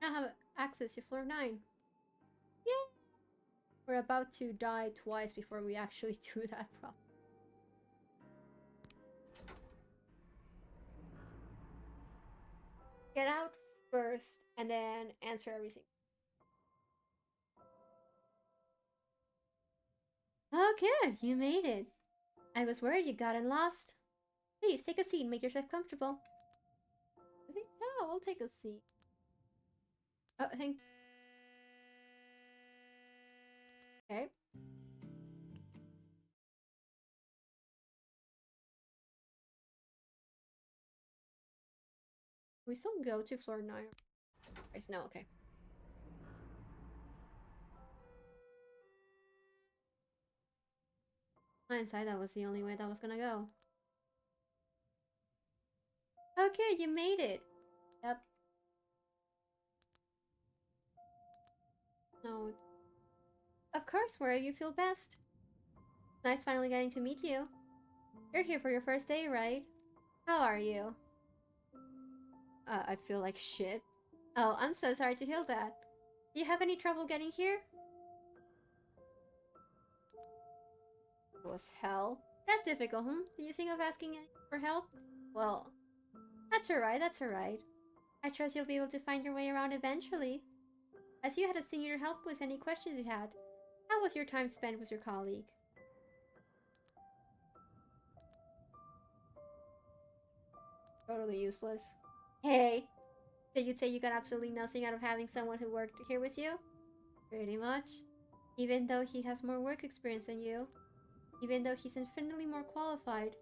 Now have access to floor 9. Yay! We're about to die twice before we actually do that problem. Get out first and then answer everything. Oh good, you made it. I was worried you gotten lost. Please take a seat and make yourself comfortable. I think yeah, we'll take a seat. Oh, I think okay. We still go to floor 9. Guys, no, okay. Hindsight, that was the only way that was gonna go. Okay, you made it. Yep. No. Of course, where you feel best. Nice finally getting to meet you. You're here for your first day, right? How are you? I feel like shit. Oh, I'm so sorry to hear that. Do you have any trouble getting here? It was hell. That difficult, hmm? Did you think of asking for help? Well, that's alright, that's alright. I trust you'll be able to find your way around eventually. As you had a senior help with any questions you had, how was your time spent with your colleague? Totally useless. Hey! Did you say you got absolutely nothing out of having someone who worked here with you? Pretty much. Even though he has more work experience than you. Even though he's infinitely more qualified.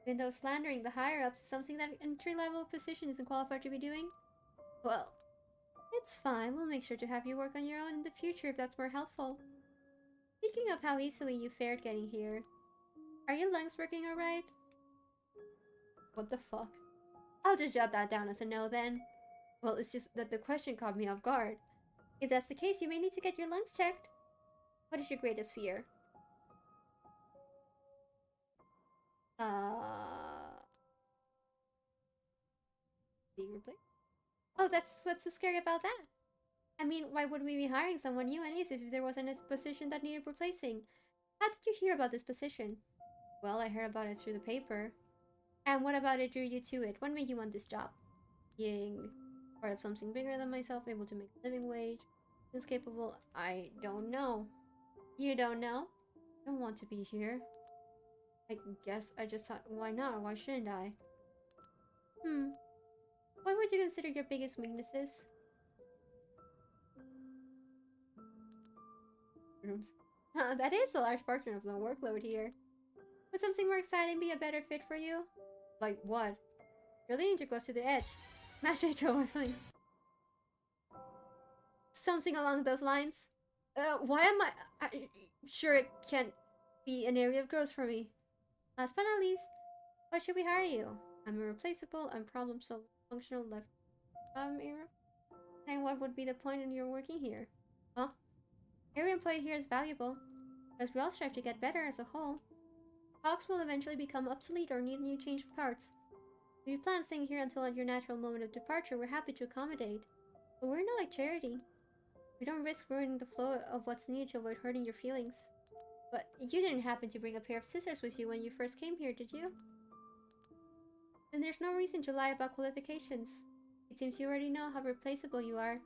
Even though slandering the higher-ups is something that an entry-level position isn't qualified to be doing. Well, it's fine. We'll make sure to have you work on your own in the future if that's more helpful. Speaking of how easily you fared getting here, are your lungs working alright? What the fuck? I'll just jot that down as a no then. Well, it's just that the question caught me off guard. If that's the case, you may need to get your lungs checked. What is your greatest fear? Being replaced? Oh, that's what's so scary about that. I mean, why would we be hiring someone new anyways if there wasn't a position that needed replacing? How did you hear about this position? Well, I heard about it through the paper. And what about it drew you to it? What made you want this job? Being part of something bigger than myself, able to make a living wage, is capable. I don't know. You don't know? I don't want to be here. I guess I just thought, why not? Why shouldn't I? What would you consider your biggest weaknesses? That is a large portion of the workload here. Would something more exciting be a better fit for you? Like what? You're leaning too close to the edge. Mash it to something along those lines. Why am I sure it can't be an area of growth for me? Last but not least, why should we hire you? I'm irreplaceable, I'm problem-solving, functional left era. And what would be the point in your working here? Huh? Every employee here is valuable, as we all strive to get better as a whole. Hawks will eventually become obsolete or need a new change of parts. If you plan on staying here until your natural moment of departure, we're happy to accommodate. But we're not like charity. We don't risk ruining the flow of what's needed to avoid hurting your feelings. But you didn't happen to bring a pair of scissors with you when you first came here, did you? Then there's no reason to lie about qualifications. It seems you already know how replaceable you are.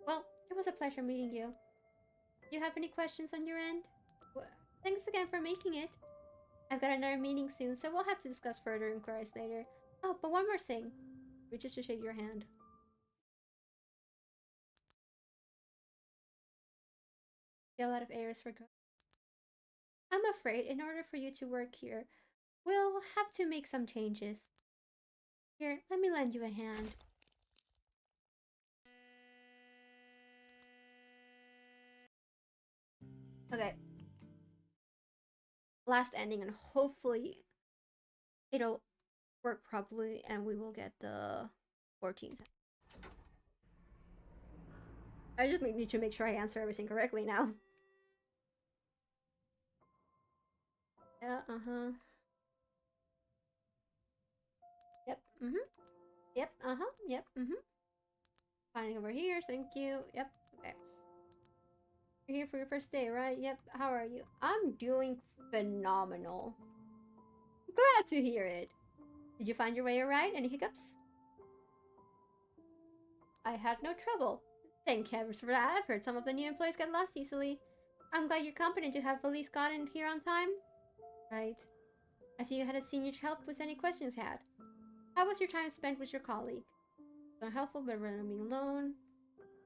Well, it was a pleasure meeting you. Do you have any questions on your end? Well, thanks again for making it. I've got another meeting soon, so we'll have to discuss further inquiries later. Oh, but one more thing. Reaches to shake your hand. Get out of Ares for growth. I'm afraid in order for you to work here, we'll have to make some changes. Here, let me lend you a hand. Okay. Last ending, and hopefully it'll work properly and we will get the 14th. I just need to make sure I answer everything correctly now. Yeah, Yep, Yep, yep, Finding over here, thank you. Yep, okay. You're here for your first day, right? Yep, how are you? I'm doing phenomenal. Glad to hear it. Did you find your way alright? Any hiccups? I had no trouble. Thank heavens for that. I've heard some of the new employees get lost easily. I'm glad you're competent to have at least gotten here on time. Right. I see you had a senior to help with any questions you had. How was your time spent with your colleague? So helpful but rather being alone.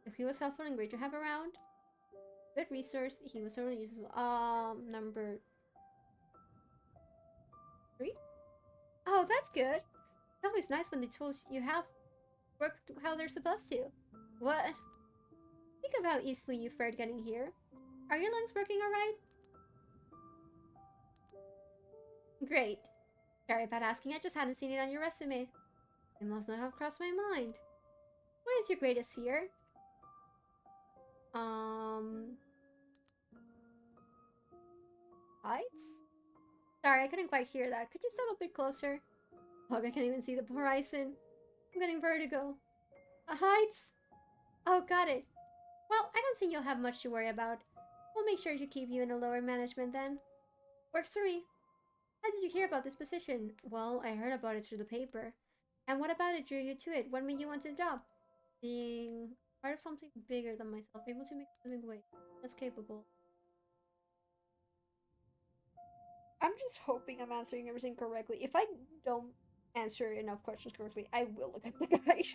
If he was helpful and great to have around. Good resource. He was totally useful. Number 3? Oh, that's good. It's always nice when the tools you have work how they're supposed to. What? Think of how easily you fared getting here. Are your lungs working alright? Great. Sorry about asking, I just hadn't seen it on your resume. It must not have crossed my mind. What is your greatest fear? Heights? Sorry, I couldn't quite hear that. Could you step a bit closer? Look, I can't even see the horizon. I'm getting vertigo. Heights? Oh, got it. Well, I don't think you'll have much to worry about. We'll make sure to keep you in a lower management then. Works for me. How did you hear about this position? Well, I heard about it through the paper. And what about it drew you to it? What made you want the job? Being part of something bigger than myself, able to make a living wage. That's capable. I'm just hoping I'm answering everything correctly. If I don't answer enough questions correctly, I will look at the guide.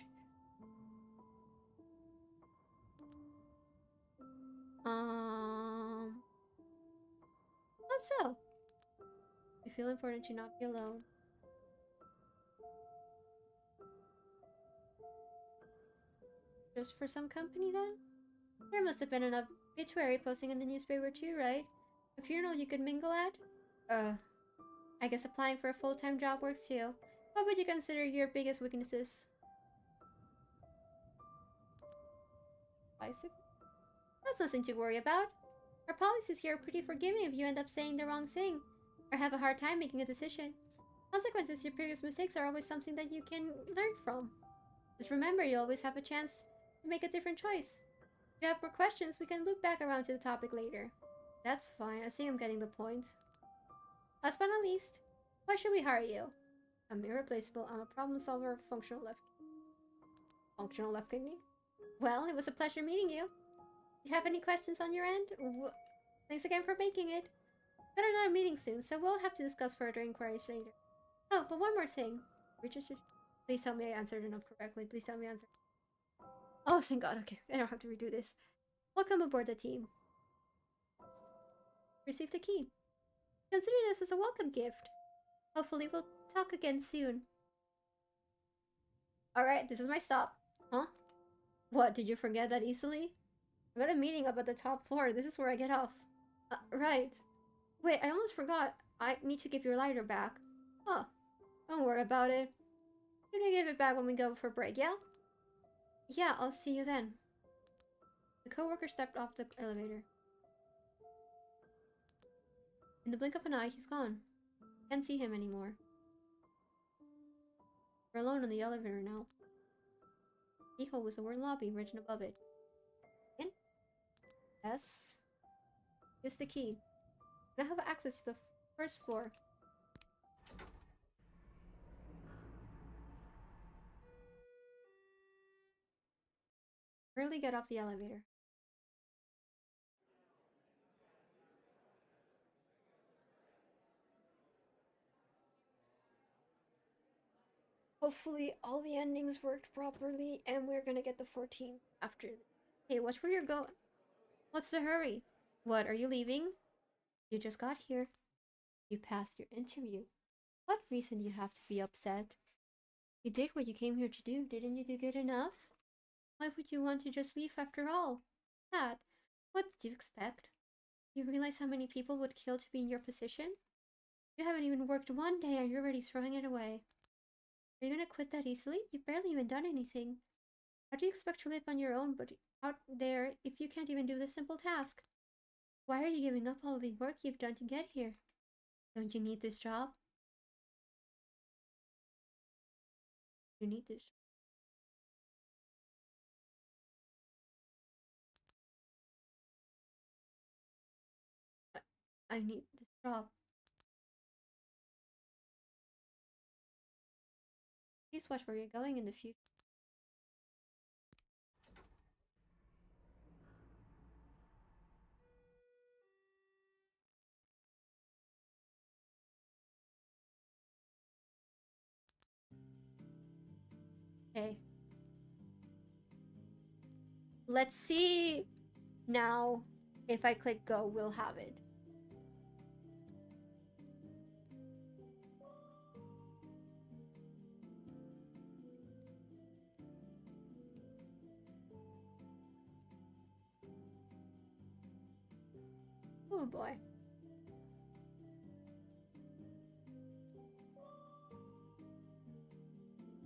How so? You feel important to not be alone. Just for some company then? There must have been an obituary posting in the newspaper too, right? A funeral you could mingle at? I guess applying for a full-time job works too. What would you consider your biggest weaknesses? Bicycle? That's nothing to worry about. Our policies here are pretty forgiving if you end up saying the wrong thing, or have a hard time making a decision. Consequences to your previous mistakes are always something that you can learn from. Just remember, you always have a chance to make a different choice. If you have more questions, we can loop back around to the topic later. That's fine, I think I'm getting the point. Last but not least, why should we hire you? I'm irreplaceable, I'm a problem solver, functional left kidney? Well, it was a pleasure meeting you. Do you have any questions on your end? Thanks again for making it. Got another meeting soon, so we'll have to discuss further inquiries later. Oh, but one more thing. Richard, please tell me I answered enough correctly. Please tell me I answered. Oh, thank God. Okay, I don't have to redo this. Welcome aboard the team. Receive the key. Consider this as a welcome gift. Hopefully we'll talk again soon. Alright, this is my stop. Huh? What, did you forget that easily? I got a meeting up at the top floor. This is where I get off. Right. Wait, I almost forgot. I need to give your lighter back. Huh. Don't worry about it. You can give it back when we go for break, yeah? Yeah, I'll see you then. The coworker stepped off the elevator. In the blink of an eye, he's gone. Can't see him anymore. We're alone in the elevator now. Keyhole with the word lobby written above it. In? Yes. Use the key. Now have access to the first floor. Hurriedly get off the elevator. Hopefully all the endings worked properly and we're gonna get the 14th after. Hey, watch where you're going. What's the hurry? What, are you leaving? You just got here. You passed your interview. What reason do you have to be upset? You did what you came here to do. Didn't you do good enough? Why would you want to just leave after all? Pat, what did you expect? You realize how many people would kill to be in your position? You haven't even worked one day and you're already throwing it away. Are you gonna quit that easily? You've barely even done anything. How do you expect to live on your own but out there if you can't even do this simple task? Why are you giving up all the work you've done to get here? Don't you need this job? You need this. I need this job. Please watch where you're going in the future. Okay. Let's see now if I click go, we'll have it. Oh boy.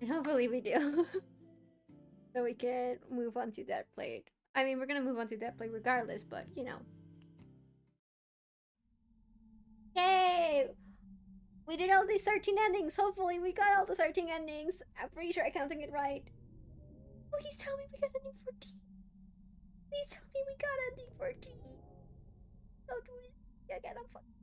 And hopefully we do. So we can move on to that plate. I mean, we're gonna move on to that plate regardless, but you know. Yay! We did all these 13 endings. Hopefully we got all the 13 endings. I'm pretty sure I'm counting it right. Please tell me we got ending 14. Please tell me we got ending 14. Don't do it again. I'm fucking.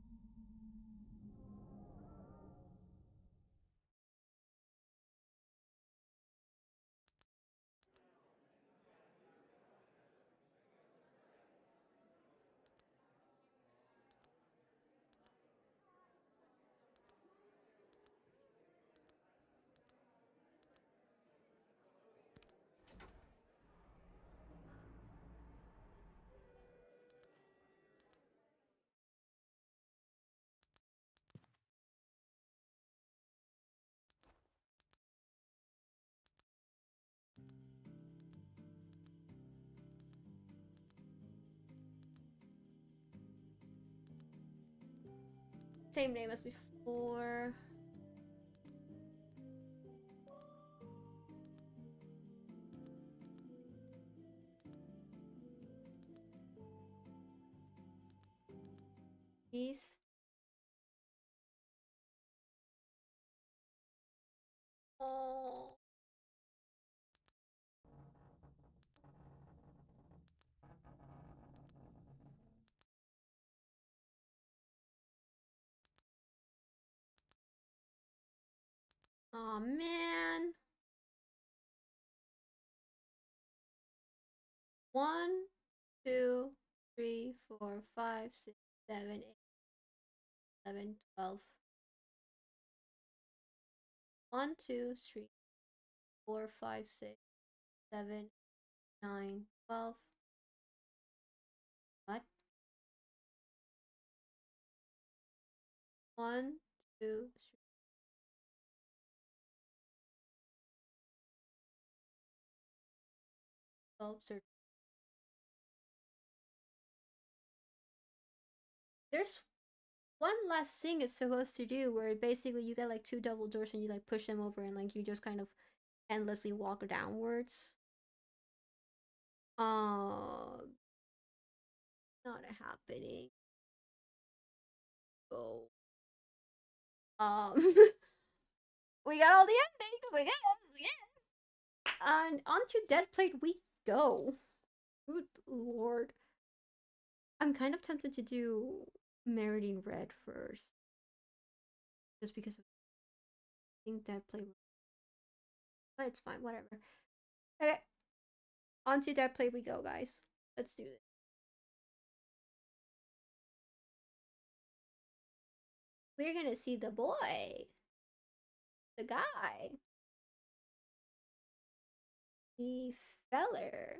Same name as before. Peace. Oh. Oh man. 1, 2, 3, 4, 5, 6, 7, 8, 11, 12. 1, 2, 3, 4, 5, 6, 7, 9, 12. What? 1, 2, 3. There's one last thing it's supposed to do where basically you get like two double doors and you like push them over and like you just kind of endlessly walk downwards. Uh, not happening. go. We got all the endings, I guess. Yeah. And onto Dead Plate we go. Good lord. I'm kind of tempted to do Meridian Red first. Just because I think Dead Plate. But it's fine, whatever. Okay. Onto Dead Plate we go, guys. Let's do this. We're gonna see the boy. The guy. The feller.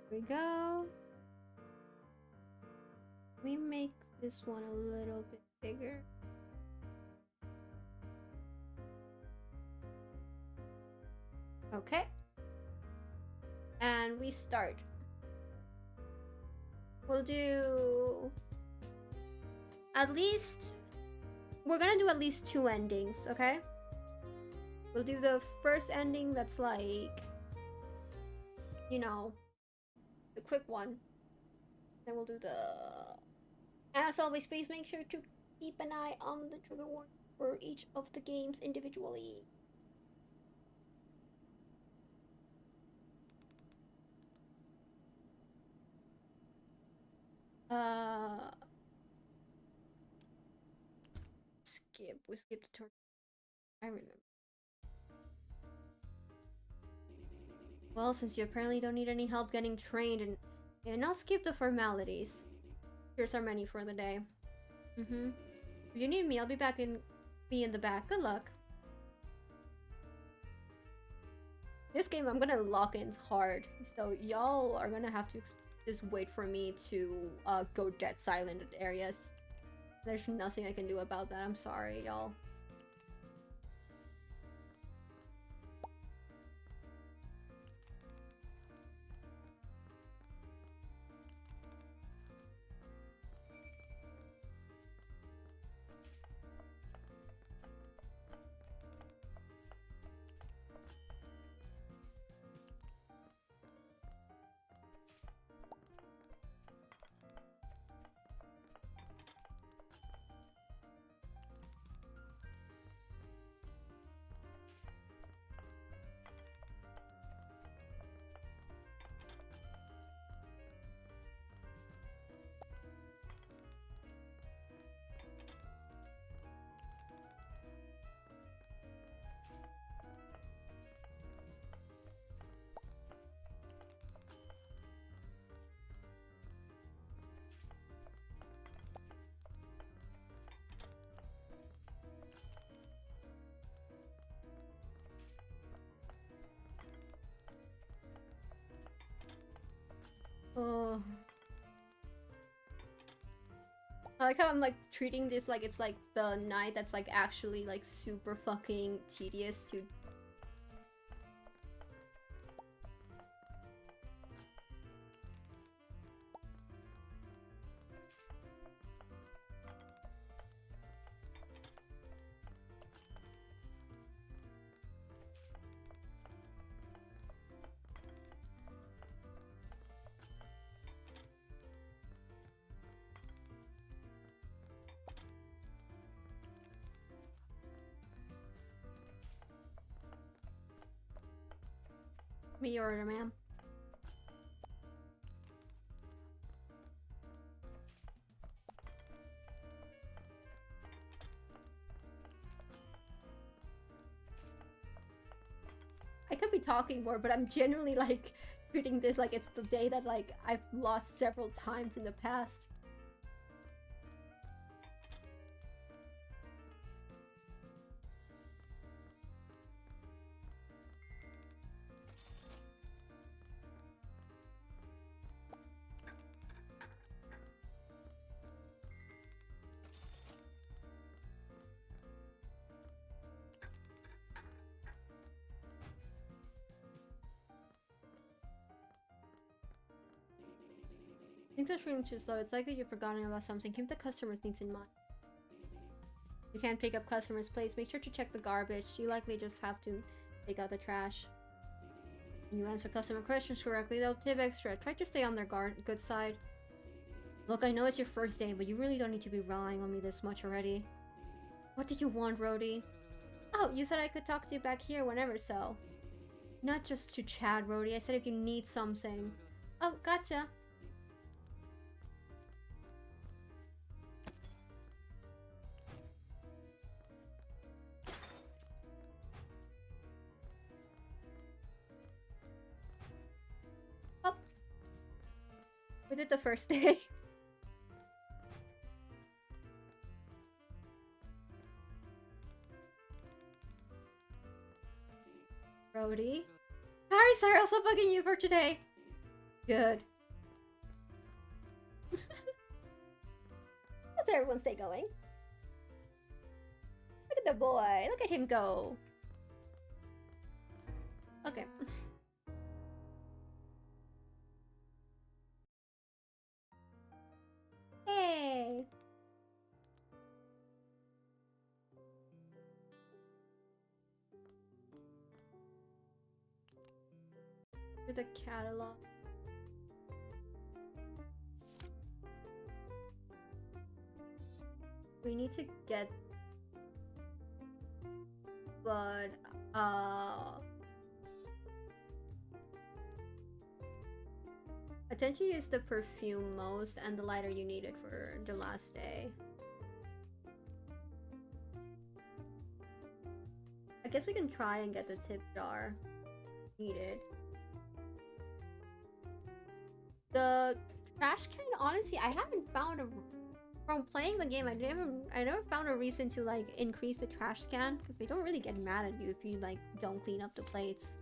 Here we go. Let me make this one a little bit bigger. Okay. And we start. We'll do at least, we're gonna do at least 2 endings, okay? We'll do the first ending that's like, you know, the quick one. Then we'll do the, and as always, please make sure to keep an eye on the trigger warning for each of the games individually. We skipped the torture. I remember. Well, since you apparently don't need any help getting trained, and I'll skip the formalities. Here's our menu for the day. If you need me, I'll be in the back. Good luck. This game, I'm gonna lock in hard, so y'all are gonna have to just wait for me to go dead silent in areas. There's nothing I can do about that. I'm sorry, y'all. Oh. I like how I'm like treating this like it's like the night that's like actually like super fucking tedious to. Me your order, ma'am. I could be talking more, but I'm genuinely like treating this like it's the day that like I've lost several times in the past. I think the stream's too slow. It's likely you've forgotten about something. Keep the customer's needs in mind. You can't pick up customers' plates. Make sure to check the garbage. You likely just have to take out the trash. When you answer customer questions correctly, they'll tip extra. Try to stay on their good side. Look, I know it's your first day, but you really don't need to be relying on me this much already. What did you want, Rhodey? Oh, you said I could talk to you back here whenever, so. Not just to chat, Rhodey. I said if you need something. Oh, gotcha. Oh. We did the first day. Rhodey? Sorry, I'll stop bugging you for today. Good. How's everyone's day going? Look at the boy. Look at him go. Okay. Hey. For the catalog. We need to get, but I tend to use the perfume most and the lighter you needed for the last day. I guess we can try and get the tip jar needed. The trash can, honestly, I haven't found a... From playing the game, I never found a reason to like increase the trash can, because they don't really get mad at you if you like don't clean up the plates.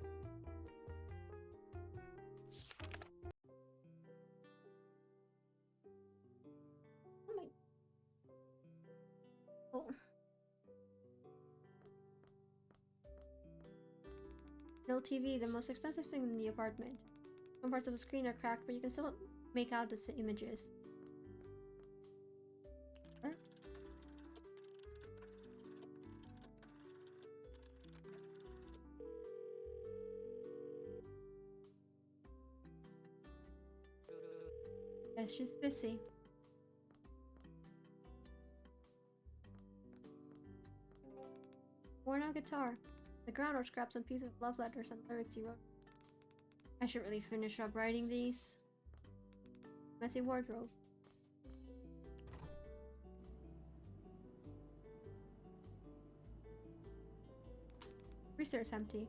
Oh my... Oh. No TV, the most expensive thing in the apartment. Some parts of the screen are cracked, but you can still make out the images. Yes, she's busy. Worn out guitar. The ground or scraps some pieces of love letters and lyrics you wrote. I should really finish up writing these. Messy wardrobe. Freezer is empty.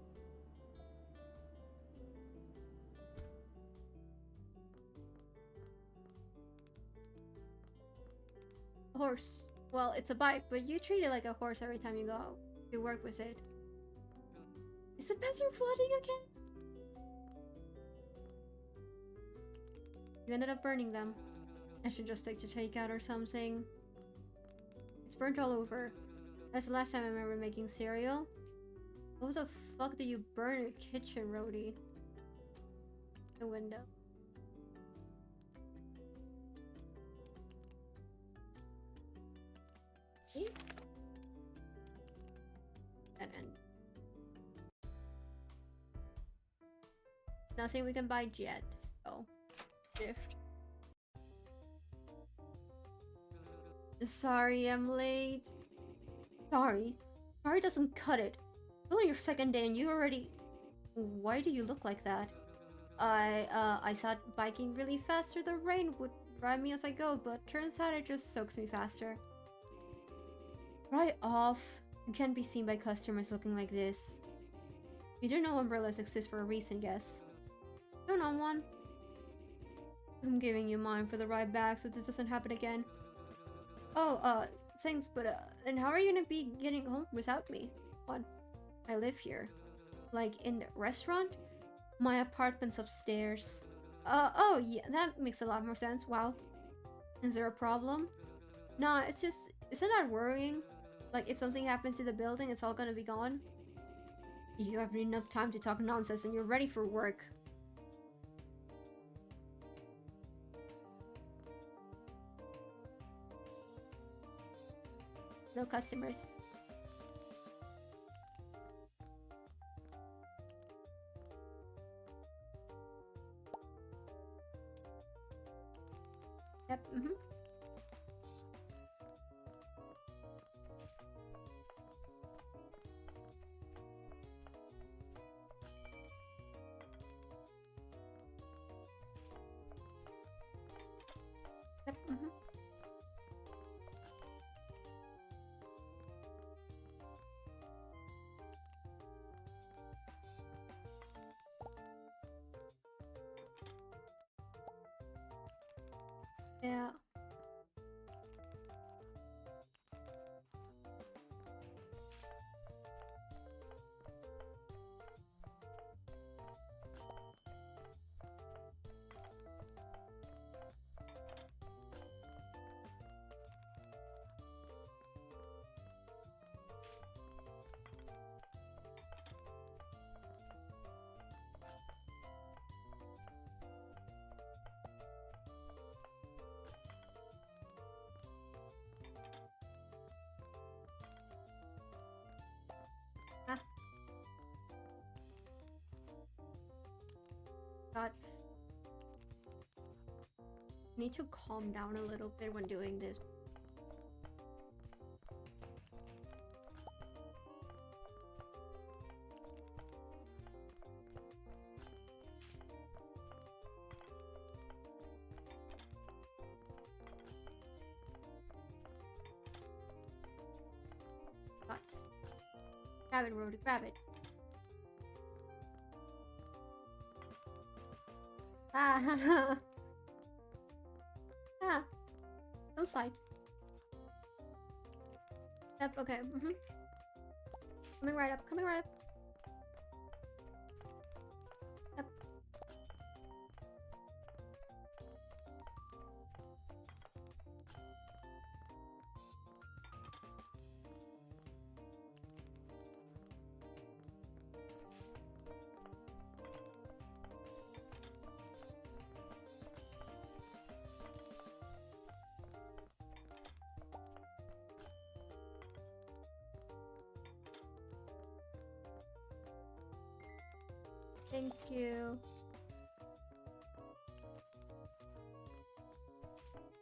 Horse. Well, it's a bike, but you treat it like a horse every time you go to work with it. Is the pencil flooding again? You ended up burning them. I should just take to takeout or something. It's burnt all over. That's the last time I remember making cereal. What the fuck did you burn your kitchen, Rhodey? The window. See? That end. Nothing we can buy yet, so shift. Sorry, I'm late. Sorry doesn't cut it. It's only your second day and you already... Why do you look like that? I thought biking really fast through the rain would drive me as I go, but turns out it just soaks me faster. Right off. You can't be seen by customers looking like this. You do know umbrellas exist for a reason, yes? I don't know one. I'm giving you mine for the ride back so this doesn't happen again. Oh, thanks, but and how are you gonna be getting home without me? What? I live here. Like, in the restaurant? My apartment's upstairs. Oh, yeah, that makes a lot more sense. Wow. Is there a problem? No, it's just... Isn't that worrying? Like, if something happens to the building, it's all gonna be gone? You have enough time to talk nonsense and you're ready for work. No customers. Yep, Yep, Yeah. Ah, God. Need to calm down a little bit when doing this. God. Grab it, Rhoda, grab it. Ah, ah. Don't slide. Yep, okay, Coming right up, coming right up. Yep. Thank you.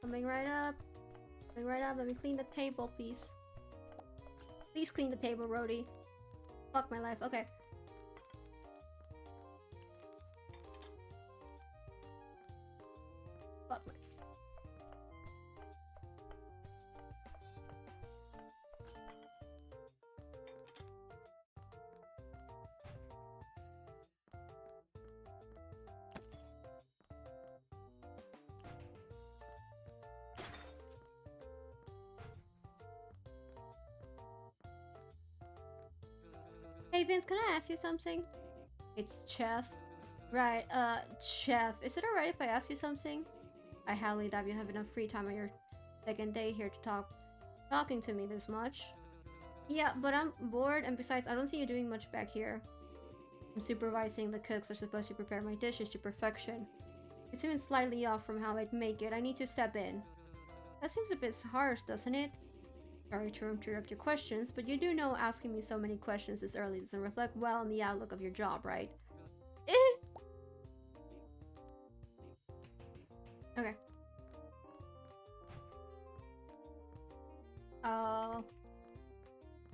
Coming right up. Coming right up. Let me clean the table, please. Please clean the table, Rhodey. Fuck my life. Okay. Fuck my... Hey Vince, can I ask you something? It's Chef. Right, Chef, is it alright if I ask you something? I highly doubt you have enough free time on your second day here to talking to me this much. Yeah, but I'm bored, and besides, I don't see you doing much back here. I'm supervising the cooks are supposed to prepare my dishes to perfection. It's even slightly off from how I'd make it. I need to step in. That seems a bit harsh, doesn't it? Sorry to interrupt your questions, but you do know asking me so many questions this early doesn't reflect well on the outlook of your job, right? Okay.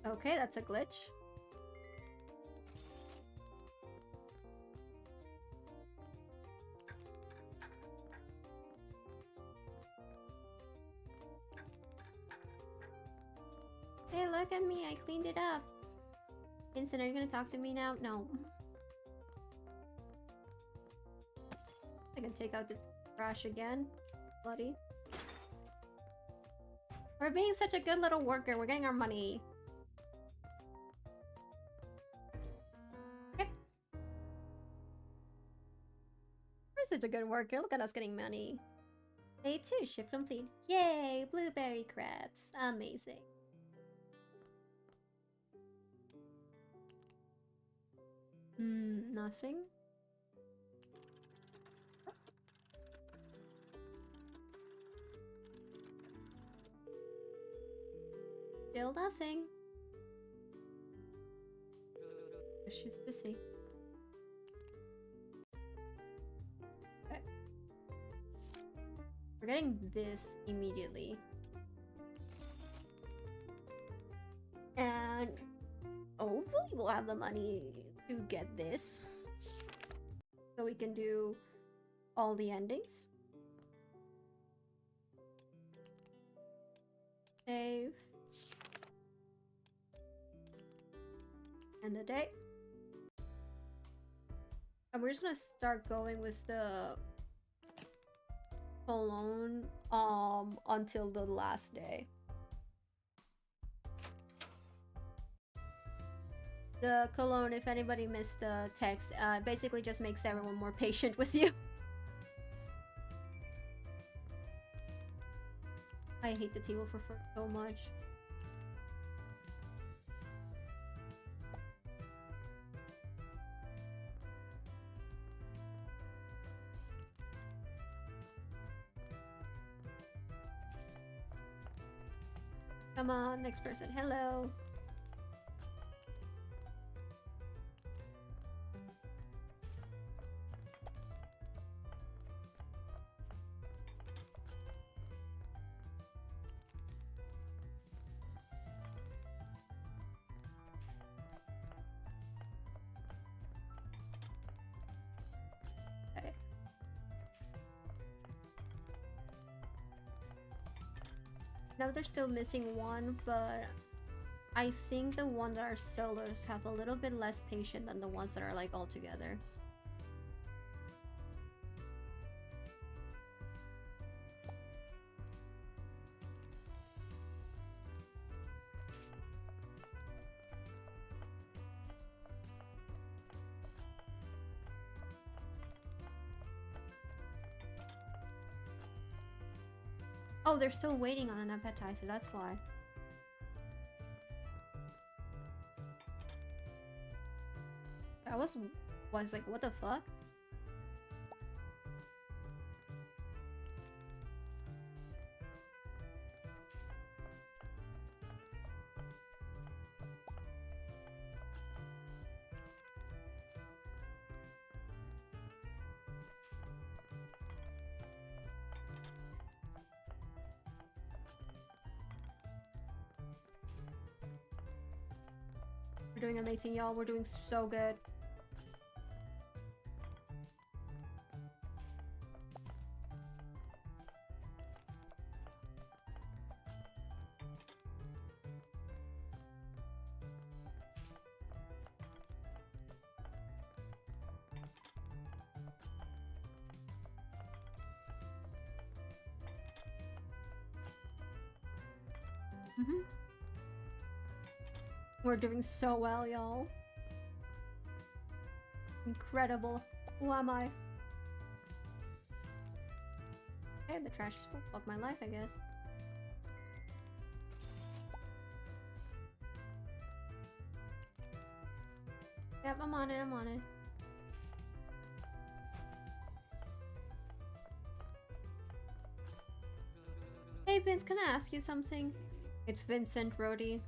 Okay, that's a glitch. Hey, look at me, I cleaned it up. Vincent, are you gonna talk to me now? No. I can take out the trash again. Bloody. We're being such a good little worker. We're getting our money. Okay. We're such a good worker. Look at us getting money. Day 2, shift complete. Yay! Blueberry crabs. Amazing. Nothing. Still nothing. She's busy. Okay. We're getting this immediately. And hopefully we'll have the money to get this. So we can do all the endings. Save. End the day. And we're just gonna start going with the cologne until the last day. The cologne, if anybody missed the text, basically just makes everyone more patient with you. I hate the table for so much. Come on, next person. Hello. Okay. Now they're still missing one, but I think the ones that are solos have a little bit less patient than the ones that are like all together. Oh, they're still waiting on an appetizer, that's why. I was like, what the fuck? We're doing amazing, y'all. We're doing so good. We're doing so well, y'all. Incredible. Who am I? Okay, the trash is full. Fuck my life, I guess. Yep, I'm on it, I'm on it. Hey Vince, can I ask you something? It's Vincent Brody.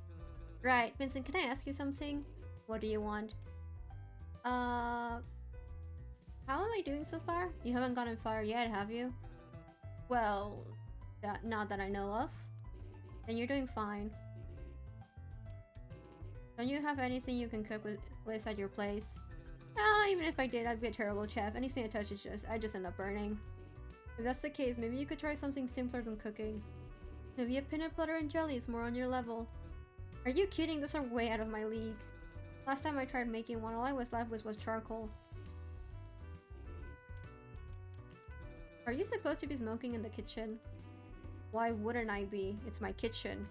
Right, Vincent, can I ask you something? What do you want? How am I doing so far? You haven't gotten far yet, have you? Well, not that I know of. Then you're doing fine. Don't you have anything you can cook with at your place? Even if I did, I'd be a terrible chef. Anything I touch I just end up burning. If that's the case, maybe you could try something simpler than cooking. Maybe a peanut butter and jelly is more on your level. Are you kidding? Those are way out of my league. Last time I tried making one, all I was left with was charcoal. Are you supposed to be smoking in the kitchen? Why wouldn't I be? It's my kitchen.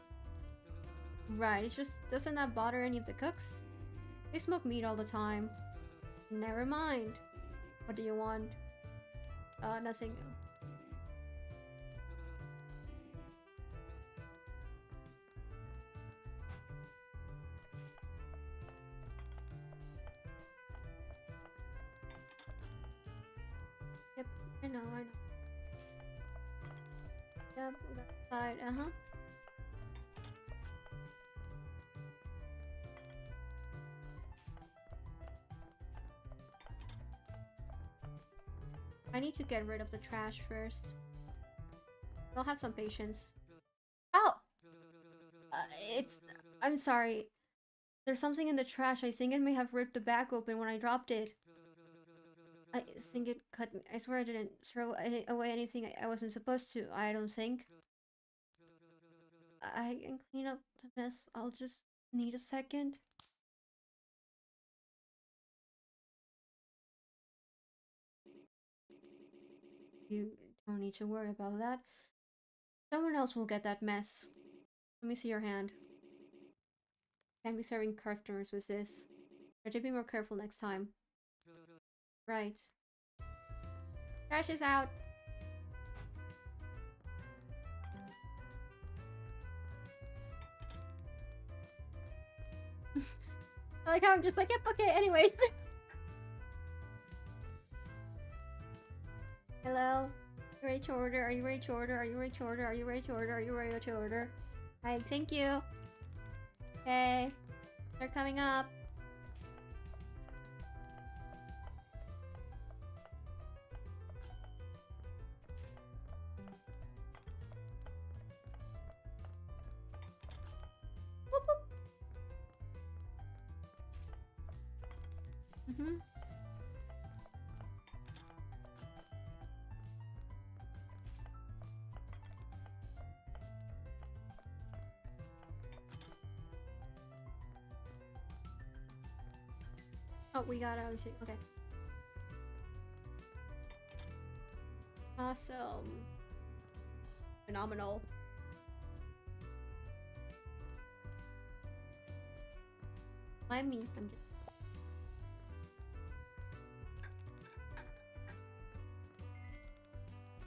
Right, it's just, doesn't that bother any of the cooks? They smoke meat all the time. Never mind. What do you want? Nothing. Yep, I know. Yep, that side, I need to get rid of the trash first. I'll have some patience. Oh! It's... I'm sorry. There's something in the trash. I think it may have ripped the bag open when I dropped it. I think it cut me. I swear I didn't throw away anything I wasn't supposed to. I don't think. I can clean up the mess. I'll just need a second. You don't need to worry about that. Someone else will get that mess. Let me see your hand. Can't be serving customers with this. Try to be more careful next time. Right. Trash is out. I like how I'm just like, yep, okay, anyways. Hello? You ready to order? Are you ready to order? Are you ready to order? Are you ready to order? Are you ready to order? Hi, thank you. Okay. They're coming up. Whoop, whoop. Mm-hmm. Oh, we got everything. Okay. Awesome. Phenomenal. Mind me. I'm just...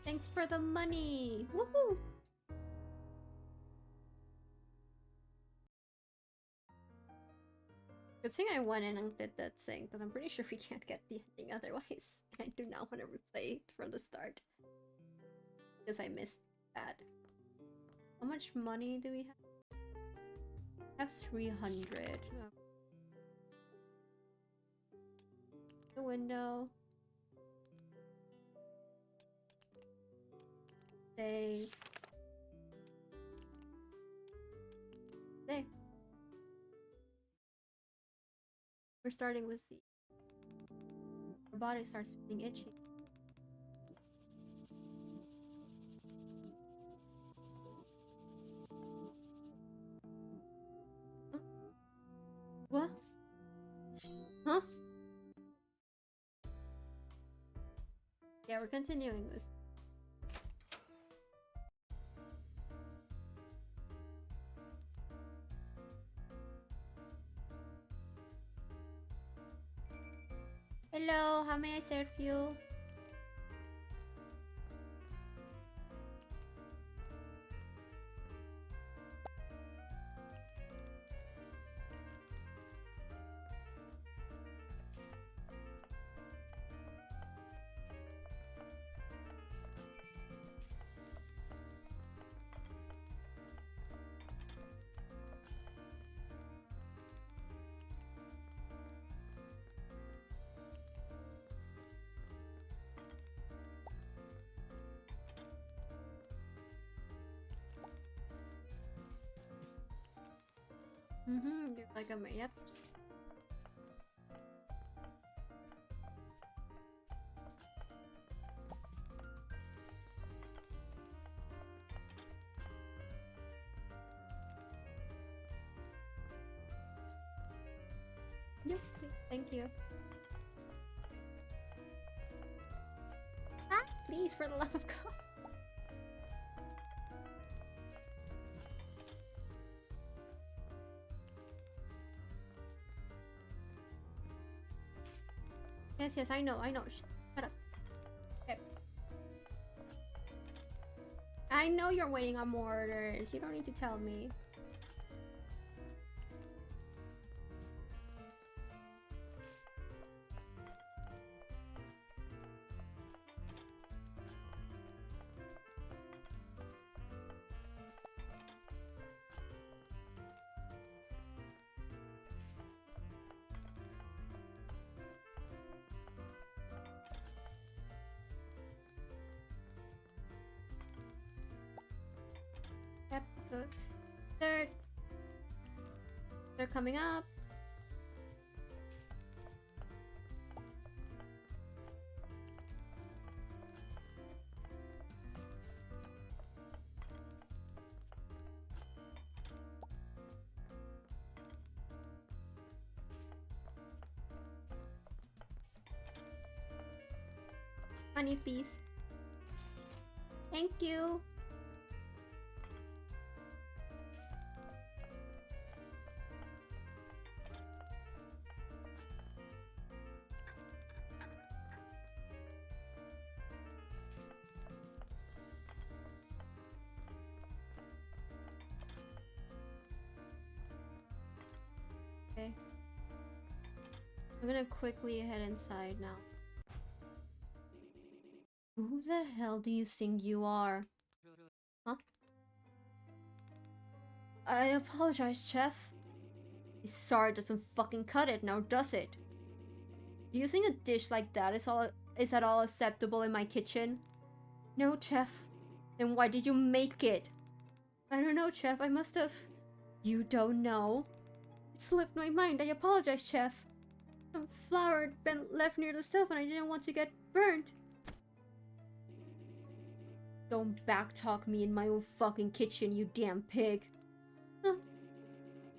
Thanks for the money! Woohoo! Good thing I went in and did that thing, because I'm pretty sure we can't get the ending otherwise. I do not want to replay it from the start. Because I missed that. How much money do we have? I have 300. Oh. The window. Save. Save. We're starting with the... Our body starts feeling itchy. Huh? What? Huh? Yeah, we're continuing this. Hello, how may I serve you? You're like a yep. Yep, thank you. Ah, please, for the love of God. Yes, I know. Shut up. Okay. I know you're waiting on more orders. You don't need to tell me. go. Third. They're coming up. Honey, please. Thank you. Okay. I'm gonna quickly head inside now. Who the hell do you think you are? Huh? I apologize, chef. Sorry doesn't fucking cut it now, does it? Do you think a dish like that is at all acceptable in my kitchen? No, chef. Then why did you make it? I don't know, chef. I must have... You don't know? It slipped my mind. I apologize, chef. Some flour had been left near the stove and I didn't want to get burnt. Don't backtalk me in my own fucking kitchen, you damn pig. Huh.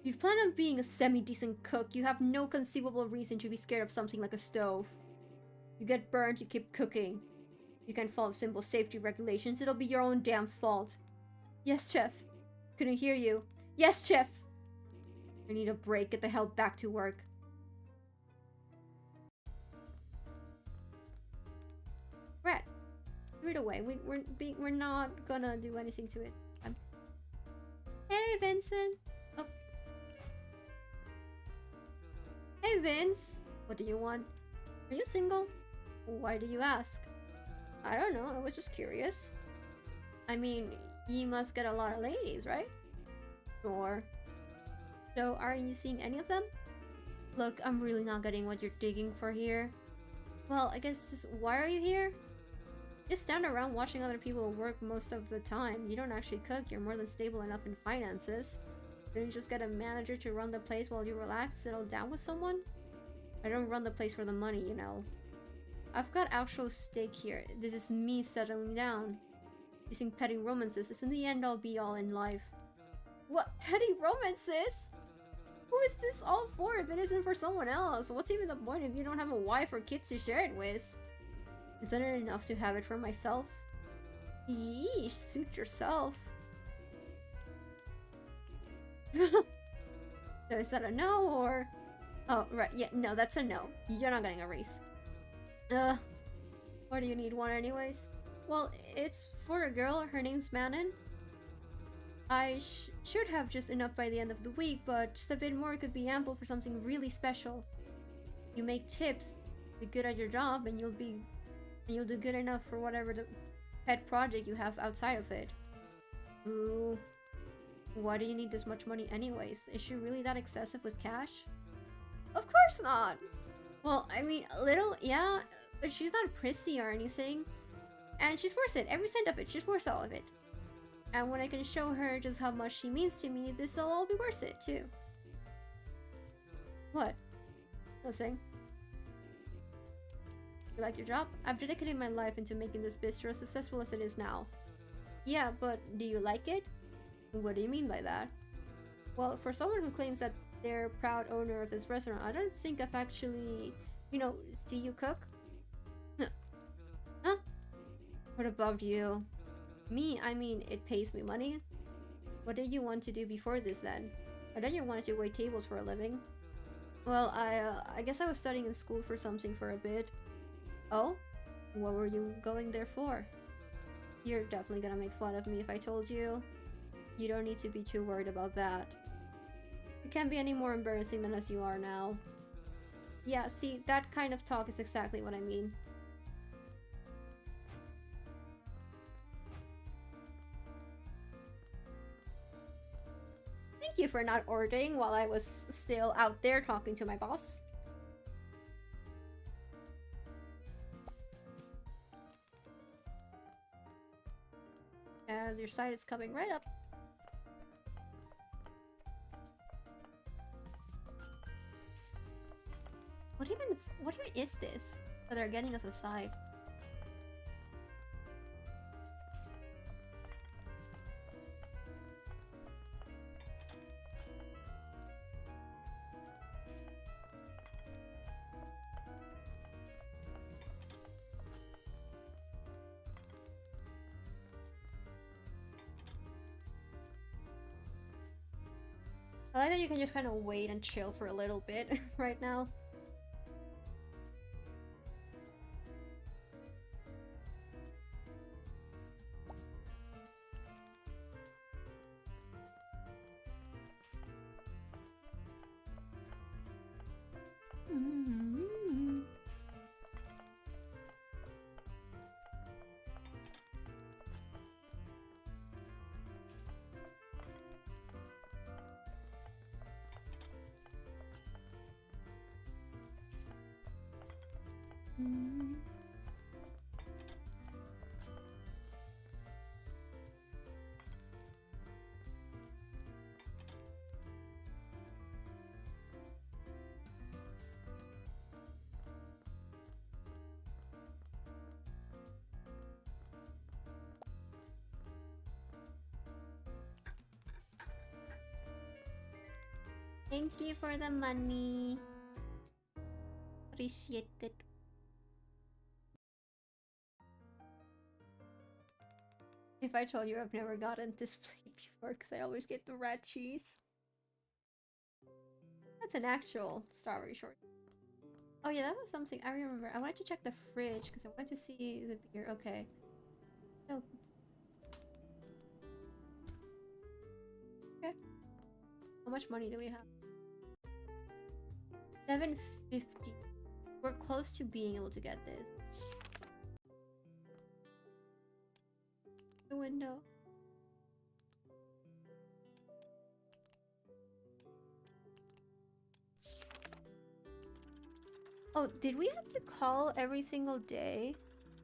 If you plan on being a semi-decent cook, you have no conceivable reason to be scared of something like a stove. You get burnt, you keep cooking. You can't follow simple safety regulations, it'll be your own damn fault. Yes, chef. Couldn't hear you. Yes, chef! I need a break, get the hell back to work. Rat. Throw it away. We're not gonna do anything to it. Hey, Vincent. Oh. Hey, Vince. What do you want? Are you single? Why do you ask? I don't know. I was just curious. I mean, you must get a lot of ladies, right? Sure. So, are you seeing any of them? Look, I'm really not getting what you're digging for here. Well, I guess just why are you here? Just stand around watching other people work most of the time. You don't actually cook, you're more than stable enough in finances. Didn't you just get a manager to run the place while you relax, settle down with someone? I don't run the place for the money, you know. I've got actual stake here. This is me settling down. Using petty romances isn't the end-all be-all in life. What? Petty romances? Who is this all for if it isn't for someone else? What's even the point if you don't have a wife or kids to share it with? Isn't it enough to have it for myself? Yeesh, suit yourself. So is that a no or... Oh, right, yeah, no, that's a no. You're not getting a raise. Why do you need one anyways? Well, it's for a girl, her name's Manon. I should have just enough by the end of the week, but just a bit more could be ample for something really special. You make tips, be good at your job, and you'll do good enough for whatever the pet project you have outside of it. Ooh. Why do you need this much money anyways? Is she really that excessive with cash? Of course not! Well, I mean, a little, yeah, but she's not prissy or anything. And she's worth it, every cent of it, she's worth all of it. And when I can show her just how much she means to me, this'll all be worth it, too. What? Nothing. You like your job? I've dedicated my life into making this bistro as successful as it is now. Yeah, but do you like it? What do you mean by that? Well, for someone who claims that they're proud owner of this restaurant, I don't think I've actually, you know, see you cook. Huh? What about you? Me? I mean, it pays me money. What did you want to do before this then? I thought you wanted to wait tables for a living. Well, I guess I was studying in school for something for a bit. Oh? What were you going there for? You're definitely gonna make fun of me if I told you. You don't need to be too worried about that. You can't be any more embarrassing than as you are now. Yeah, see, that kind of talk is exactly what I mean. Thank you for not ordering while I was still out there talking to my boss. And your side is coming right up. is this? Oh, they're getting us a side. I like that you can just kind of wait and chill for a little bit right now. Thank you for the money. Appreciate it. If I told you I've never gotten this plate before because I always get the red cheese. That's an actual strawberry short. Oh yeah, that was something I remember. I wanted to check the fridge because I wanted to see the beer. Okay. Oh. Okay. How much money do we have? 750. We're close to being able to get this. The window. Oh, did we have to call every single day?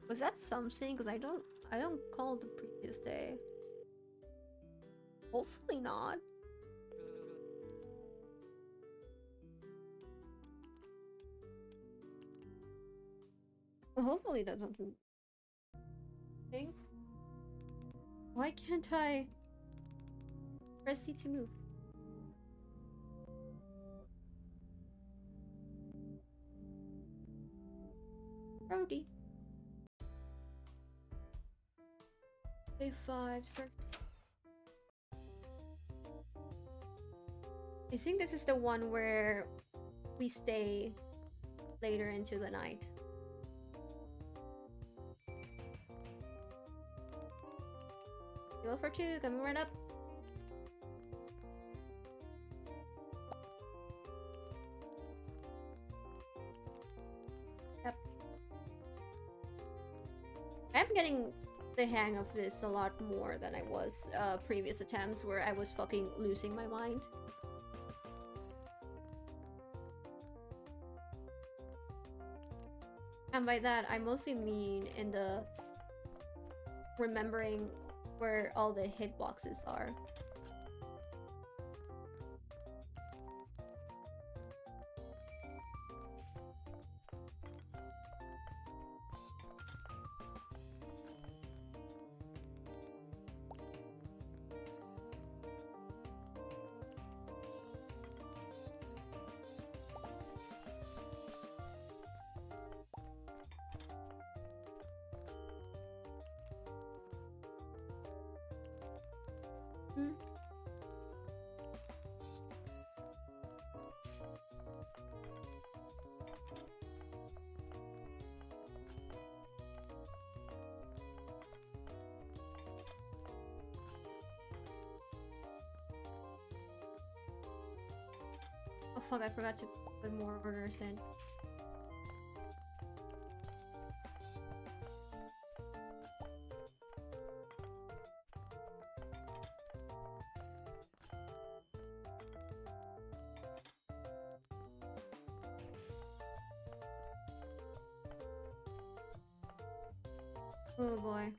Was that something? Because I don't call the previous day. Hopefully not. Well, hopefully that doesn't thing. Why can't I press C to move? Brody. Day 5 start. I think this is the one where we stay later into the night. Go for 2, coming right up. Yep. I'm getting the hang of this a lot more than I was previous attempts where I was fucking losing my mind. And by that, I mostly mean in the remembering where all the hitboxes are. Oh fuck, I forgot to put more orders in. Oh boy.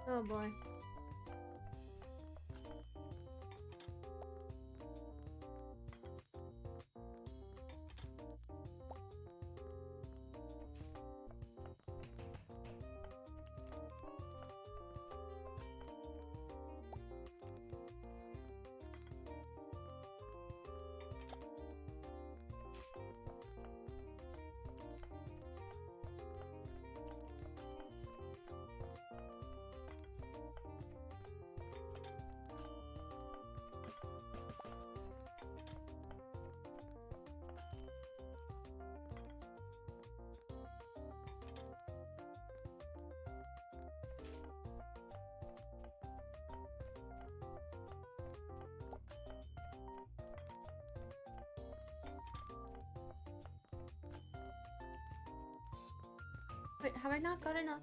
Oh boy. Wait, have I not got enough?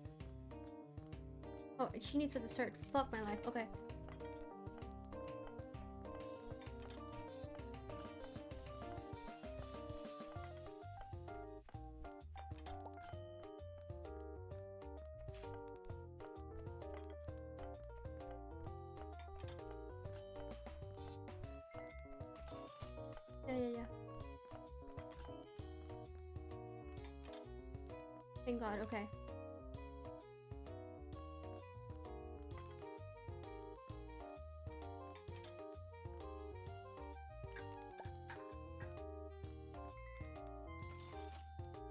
Oh, she needs a dessert. Fuck my life. Okay. Yeah. Thank God, okay.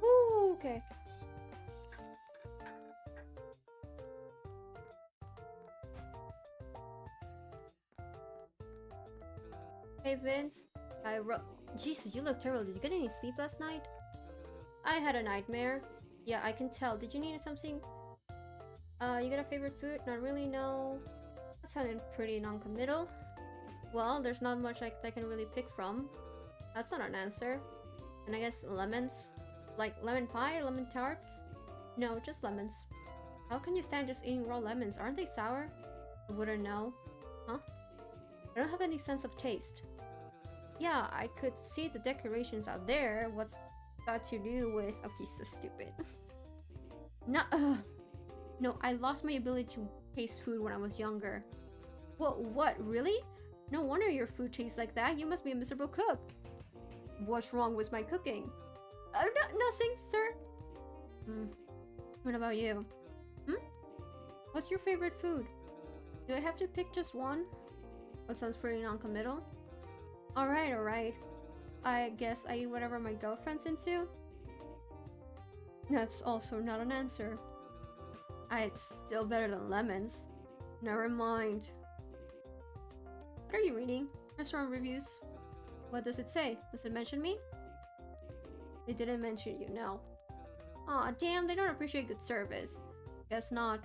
Ooh, okay. Hey Vince, Jesus, you look terrible. Did you get any sleep last night? I had a nightmare. Yeah, I can tell. Did you need something? You got a favorite food? Not really, no. That sounded pretty non-committal. Well, there's not much I can really pick from. That's not an answer. And I guess lemons? Like lemon pie? Lemon tarts? No, just lemons. How can you stand just eating raw lemons? Aren't they sour? I wouldn't know. Huh? I don't have any sense of taste. Yeah, I could see the decorations out there. What's got to do with a piece of stupid? No, no, I lost my ability to taste food when I was younger. What, really? No wonder your food tastes like that. You must be a miserable cook. What's wrong with my cooking? Nothing, sir. What about you? What's your favorite food? Do I have to pick just one? That sounds pretty non-committal. Alright. I guess I eat whatever my girlfriend's into. That's also not an answer. It's still better than lemons. Never mind. What are you reading? Restaurant reviews. What does it say? Does it mention me? It didn't mention you, no. Aw, damn, they don't appreciate good service. Guess not.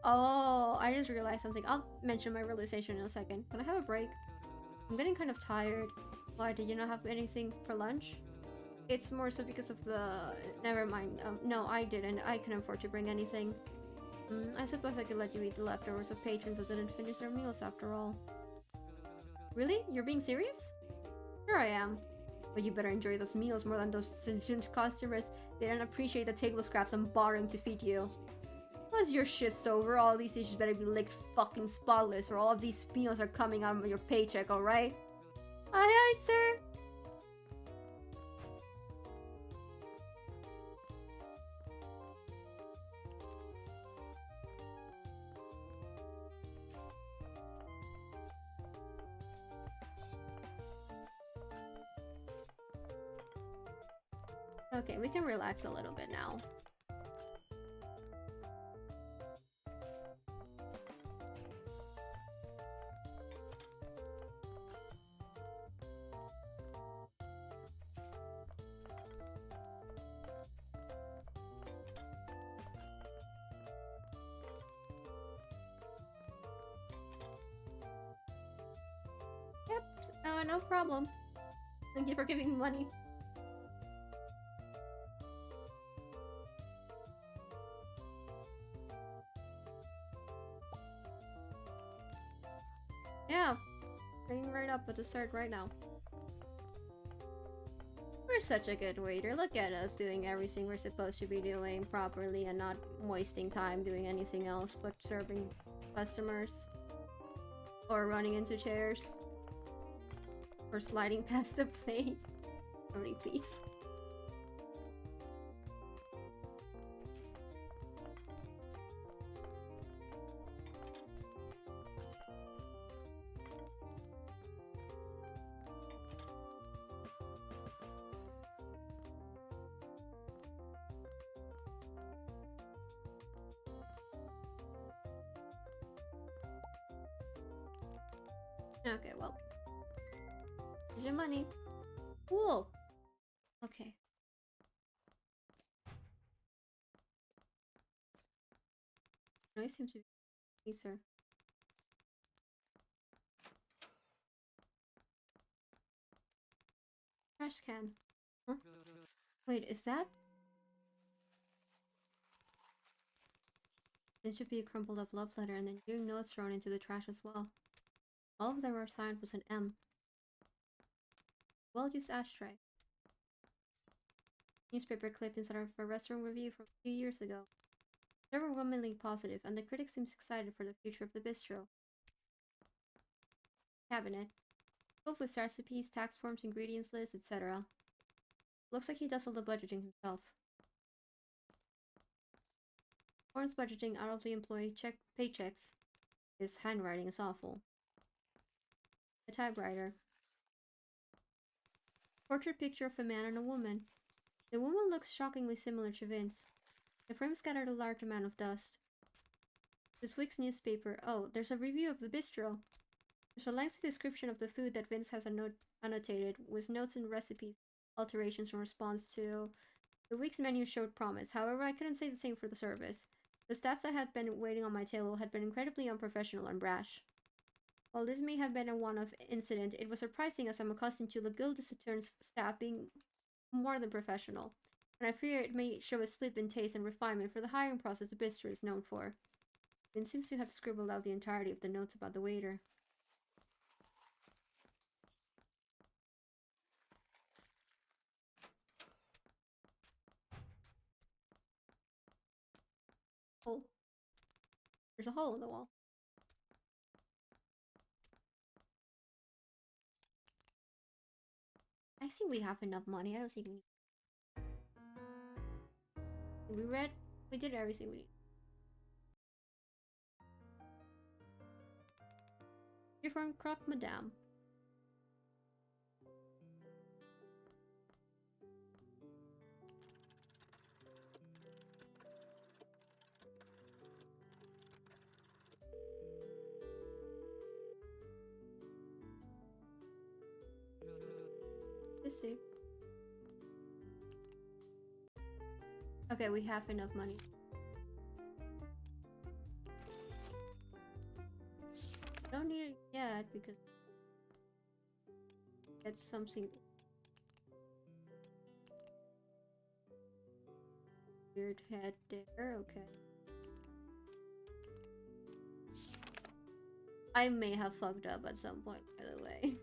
Oh, I just realized something. I'll mention my realization in a second. Can I have a break? I'm getting kind of tired. Why, did you not have anything for lunch? It's more so because of the... Never mind. No, I didn't. I couldn't afford to bring anything. I suppose I could let you eat the leftovers of patrons that didn't finish their meals after all. Really? You're being serious? Sure I am. But you better enjoy those meals more than those customers. They don't appreciate the table scraps I'm borrowing to feed you. Once your shift's over, all these dishes better be licked fucking spotless, or all of these meals are coming out of your paycheck, alright? Aye, sir! Okay, we can relax a little bit now. Yep, no problem. Thank you for giving me money. Yeah, bringing right up a dessert right now. You're such a good waiter. Look at us doing everything we're supposed to be doing properly and not wasting time doing anything else but serving customers. Or running into chairs. Or sliding past the plate. Somebody please. Okay, well. Here's your money. Cool. Okay. Noise seems to be sir. Trash can. Huh? Wait, is that? It should be a crumpled up love letter and then new notes thrown into the trash as well. All of them were signed with an M. Well-used ashtray. Newspaper clippings that are for a restaurant review from a few years ago. They were overwhelmingly positive, and the critic seems excited for the future of the bistro. Cabinet. Filled with recipes, tax forms, ingredients lists, etc. Looks like he does all the budgeting himself. Forms budgeting out of the employee paychecks. His handwriting is awful. A typewriter. Portrait picture of a man and a woman. The woman looks shockingly similar to Vince. The frame scattered a large amount of dust. This week's newspaper. Oh, there's a review of the bistro. There's a lengthy description of the food that Vince has annotated, with notes and recipes, alterations in response to... The week's menu showed promise. However, I couldn't say the same for the service. The staff that had been waiting on my table had been incredibly unprofessional and brash. While this may have been a one-off incident, it was surprising as I'm accustomed to the Gilda-Saturn's staff being more than professional, and I fear it may show a slip in taste and refinement for the hiring process the bistro is known for. Vince seems to have scribbled out the entirety of the notes about the waiter. Hole. There's a hole in the wall. I think we have enough money. I don't think we did everything we need. You're from Croque Madame. Let's see. Okay, we have enough money. Don't need it yet because that's something weird head there. Okay. I may have fucked up at some point, by the way.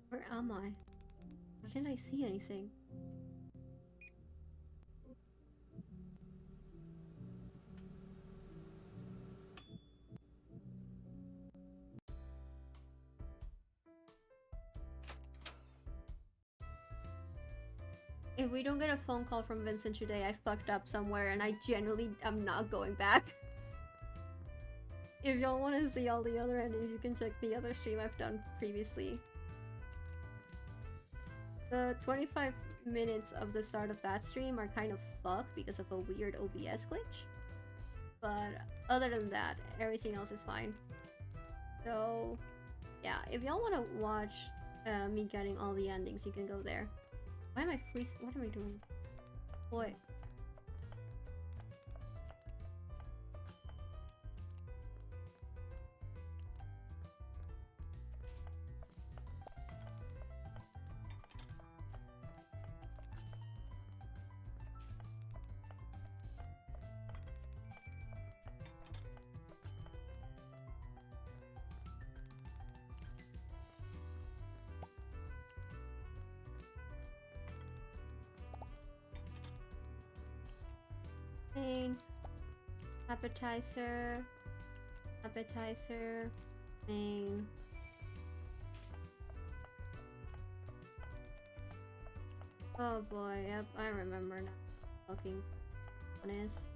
Where am I? Why can't I see anything? If we don't get a phone call from Vincent today, I fucked up somewhere and I genuinely am not going back. If y'all want to see all the other endings, you can check the other stream I've done previously. The 25 minutes of the start of that stream are kind of fucked because of a weird OBS glitch. But other than that, everything else is fine. So, yeah, if y'all want to watch me getting all the endings, you can go there. Why am I freezing? What am I doing? Boy. main, appetizer, appetizer, main. Oh boy, yep, I remember now. Fucking honest.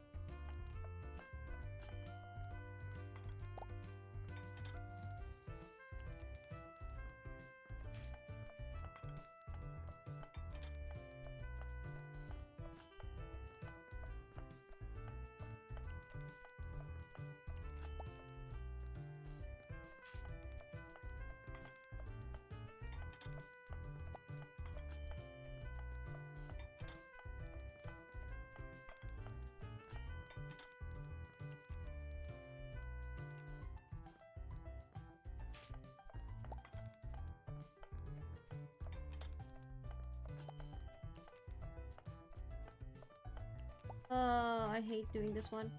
I hate doing this one.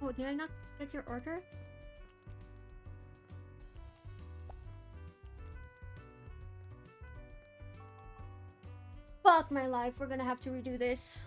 Oh, did I not get your order? Fuck my life, we're gonna have to redo this.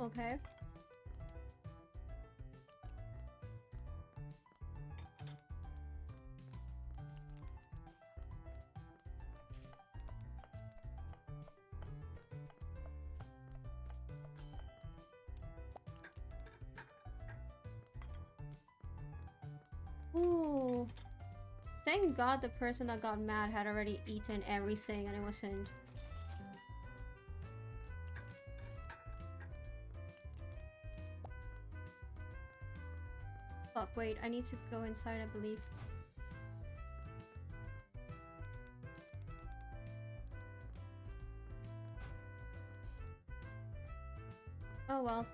Okay. Ooh. Thank God the person that got mad had already eaten everything and it wasn't. Fuck, wait, I need to go inside, I believe. Oh well.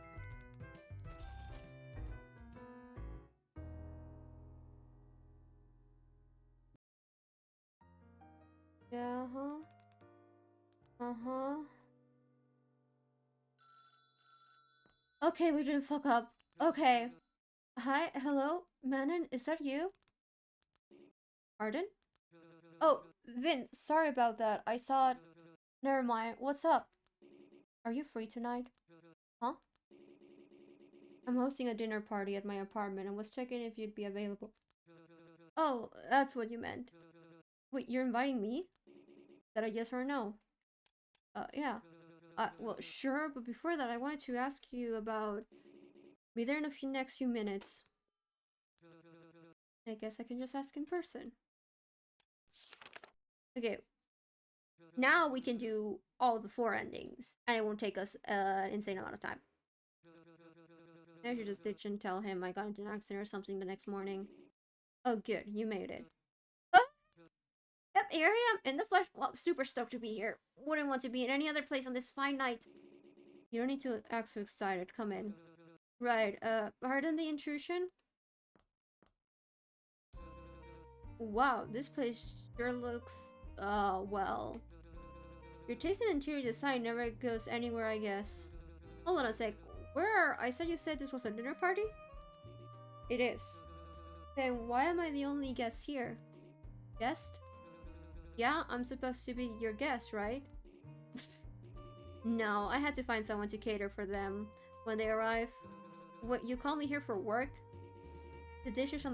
Yeah, Okay, we didn't fuck up. Okay. Hi, hello, Manon, is that you? Pardon? Oh, Vince, sorry about that. I saw it. Never mind. What's up? Are you free tonight? Huh? I'm hosting a dinner party at my apartment and was checking if you'd be available. Oh, that's what you meant. Wait, you're inviting me? Is that a yes or a no? Yeah. Well, sure, but before that, I wanted to ask you about... Be there in a next few minutes. I guess I can just ask in person. Okay. Now we can do all the 4 endings, and it won't take us an insane amount of time. I should just ditch and tell him I got into an accident or something the next morning. Oh, good, you made it. Oh, yep, here I am in the flesh. Well, super stoked to be here. Wouldn't want to be in any other place on this fine night. You don't need to act so excited. Come in. Right, pardon the intrusion? Wow, this place sure looks, well. Your taste in interior design never goes anywhere, I guess. Hold on a sec. I said you said this was a dinner party? It is. Then why am I the only guest here? Guest? Yeah, I'm supposed to be your guest, right? No, I had to find someone to cater for them when they arrive. What, you call me here for work? The dishes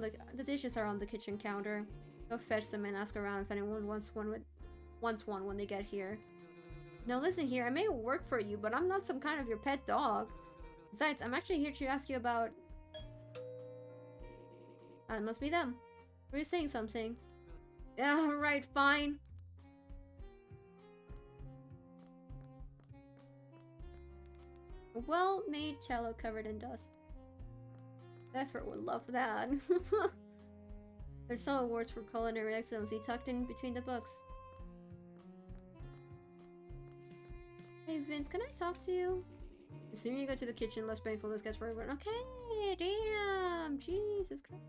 are on the kitchen counter. Go fetch them and ask around if anyone wants one when they get here. Now listen here, I may work for you, but I'm not some kind of your pet dog. Besides, I'm actually here to ask you about... It must be them. Were you saying something? Yeah, right, fine. A well-made cello covered in dust. Zephyr would love that. There's some awards for culinary excellency tucked in between the books. Hey Vince, can I talk to you? Assuming you go to the kitchen, less painful this gets for everyone. Okay, damn, Jesus Christ.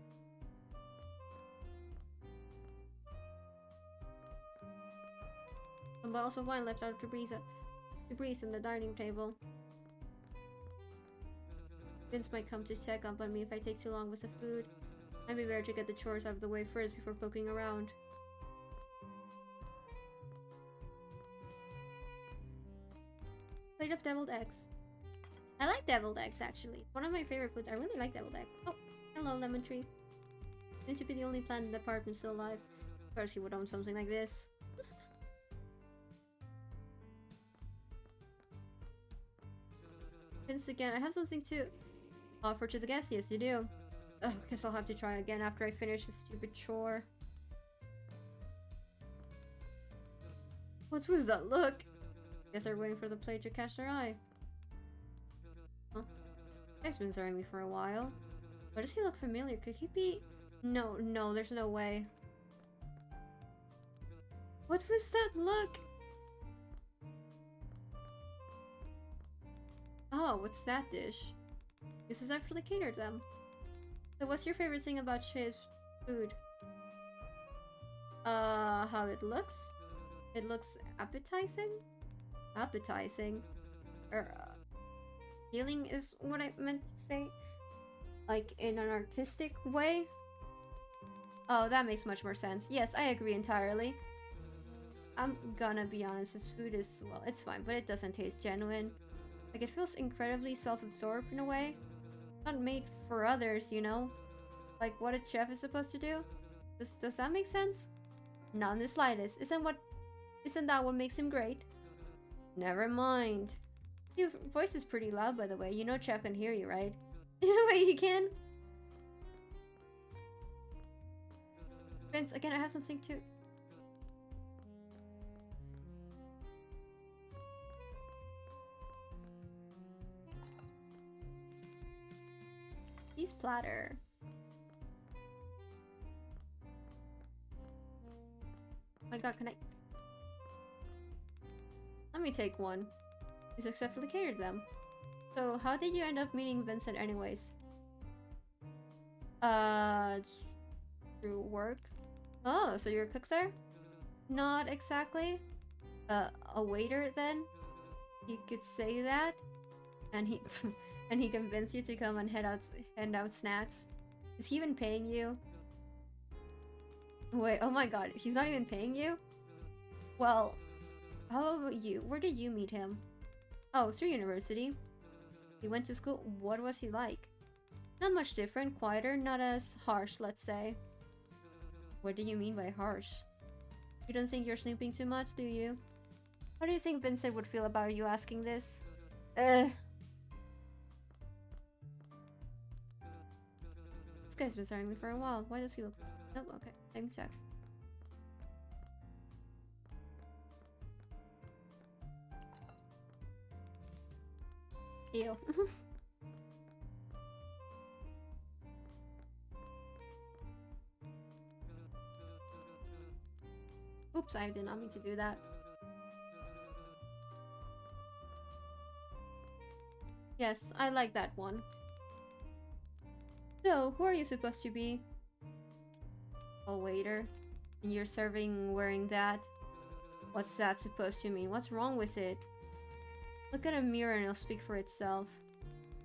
Some bottles of wine left out of debris in the dining table. Vince might come to check up on me if I take too long with the food. Might be better to get the chores out of the way first before poking around. Plate of deviled eggs. I like deviled eggs, actually. One of my favorite foods. I really like deviled eggs. Oh, hello, lemon tree. Seems to be the only plant in the apartment still alive. Of course he would own something like this. Vince again, I have something to offer to the guests. Yes, you do. Oh, guess I'll have to try again after I finish this stupid chore. What was that look? Guess they're waiting for the plate to catch their eye. Huh? Guy's been staring at me for a while. Why does he look familiar? Could he be... No, there's no way. What was that look? Oh, what's that dish? This is actually catered them. So what's your favorite thing about his food? How it looks? It looks appetizing? Appetizing? Healing is what I meant to say. Like, in an artistic way? Oh, that makes much more sense. Yes, I agree entirely. I'm gonna be honest, his food is, well, it's fine, but it doesn't taste genuine. Like, it feels incredibly self-absorbed in a way. Not made for others, you know? Like what a chef is supposed to do? Does that make sense? Not in the slightest. Isn't that what makes him great? Never mind. Your voice is pretty loud, by the way. You know Chef can hear you, right? Wait, he can? Vince, again, I have something to... Cheese platter. Oh my god, can I... Let me take one. You successfully catered them. So, how did you end up meeting Vincent anyways? Through work? Oh, so you're a cook there? Not exactly. A waiter then? You could say that? And he... and he convinced you to come and hand out snacks? Is he even paying you? Wait, oh my god, he's not even paying you? Well, how about you? Where did you meet him? Oh, through university. He went to school. What was he like? Not much different, quieter, not as harsh, let's say. What do you mean by harsh? You don't think you're snooping too much, do you? How do you think Vincent would feel about you asking this? This guy's been staring at me for a while. Why does he look... Nope, okay. Same text. Ew. Oops, I did not mean to do that. Yes, I like that one. So, who are you supposed to be? A waiter. And you're serving wearing that? What's that supposed to mean? What's wrong with it? Look at a mirror and it'll speak for itself.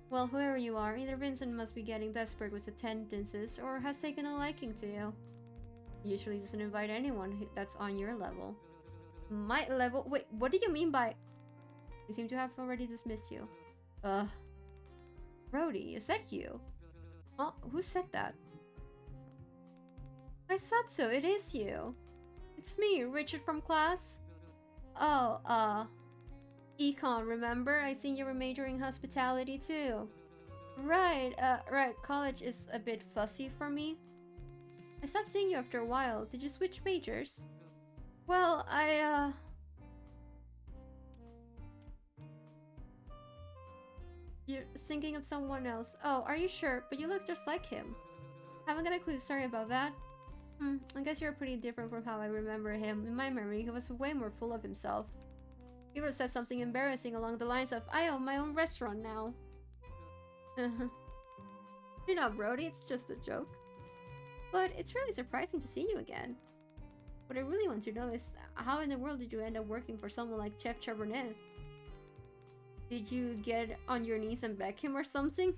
Well, whoever you are, either Vincent must be getting desperate with attendances or has taken a liking to you. He usually doesn't invite anyone that's on your level. My level? Wait, what do you mean by... They seem to have already dismissed you. Brody, is that you? Oh, who said that? I thought so, it is you. It's me, Richard from class. Oh, Econ, remember? I seen you were majoring hospitality too. Right, right, college is a bit fussy for me. I stopped seeing you after a while. Did you switch majors? Well, You're thinking of someone else. Oh, are you sure? But you look just like him. Haven't got a clue, sorry about that. I guess you're pretty different from how I remember him. In my memory, he was way more full of himself. He would have said something embarrassing along the lines of, I own my own restaurant now. You're not Brody, it's just a joke. But it's really surprising to see you again. What I really want to know is, how in the world did you end up working for someone like Chef Charbonnet? Did you get on your knees and beg him or something?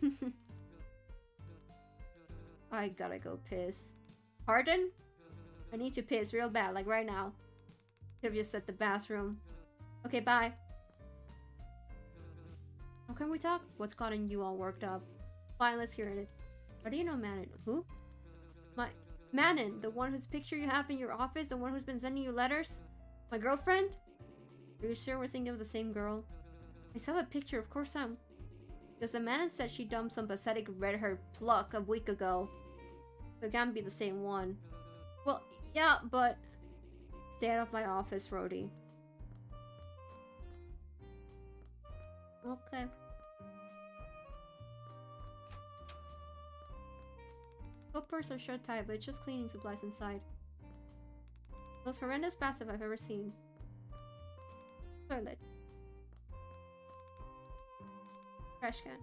I gotta go piss. Pardon? I need to piss real bad, like right now. Could've just said the bathroom. Okay, bye. How can we talk? What's gotten you all worked up? Fine, let's hear it. How do you know Manon? Who? Manon, the one whose picture you have in your office, the one who's been sending you letters? My girlfriend? Are you sure we're thinking of the same girl? I saw the picture, of course because the man said she dumped some pathetic red-haired pluck a week ago. So it can't be the same one. Well, yeah, but... Stay out of my office, Rhodey. Okay. Good purse or shirt tie, but it's just cleaning supplies inside. Most horrendous bathroom I've ever seen. Toilet. Trash can.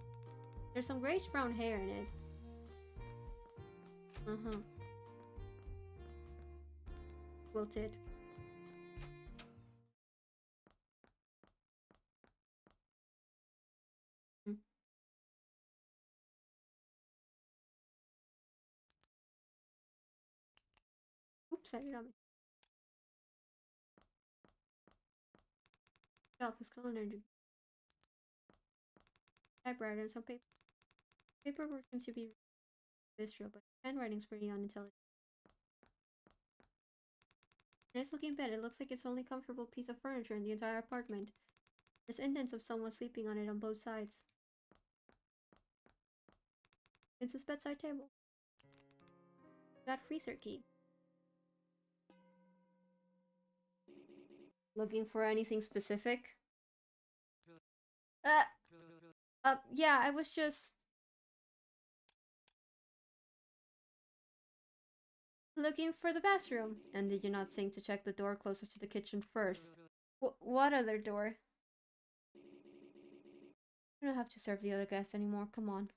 There's some grayish-brown hair in it. Wilted. Oops, I did not. Shelf is calendar. Typewriter and some paper. Paperwork seems to be visceral, but handwriting's pretty unintelligible. Nice looking bed. It looks like it's the only comfortable piece of furniture in the entire apartment. There's indents of someone sleeping on it on both sides. It's his bedside table. That freezer key. Looking for anything specific? Yeah, I was just... looking for the bathroom. And did you not think to check the door closest to the kitchen first? What other door? You don't have to serve the other guests anymore, come on.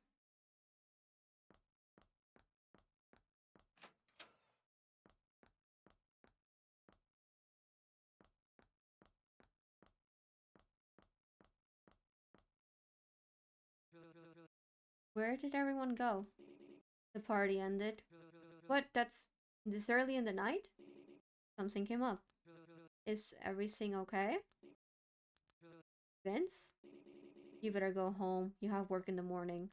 Where did everyone go? The party ended. What? That's this early in the night? Something came up. Is everything okay? Vince? You better go home. You have work in the morning.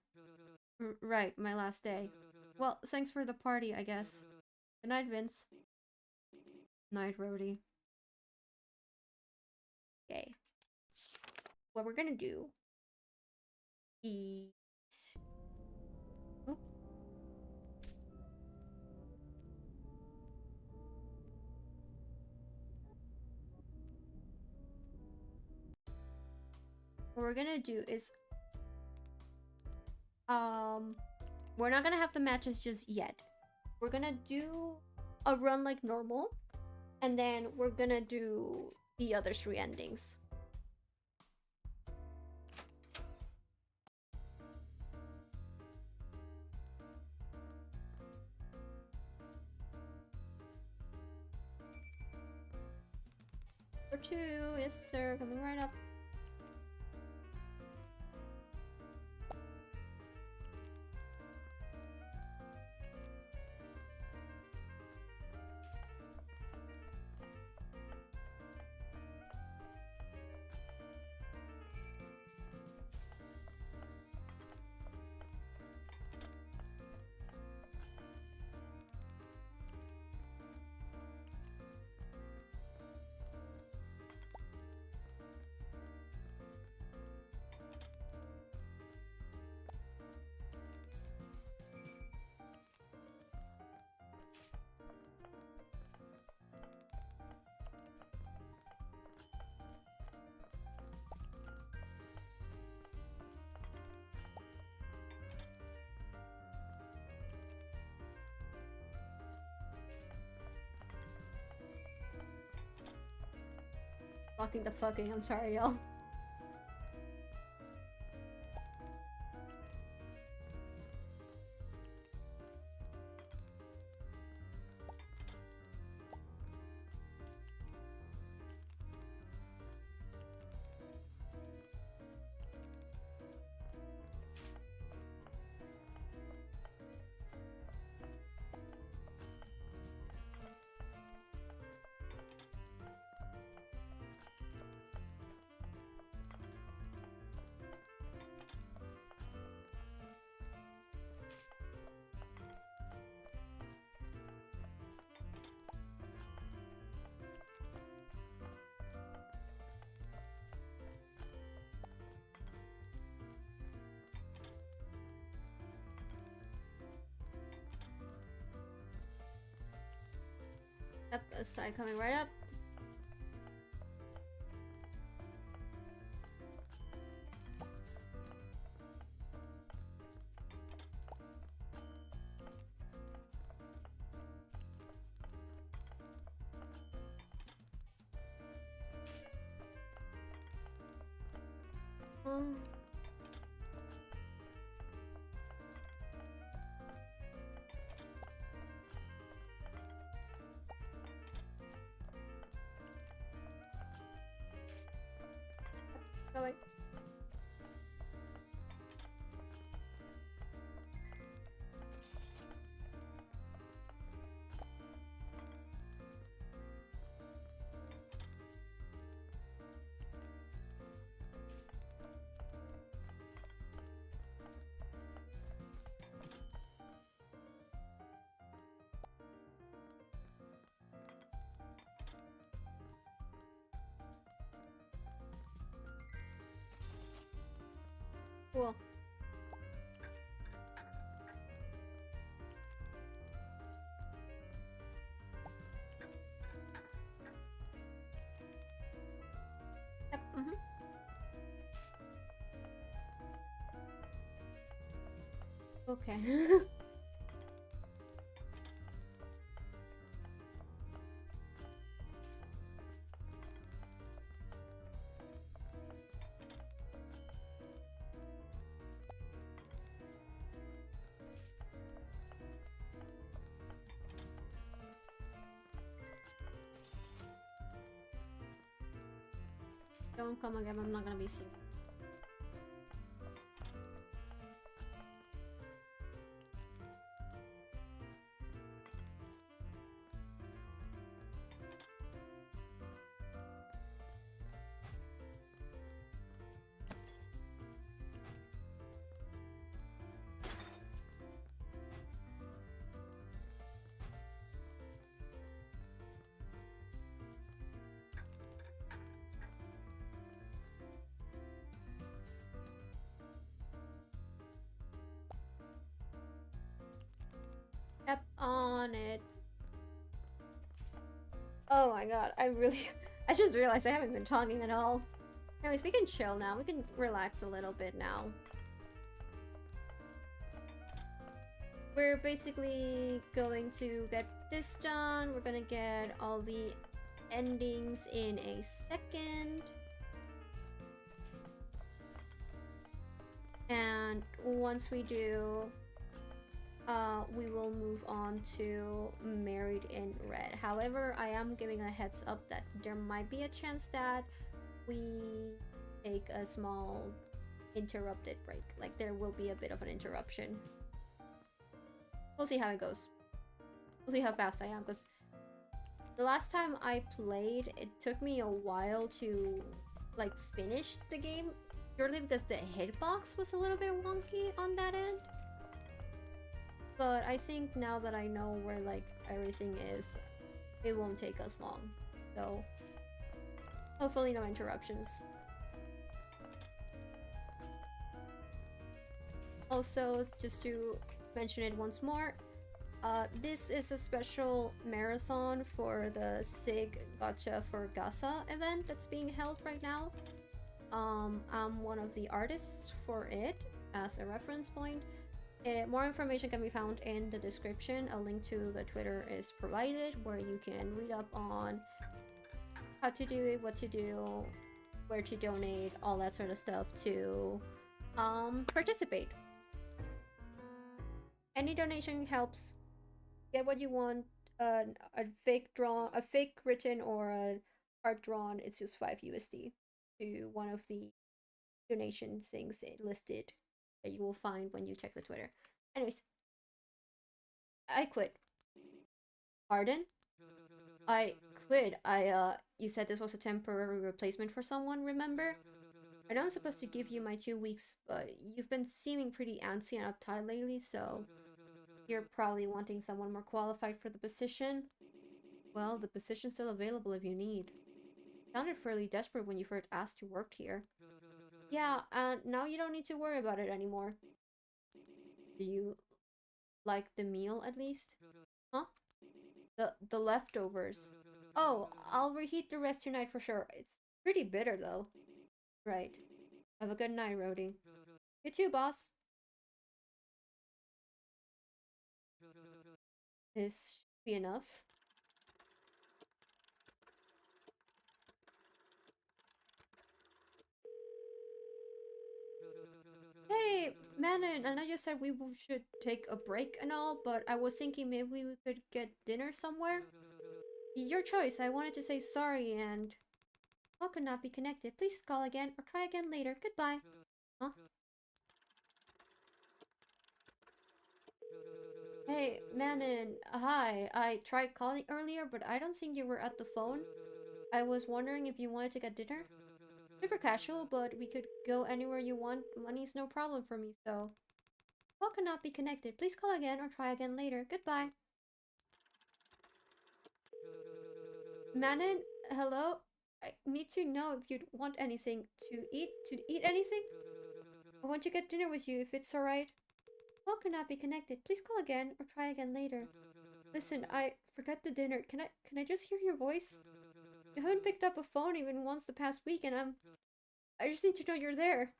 Right, my last day. Well, thanks for the party, I guess. Good night, Vince. Night, Rhodey. Okay. What we're gonna do is... Oh. What we're gonna do is we're not gonna have the matches just yet. We're gonna do a run like normal, and then we're gonna do the other 3 endings. For 2, yes sir, coming right up. Blocking the fucking, I'm sorry, y'all. Yep, a side coming right up. Going. Cool. Yep, Okay. Don't come again, I'm not gonna be here. Step on it. Oh my god, I just realized I haven't been talking at all. Anyways, we can chill now. We can relax a little bit now. we're basically going to get this done. We're gonna get all the endings in a second. And once we do, we will move on to Married in Red. However, I am giving a heads up that there might be a chance that we take a small interrupted break. Like, there will be a bit of an interruption. We'll see how it goes. We'll see how fast I am, because the last time I played, it took me a while to, like, finish the game, purely because the hitbox was a little bit wonky on that end. But I think now that I know where, like, everything is, it won't take us long. So, hopefully no interruptions. Also, just to mention it once more, this is a special marathon for the SIG Gotcha for Gaza event that's being held right now. I'm one of the artists for it as a reference point. More information can be found in the description. A link to the Twitter is provided where you can read up on how to do it, what to do, where to donate, all that sort of stuff to participate. Any donation helps. Get what you want. A fake written or a art drawn. It's just 5 USD to one of the donation things listed that you will find when you check the Twitter. Anyways, I quit. Pardon? I quit. You said this was a temporary replacement for someone, remember? I know I'm supposed to give you my 2 weeks, but you've been seeming pretty antsy and uptight lately, so you're probably wanting someone more qualified for the position. Well, the position's still available if you need. You sounded fairly desperate when you first asked you worked here. Yeah, and now you don't need to worry about it anymore. Do you like the meal at least? Huh? The leftovers. Oh, I'll reheat the rest tonight for sure. It's pretty bitter though. Right. Have a good night, Rhodey. You too, boss. This should be enough. Hey, Manon, I know you said we should take a break and all, but I was thinking maybe we could get dinner somewhere. Your choice. I wanted to say sorry and... Call could not be connected. Please call again or try again later. Goodbye. Huh? Hey, Manon. Hi. I tried calling earlier, but I don't think you were at the phone. I was wondering if you wanted to get dinner. Super casual, but we could go anywhere you want. Money's no problem for me, so... Call cannot be connected. Please call again or try again later. Goodbye. Manon, hello? I need to know if you'd want anything to eat. To eat anything? I want to get dinner with you if it's alright. Call cannot be connected. Please call again or try again later. Listen, I forgot the dinner. Can I just hear your voice? You haven't picked up a phone even once the past week and I just need to know you're there.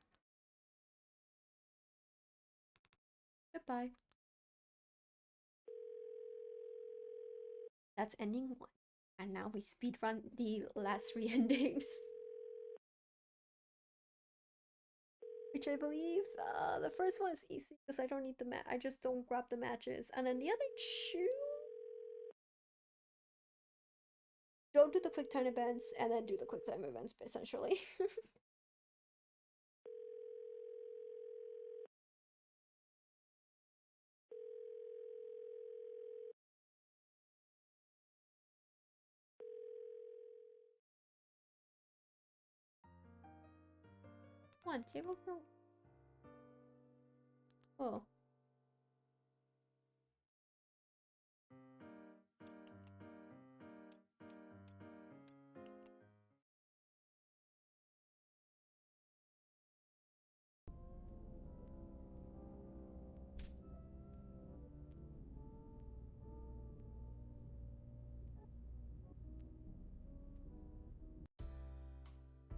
Goodbye. That's ending 1. And now we speedrun the last 3 endings. Which I believe, the first one is easy because I don't need the I just don't grab the matches. And then the other 2... Don't do the quick time events and then do the quick time events, essentially. Come on, table for... Oh.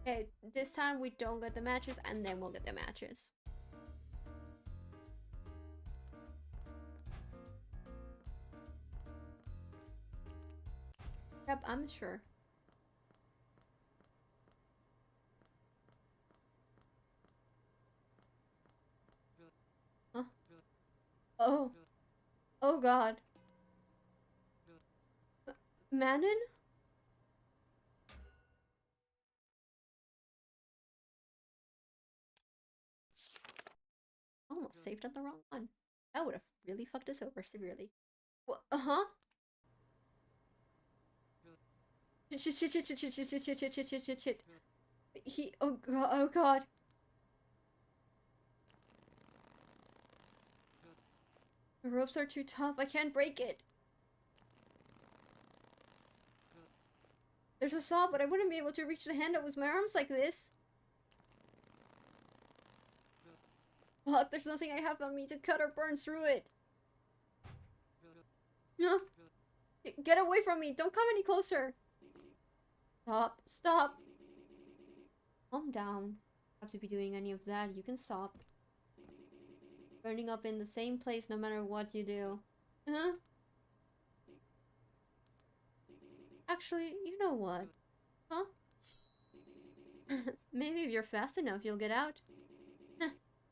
Okay, this time we don't get the matches and then we'll get the matches. Yep, I'm sure. Huh? Oh. Oh god. Manon? Almost saved on the wrong one. That would have really fucked us over severely. Uh-huh. Shit, shit, shit, shit, shit, shit, shit, shit, shit, shit, shit, shit, shit. Oh god, oh god. The ropes are too tough, I can't break it. There's a saw, but I wouldn't be able to reach the handle with my arms like this. Fuck, there's nothing I have on me to cut or burn through it. No. Get away from me, don't come any closer. Stop, stop. Calm down. Have to be doing any of that, you can stop. Burning up in the same place no matter what you do. Huh? Actually, you know what? Huh? Maybe if you're fast enough, you'll get out.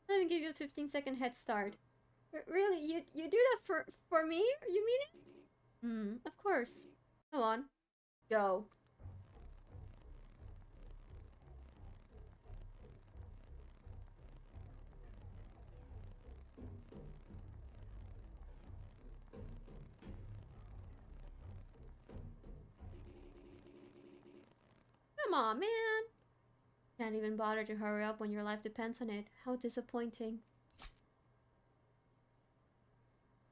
Let me give you a 15-second head start. Really? You do that for me? You mean it? Of course. Go on. Go. Come on, man. Can't even bother to hurry up when your life depends on it. How disappointing.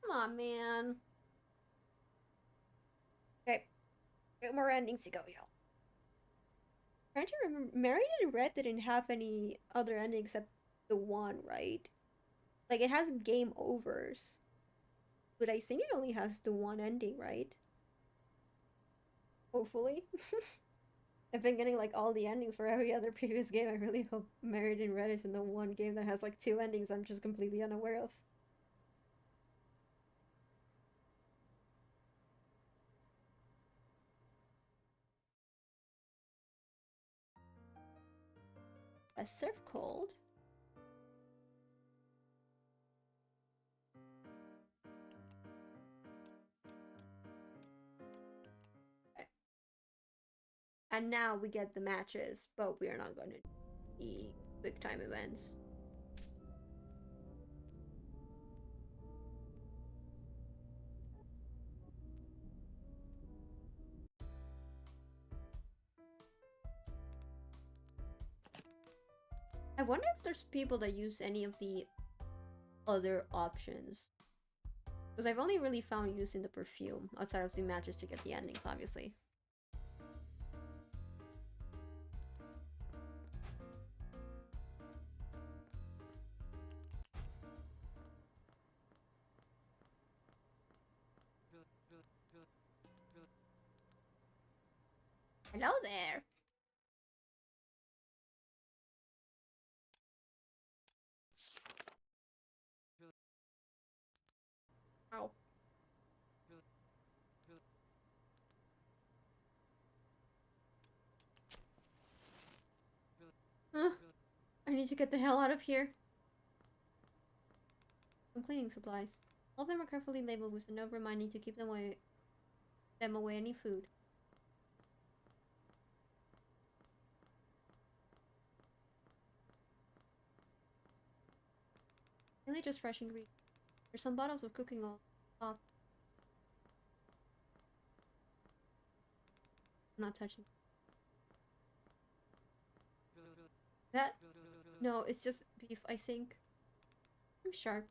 Come on, man. Okay. 8 more endings to go, y'all. Trying to remember, Married in Red didn't have any other ending except the one, right? Like, it has game overs. But I think it only has the one ending, right? Hopefully. I've been getting like all the endings for every other previous game. I really hope Married in Red is in the one game that has like 2 endings I'm just completely unaware of. A surf cold? Okay. And now we get the matches, but we are not going to be big time events. I wonder if there's people that use any of the other options. Because I've only really found using the perfume outside of the matches to get the endings, obviously. Hello there! Ow. Huh? I need to get the hell out of here. Some cleaning supplies. All of them are carefully labeled with a note reminding to keep them away any food. Really just fresh ingredients. There's some bottles of cooking oil. I'm not touching. That? No, it's just beef, I think. I'm sharp.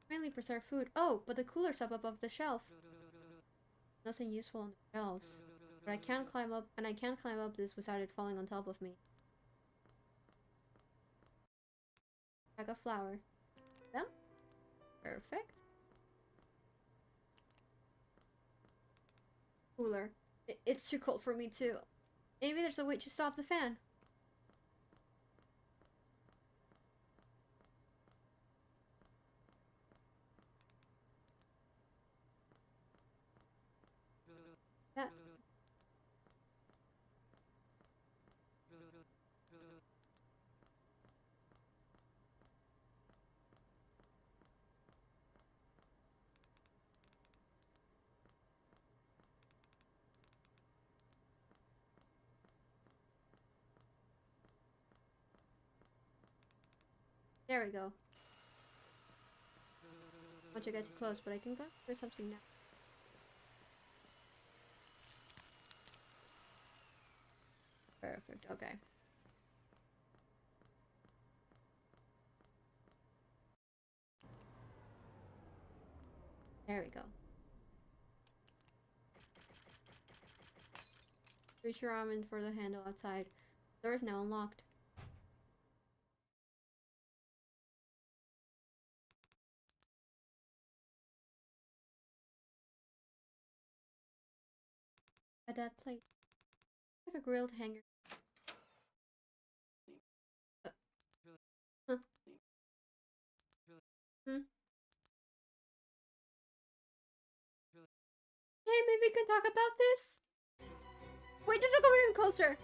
Mainly preserved food. Oh, but the cooler's up above the shelf. Nothing useful on the shelves. But I can't climb up, and I can't climb up this without it falling on top of me. Bag of flour. Yeah? Perfect. Cooler. It's too cold for me too. Maybe there's a way to stop the fan. There we go. Once you get too close, but I can go for something now. Perfect, okay. There we go. Reach your arm in for the handle outside. Door is now unlocked. At that plate. Like a grilled hanger. Huh. Hmm. Hey, maybe we can talk about this? Wait, don't go even closer!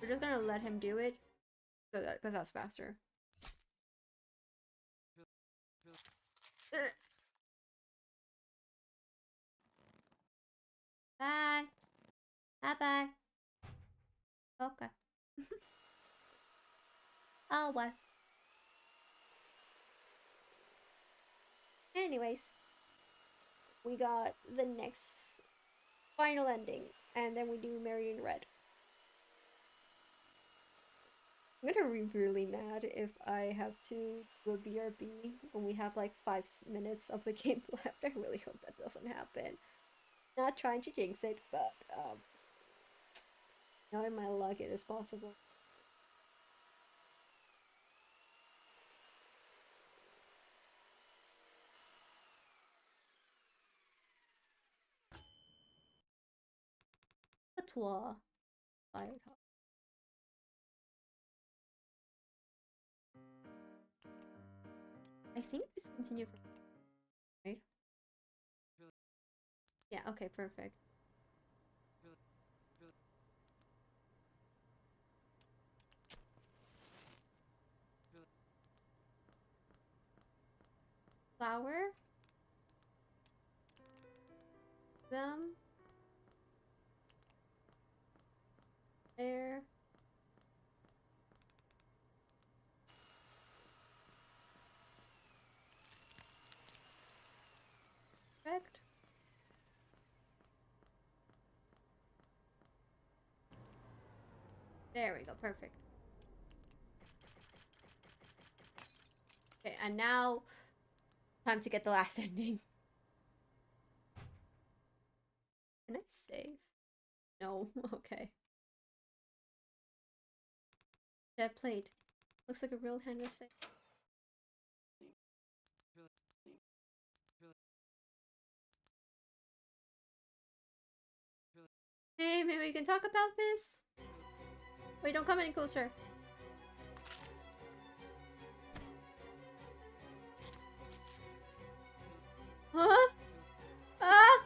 We're just gonna let him do it. Because that's faster. Bye! Bye-bye! Okay. Oh, what? Anyways. We got the next final ending. And then we do Married in Red. I'm gonna be really mad if I have to do a BRB when we have like 5 minutes of the game left. I really hope that doesn't happen. Not trying to jinx it, but knowing my luck, it is possible. Patois. Firetalk. I think this continue for right? Yeah, okay, perfect. Flower. Them. There. Perfect. There we go, perfect. Okay, and now time to get the last ending. Can I save? No, okay. Dead plate. Looks like a real hanger save. Hey, maybe we can talk about this? Wait, don't come any closer. Huh? Ah!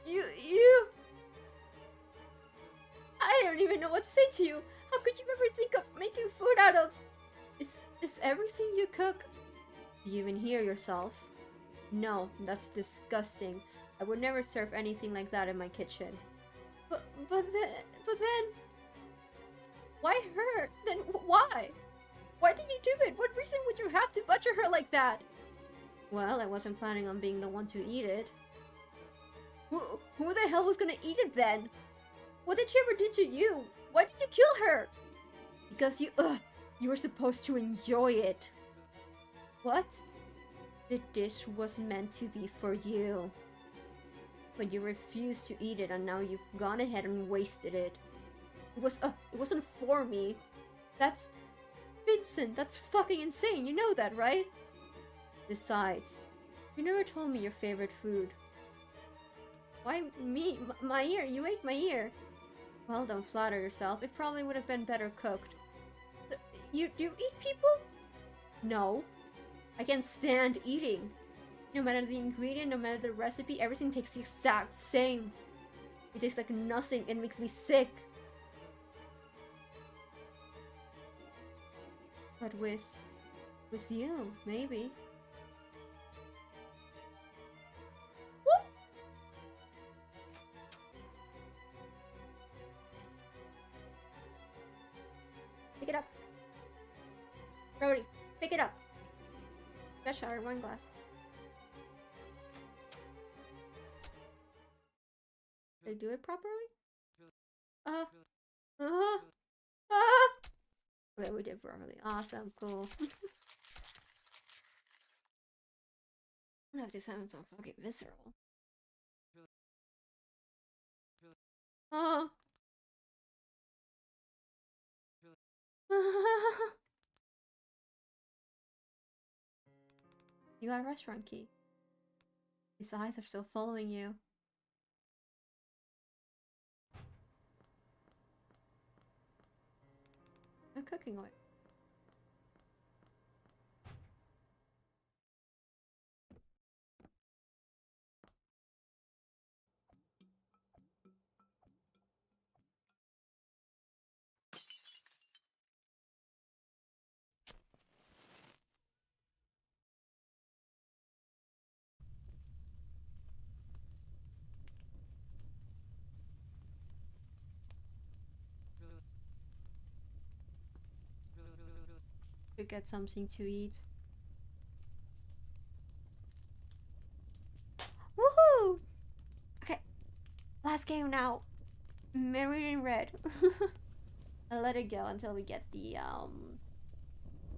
You... I don't even know what to say to you. How could you ever think of making food out of... Is everything you cook? Do you even hear yourself? No, that's disgusting. I would never serve anything like that in my kitchen. But then... Why her? Then why? Why did you do it? What reason would you have to butcher her like that? Well, I wasn't planning on being the one to eat it. Who the hell was gonna eat it then? What did she ever do to you? Why did you kill her? Because you were supposed to enjoy it. What? The dish was meant to be for you. But you refused to eat it and now you've gone ahead and wasted it. It wasn't for me. That's... Vincent, that's fucking insane, you know that, right? Besides, you never told me your favorite food. Why me? My ear? You ate my ear. Well, don't flatter yourself. It probably would have been better cooked. Do you eat people? No. I can't stand eating. No matter the ingredient, no matter the recipe, everything tastes the exact same. It tastes like nothing. It makes me sick. But with you, maybe. What? Pick it up. Brody, pick it up. Got shattered wine glass. Did I do it properly? Okay, we did properly. Awesome, cool. I don't have to sound so fucking visceral. You got a restaurant key. His eyes are still following you. No cooking oil. To get something to eat. Woohoo! Okay, last game now. Married in red. I'll let it go until we get the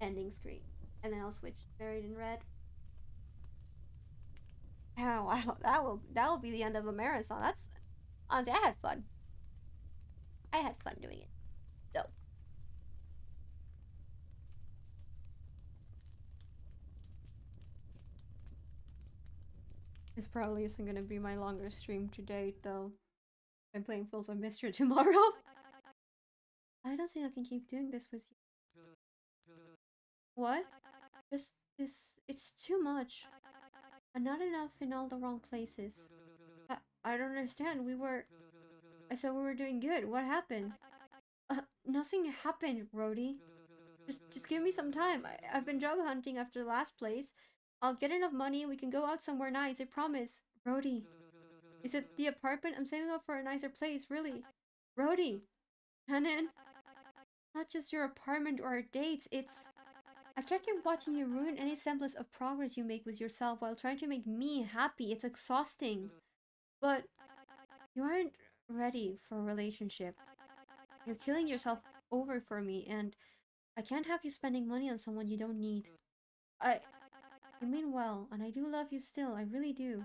ending screen, and then I'll switch married in red. Oh wow, that will be the end of a marathon. That's honestly, I had fun. I had fun doing it. So. This probably isn't gonna be my longest stream to date, though. I'm playing Fools of Mystery tomorrow. I don't think I can keep doing this with you. What? Just this. It's too much. And not enough in all the wrong places. I don't understand. I said we were doing good. What happened? Nothing happened, Rhodey. Just give me some time. I've been job hunting after the last place. I'll get enough money and we can go out somewhere nice, I promise. Rhodey. Is it the apartment? I'm saving up for a nicer place, really. Rhodey. Hanan. Not just your apartment or our dates, it's... I can't keep watching you ruin any semblance of progress you make with yourself while trying to make me happy. It's exhausting. But you aren't ready for a relationship. You're killing yourself over for me, and I can't have you spending money on someone you don't need. You mean well, and I do love you still, I really do.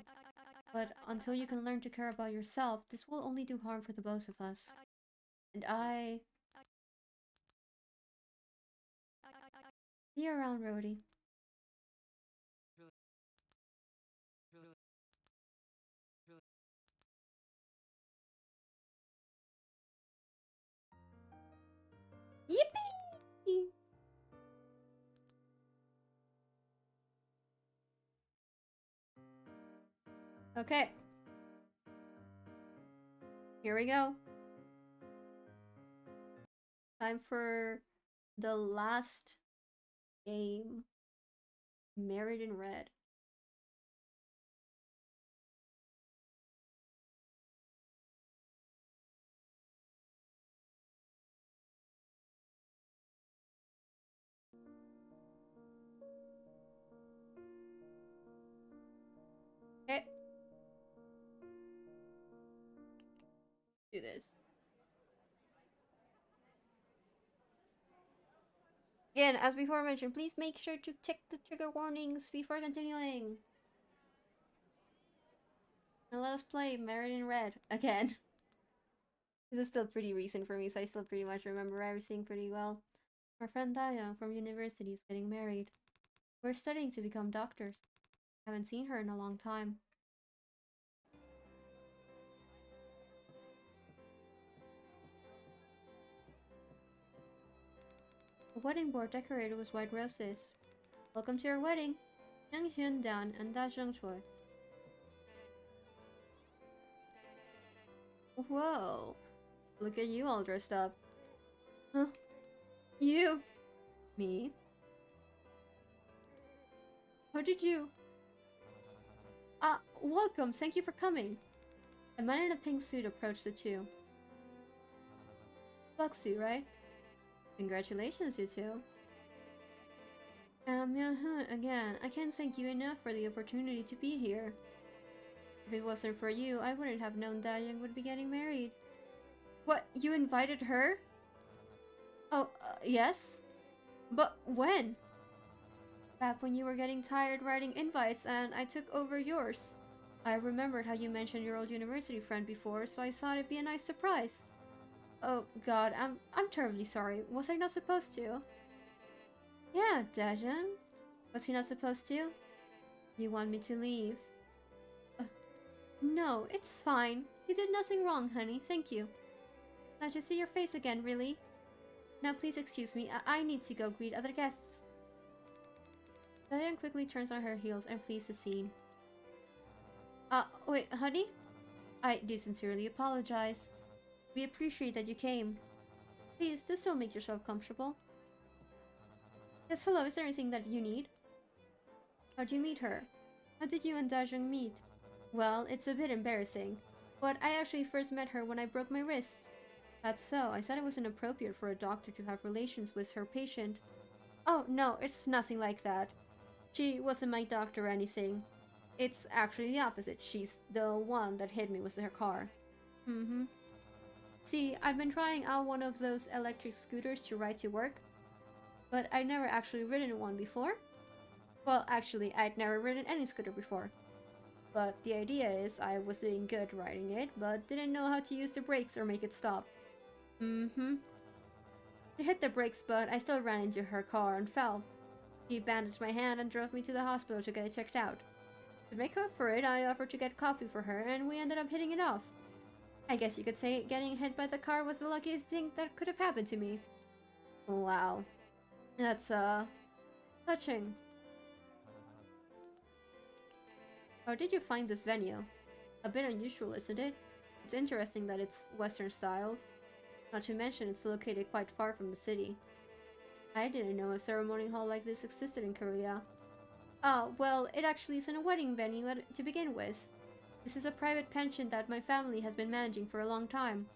But until you can learn to care about yourself, this will only do harm for the both of us. And I... See you around, Rhodey. Yippee! Okay. Here we go. Time for the last game. Married in Red. Okay. Do this. Again, as before mentioned, please make sure to check the trigger warnings before continuing. And let us play Married in Red again. This is still pretty recent for me, so I still pretty much remember everything pretty well. Our friend Daya from university is getting married. We're studying to become doctors. Haven't seen her in a long time. The wedding board decorated with white roses. Welcome to your wedding, Young Hyun Dan and Da Jung Choi. Whoa, look at you all dressed up. Huh? You? Me? How did you? Welcome, thank you for coming. A man in a pink suit approached the two. Buxy, right? Congratulations, you two. Again, I can't thank you enough for the opportunity to be here. If it wasn't for you, I wouldn't have known Dayang would be getting married. What, you invited her? Oh, yes? But when? Back when you were getting tired writing invites and I took over yours. I remembered how you mentioned your old university friend before, so I thought it'd be a nice surprise. Oh god, I'm terribly sorry. Was I not supposed to? Yeah, Dajan. Was he not supposed to? You want me to leave? Uh, no, it's fine. You did nothing wrong, honey. Thank you. Glad to see your face again, really. Now please excuse me. I need to go greet other guests. Dayan quickly turns on her heels and flees the scene. Wait, honey? I do sincerely apologize. We appreciate that you came. Please, do still make yourself comfortable. Yes, hello, is there anything that you need? How'd you meet her? How did you and Dajong meet? Well, it's a bit embarrassing, but I actually first met her when I broke my wrist. That's so. I said it was inappropriate for a doctor to have relations with her patient. Oh, no, it's nothing like that. She wasn't my doctor or anything. It's actually the opposite. She's the one that hit me with her car. See, I've been trying out one of those electric scooters to ride to work, but I'd never actually ridden one before. Well, actually, I'd never ridden any scooter before. But the idea is I was doing good riding it, but didn't know how to use the brakes or make it stop. She hit the brakes, but I still ran into her car and fell. She bandaged my hand and drove me to the hospital to get it checked out. To make up for it, I offered to get coffee for her, and we ended up hitting it off. I guess you could say getting hit by the car was the luckiest thing that could have happened to me. Wow. That's, touching. How did you find this venue? A bit unusual, isn't it? It's interesting that it's Western styled. Not to mention it's located quite far from the city. I didn't know a ceremony hall like this existed in Korea. Oh, well, it actually isn't a wedding venue to begin with. This is a private pension that my family has been managing for a long time.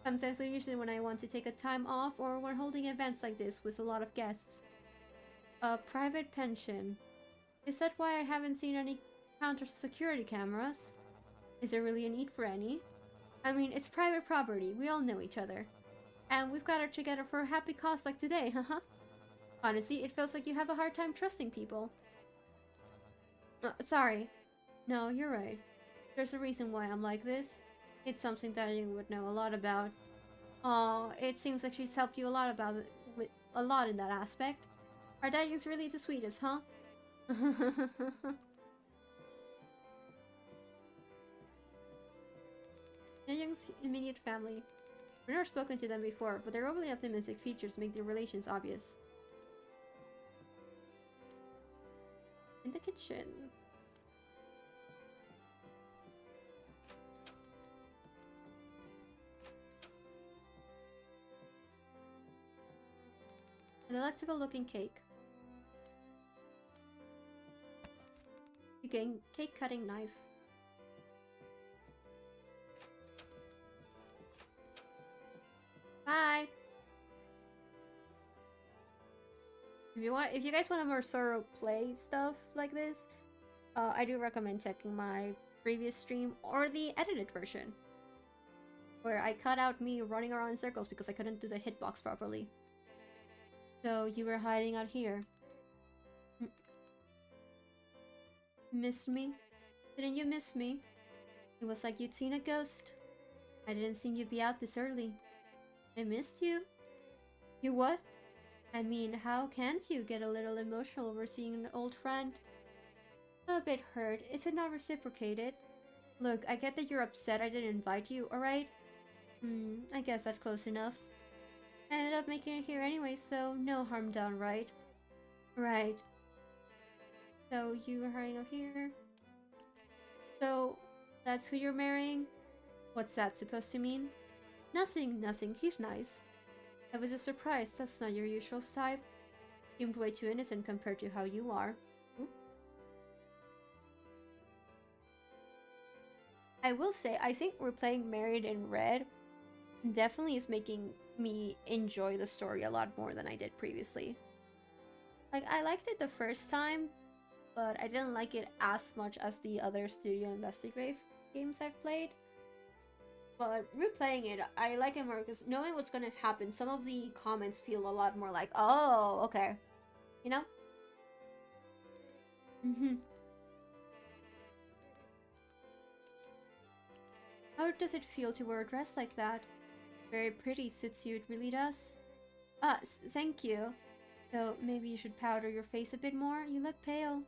Sometimes usually when I want to take a time off or when holding events like this with a lot of guests. A private pension. Is that why I haven't seen any counter security cameras? Is there really a need for any? I mean, it's private property, we all know each other. And we've got her together for a happy cause like today, haha. Honestly, it feels like you have a hard time trusting people. Sorry. No, you're right. There's a reason why I'm like this. It's something that you would know a lot about. Oh, it seems like she's helped you a lot about it, with a lot in that aspect. Our Dayan's really the sweetest, huh? Dayan's immediate family. We've never spoken to them before, but their overly optimistic features make their relations obvious. In the kitchen. A delectable looking cake. You gain cake cutting knife. Bye. If you guys want a more thorough play stuff like this, I do recommend checking my previous stream or the edited version, where I cut out me running around in circles because I couldn't do the hitbox properly. So you were hiding out here. Miss me? Didn't you miss me? It was like you'd seen a ghost. I didn't think you'd be out this early. I missed you. You what? I mean, how can't you get a little emotional over seeing an old friend? A bit hurt. Is it not reciprocated? Look, I get that you're upset I didn't invite you, alright? I guess that's close enough. I ended up making it here anyway, so no harm done, right? Right. So you were hiding out here? So, that's who you're marrying? What's that supposed to mean? Nothing, nothing. He's nice. I was just surprised. That's not your usual type. Seemed way too innocent compared to how you are. I will say, I think we're playing Married in Red definitely is making me enjoy the story a lot more than I did previously. Like, I liked it the first time, but I didn't like it as much as the other Studio Investigate games I've played. But replaying it, I like it more because knowing what's gonna happen, some of the comments feel a lot more like, oh, okay. You know? How does it feel to wear a dress like that? Very pretty, suits you, it really does. Thank you. Though maybe you should powder your face a bit more, you look pale.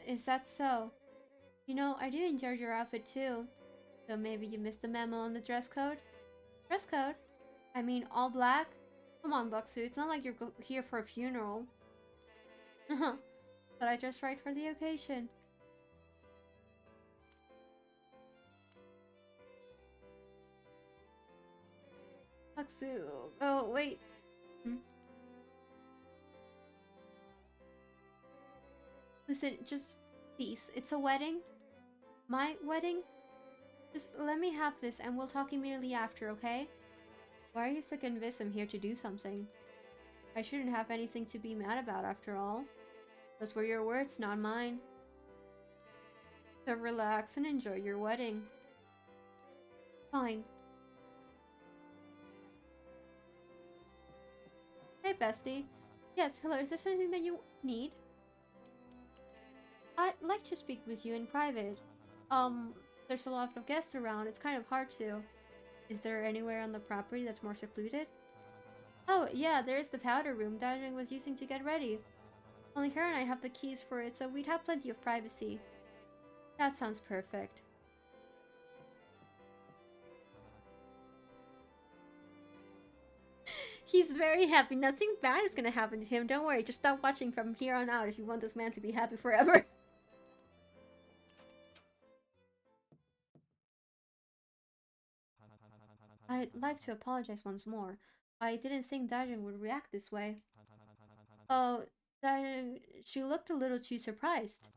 Is that so? You know, I do enjoy your outfit too. So maybe you missed the memo on the dress code? Dress code? I mean, all black? Come on, Buxu, it's not like you're here for a funeral. But I dressed right for the occasion. Buxu, oh, wait. Listen, just please, it's a wedding? My wedding? Just let me have this and we'll talk immediately after, okay? Why are you so convinced I'm here to do something? I shouldn't have anything to be mad about after all. Those were your words, not mine. So relax and enjoy your wedding. Fine. Hey, bestie. Yes, hello, is there something that you need? I'd like to speak with you in private. There's a lot of guests around, it's kind of hard to. Is there anywhere on the property that's more secluded? Oh, yeah, there is the powder room Dajin was using to get ready. Only her and I have the keys for it, so we'd have plenty of privacy. That sounds perfect. He's very happy. Nothing bad is gonna happen to him. Don't worry, just stop watching from here on out if you want this man to be happy forever. I'd like to apologize once more. I didn't think Dajin would react this way. Oh, she looked a little too surprised.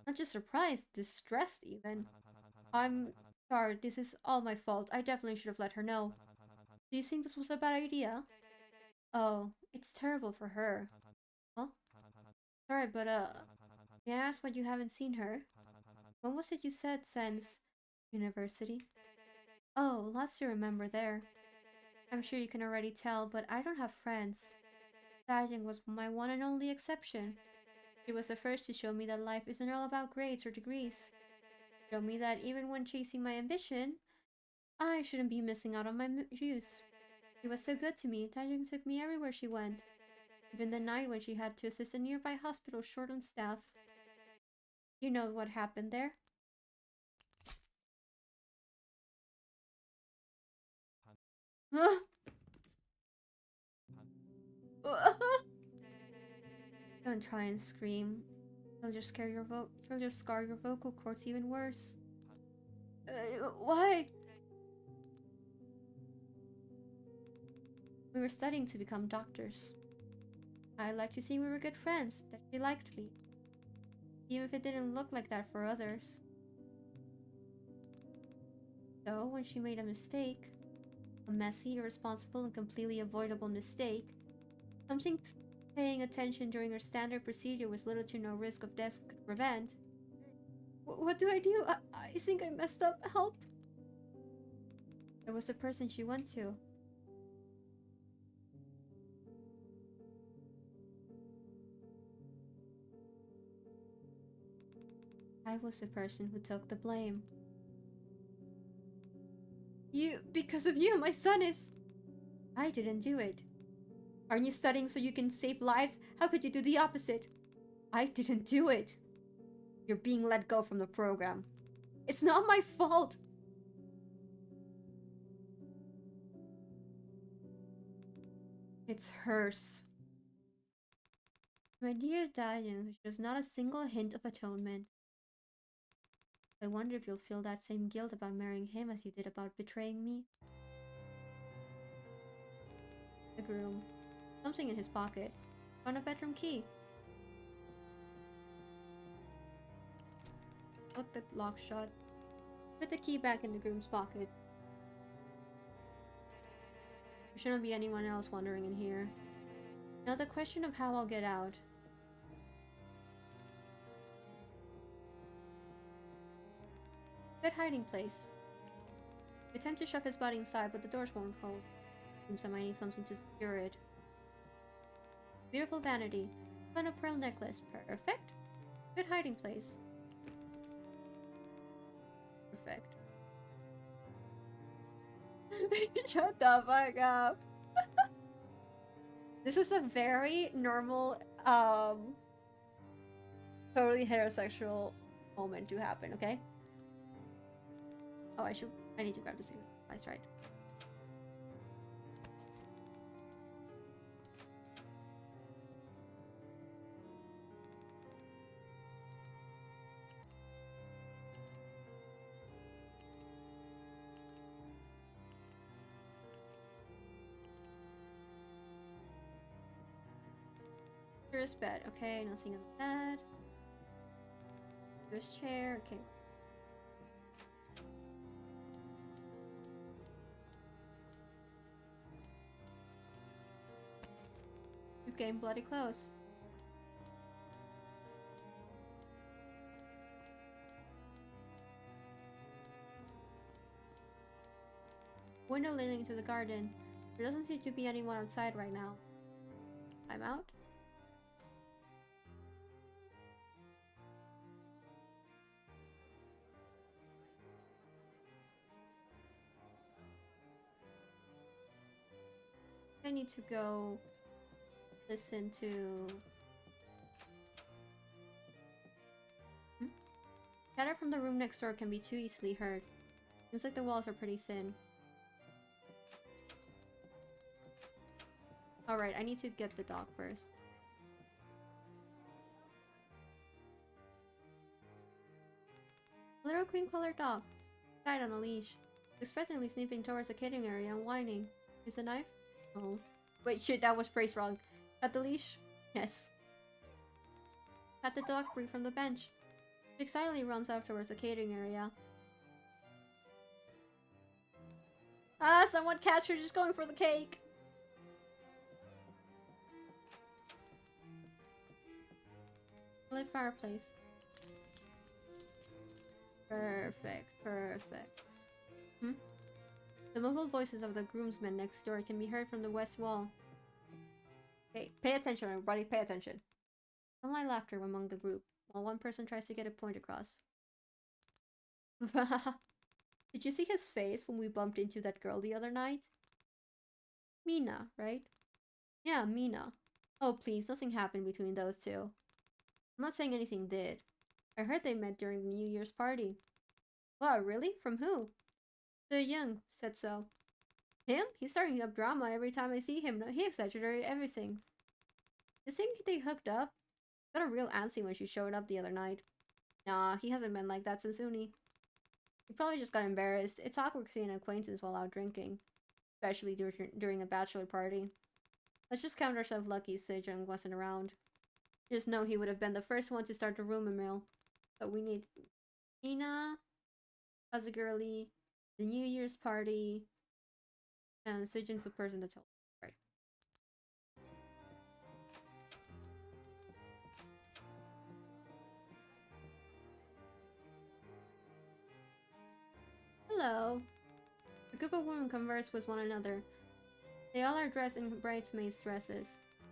Not just surprised, distressed even. I'm sorry, this is all my fault. I definitely should have let her know. Do you think this was a bad idea? Oh, it's terrible for her. Huh? Sorry, but may I ask why you haven't seen her? When was it you said since university? Oh, lots to remember there. I'm sure you can already tell, but I don't have friends. Dajing was my one and only exception. She was the first to show me that life isn't all about grades or degrees. Show me that even when chasing my ambition, I shouldn't be missing out on my youth. She was so good to me, Dajing took me everywhere she went. Even the night when she had to assist a nearby hospital short on staff. You know what happened there? Don't try and scream. You'll just scar your vocal cords even worse. Why? We were studying to become doctors. I liked to see we were good friends, that she liked me. Even if it didn't look like that for others. So, when she made a mistake, a messy, irresponsible, and completely avoidable mistake, something paying attention during her standard procedure with little to no risk of death could prevent. What do? I think I messed up. Help! It was the person she went to. I was the person who took the blame. Because of you, my son is... I didn't do it. Aren't you studying so you can save lives? How could you do the opposite? I didn't do it. You're being let go from the program. It's not my fault. It's hers. My dear Diane shows not a single hint of atonement. I wonder if you'll feel that same guilt about marrying him as you did about betraying me. The groom. Something in his pocket. Found a bedroom key. Look, the lock shut. Put the key back in the groom's pocket. There shouldn't be anyone else wandering in here. Now the question of how I'll get out. Good hiding place. I attempt to shove his body inside, but the doors won't hold. Seems I might need something to secure it. Beautiful vanity. Found a pearl necklace. Perfect. Good hiding place. Perfect. Shut the fuck up. This is a very normal, totally heterosexual moment to happen, okay? Oh, I need to grab the signal device, right? First bed, okay, nothing on the bed. First chair, okay. We're getting bloody close. Window leading to the garden. There doesn't seem to be anyone outside right now. I'm out. I need to go listen to chatter from the room next door can be too easily heard. Seems like the walls are pretty thin. Alright, I need to get the dog first. A little cream-colored dog. Tied on a leash. Expectantly sniffing towards the kidding area and whining. Use a knife? Oh. Wait, shit, that was phrased wrong. Cut the leash? Yes. Cut the dog free from the bench. She excitedly runs off towards the catering area. Ah, someone catch her just going for the cake! Lit fireplace. Perfect, perfect. The muffled voices of the groomsmen next door can be heard from the west wall. Okay, pay attention everybody, pay attention. Some light laughter among the group, while one person tries to get a point across. Did you see his face when we bumped into that girl the other night? Mina, right? Yeah, Mina. Oh please, nothing happened between those two. I'm not saying anything did. I heard they met during the New Year's party. Wow, really? From who? The Young said so. Him? He's starting up drama every time I see him. He exaggerated everything. You think they hooked up? Got a real antsy when she showed up the other night. Nah, he hasn't been like that since uni. He probably just got embarrassed. It's awkward seeing an acquaintance while out drinking. Especially during a bachelor party. Let's just count ourselves lucky Sejong wasn't around. Just know he would have been the first one to start the rumor mill. But we need Ina, Gaza girly, the New Year's party, and Sejong's the person that told me. Right. Hello. A group of women converse with one another. They all are dressed in bridesmaids' dresses.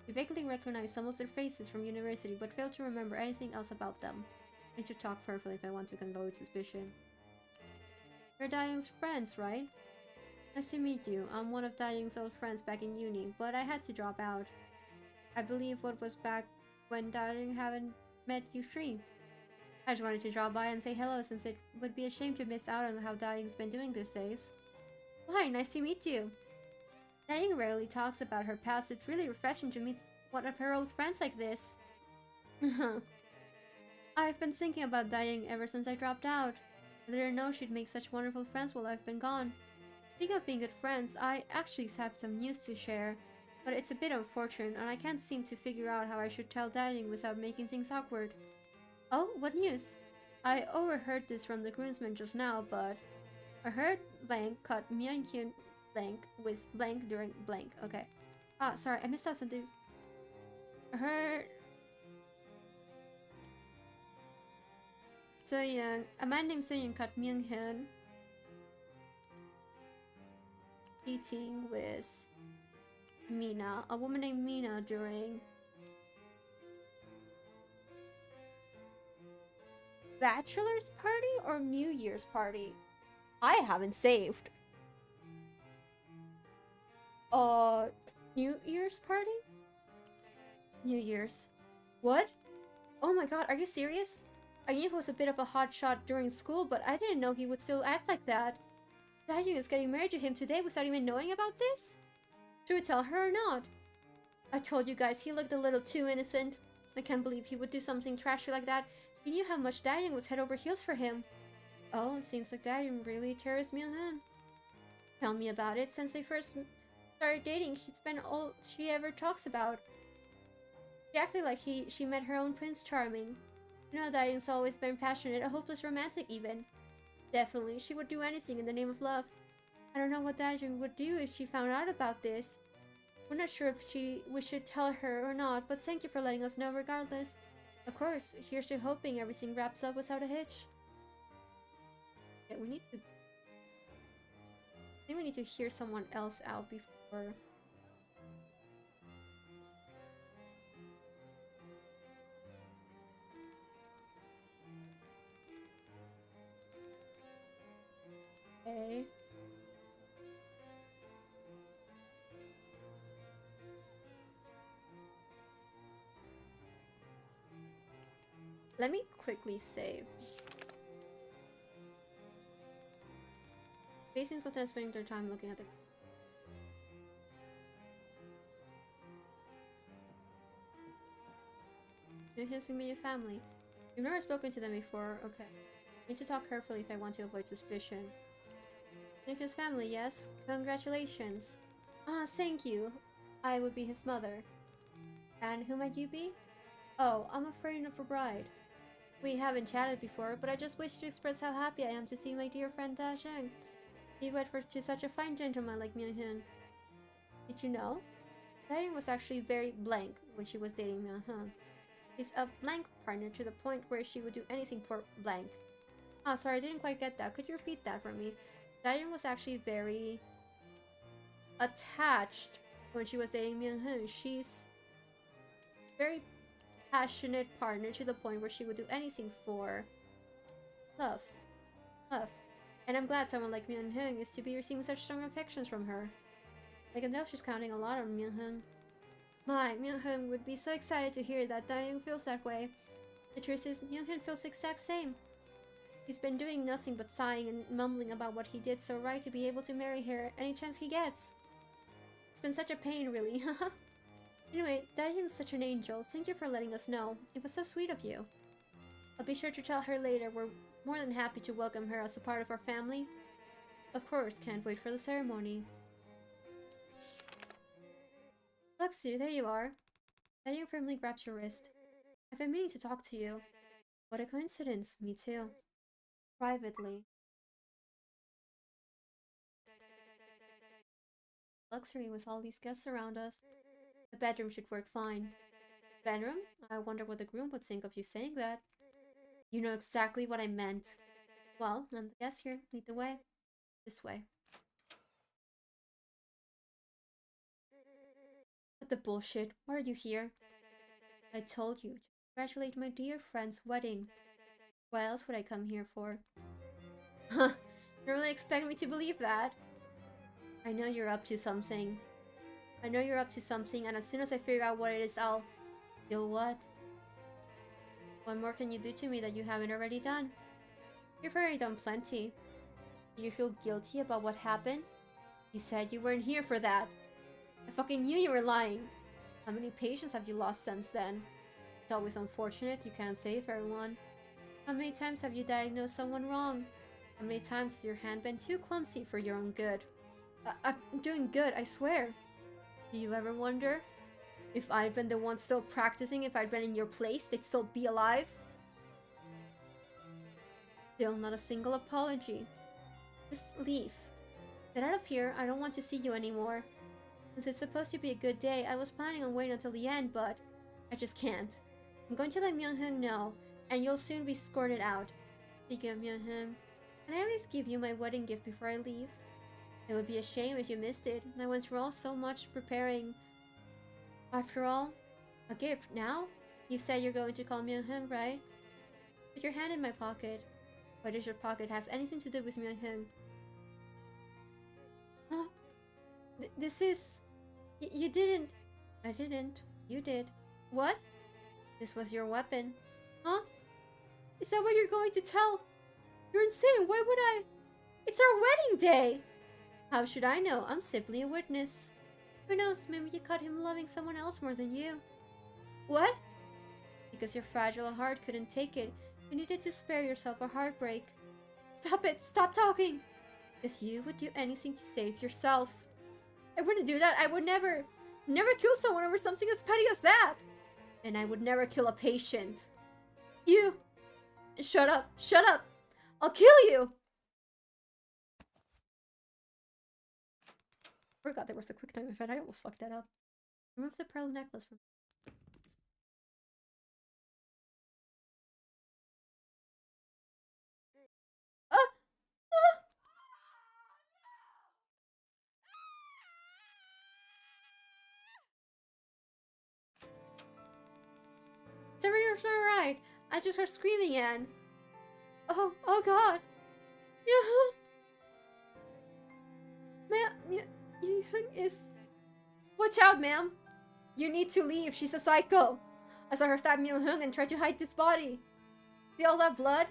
We vaguely recognize some of their faces from university, but fail to remember anything else about them. I need to talk carefully if I want to convey suspicion. You're Dayoung's friends, right? Nice to meet you. I'm one of Dayoung's old friends back in uni, but I had to drop out. I believe what was back when Dayoung haven't met you three. I just wanted to drop by and say hello since it would be a shame to miss out on how Dayoung's been doing these days. Hi, nice to meet you. Dayoung rarely talks about her past. It's really refreshing to meet one of her old friends like this. I've been thinking about Dayoung ever since I dropped out. I didn't know she'd make such wonderful friends while I've been gone. Speaking of being good friends, I actually have some news to share, but it's a bit unfortunate and I can't seem to figure out how I should tell Dayoung without making things awkward. Oh, what news? I overheard this from the groomsmen just now, but I heard blank cut Myeonhyun blank with blank during blank. Okay. Ah, sorry, I missed out something. Her So Young, a man named So Young caught Myung Hyun cheating with Mina, a woman named Mina, during bachelor's party or New Year's party. I haven't saved. New Year's party? New Year's. What? Oh my god, are you serious? I knew he was a bit of a hotshot during school, but I didn't know he would still act like that. Dahyun is getting married to him today without even knowing about this? Should we tell her or not? I told you guys, he looked a little too innocent. I can't believe he would do something trashy like that. He knew how much Dahyun was head over heels for him. Oh, seems like Dahyun really cherished Myung-hun. Tell me about it. Since they first started dating, he's been all she ever talks about. She acted like she met her own Prince Charming. You know, Dahyun's always been passionate, a hopeless romantic even. Definitely, she would do anything in the name of love. I don't know what Dahyun would do if she found out about this. We're not sure if we should tell her or not, but thank you for letting us know regardless. Of course, here's to hoping everything wraps up without a hitch. Yeah, we need to... I think we need to hear someone else out before... Okay. Let me quickly save. Basically, they're spending their time looking at the... You're hissing me your family. You've never spoken to them before. Okay. I need to talk carefully if I want to avoid suspicion. His family, yes? Congratulations. Ah, thank you. I would be his mother. And who might you be? Oh, I'm a friend of a bride. We haven't chatted before, but I just wish to express how happy I am to see my dear friend Da Sheng. He wed to such a fine gentleman like Myung-hun. Did you know? Dahyun was actually very blank when she was dating Myung-hun. She's a blank partner to the point where she would do anything for blank. Ah, sorry, I didn't quite get that. Could you repeat that for me? Dahyun was actually very attached when she was dating Myung-hun. She's very passionate partner to the point where she would do anything for love. Love. And I'm glad someone like Myung-hun is to be receiving such strong affections from her. I can tell she's counting a lot on Myung-hun. My, Myung-hun would be so excited to hear that Dahyun feels that way. The truth is, Myung-hun feels the exact same. He's been doing nothing but sighing and mumbling about what he did so right to be able to marry her any chance he gets. It's been such a pain, really. Anyway, Dahyun's such an angel. Thank you for letting us know. It was so sweet of you. I'll be sure to tell her later. We're more than happy to welcome her as a part of our family. Of course, can't wait for the ceremony. Luxu, there you are. Dahyun firmly grabs your wrist. I've been meaning to talk to you. What a coincidence. Me too. Privately. Luxury with all these guests around us. The bedroom should work fine. Bedroom? I wonder what the groom would think of you saying that. You know exactly what I meant. Well, I'm the guest here. Lead the way. This way. What the bullshit? Why are you here? I told you. To congratulate my dear friend's wedding. What else would I come here for? Huh. You really expect me to believe that? I know you're up to something. I know you're up to something, and as soon as I figure out what it is, I'll... You'll what? What more can you do to me that you haven't already done? You've already done plenty. Do you feel guilty about what happened? You said you weren't here for that. I fucking knew you were lying. How many patients have you lost since then? It's always unfortunate, you can't save everyone. How many times have you diagnosed someone wrong? How many times has your hand been too clumsy for your own good? I'm doing good, I swear. Do you ever wonder? If I'd been the one still practicing, if I'd been in your place, they'd still be alive? Still not a single apology. Just leave. Get out of here, I don't want to see you anymore. Since it's supposed to be a good day, I was planning on waiting until the end, but... I just can't. I'm going to let Myung-Hyun know, and you'll soon be escorted out. Speaking of Myung-Hyun, can I at least give you my wedding gift before I leave? It would be a shame if you missed it. I went through all so much preparing. After all, a gift now? You said you're going to call Myung-Hyun, right? Put your hand in my pocket. Why does your pocket have anything to do with Myung-Hyun? Huh? This is... you didn't... I didn't. You did. What? This was your weapon. Huh? Is that what you're going to tell? You're insane. Why would I? It's our wedding day! How should I know? I'm simply a witness. Who knows? Maybe you caught him loving someone else more than you. What? Because your fragile heart couldn't take it. You needed to spare yourself a heartbreak. Stop it! Stop talking! Because you would do anything to save yourself. I wouldn't do that. I would never kill someone over something as petty as that. And I would never kill a patient. You! Shut up! Shut up! I'll kill you! Forgot there was a quick time event. I almost fucked that up. Remove the pearl necklace from... Ah! Ah! Is everything alright? I just heard screaming again. Oh god. Yeah. Ma'am, Young is... Watch out, ma'am. You need to leave. She's a psycho. I saw her stab Myung-Hyun and try to hide this body. See all that blood?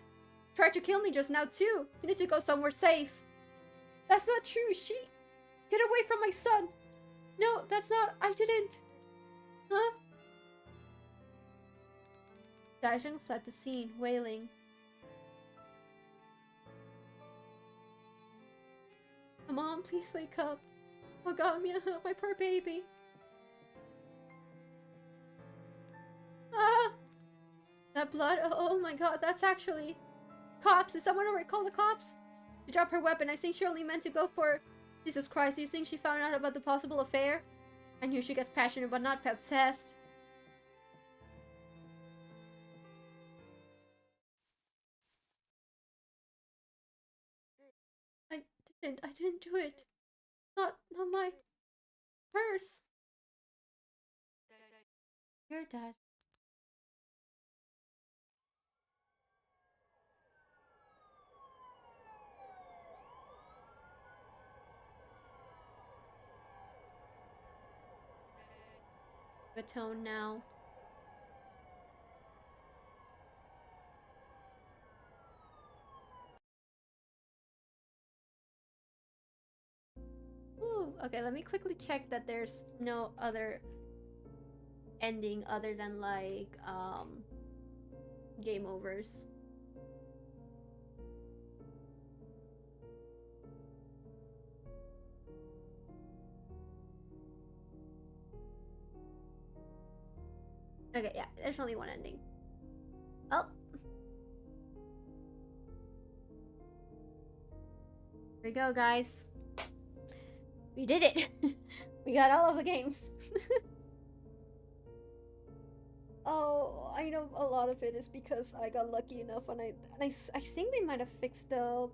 Tried to kill me just now too. You need to go somewhere safe. That's not true. She... Get away from my son. No, that's not... I didn't. Huh? Daijang fled the scene, wailing. Mom, please wake up. Oh god, Myung-Hyun, my poor baby. Ah! That blood? Oh my god, that's actually... Cops! Did someone already call the cops? She dropped her weapon. I think she only meant to go for... Jesus Christ, do you think she found out about the possible affair? I knew she gets passionate but not obsessed. I didn't do it. Not my purse. Your dad. The tone now. Ooh, okay, let me quickly check that there's no other ending other than like game overs. Okay, yeah, there's only one ending. Oh. Here we go, guys. We did it. We got all of the games. Oh, I know a lot of it is because I got lucky enough and I think they might have fixed the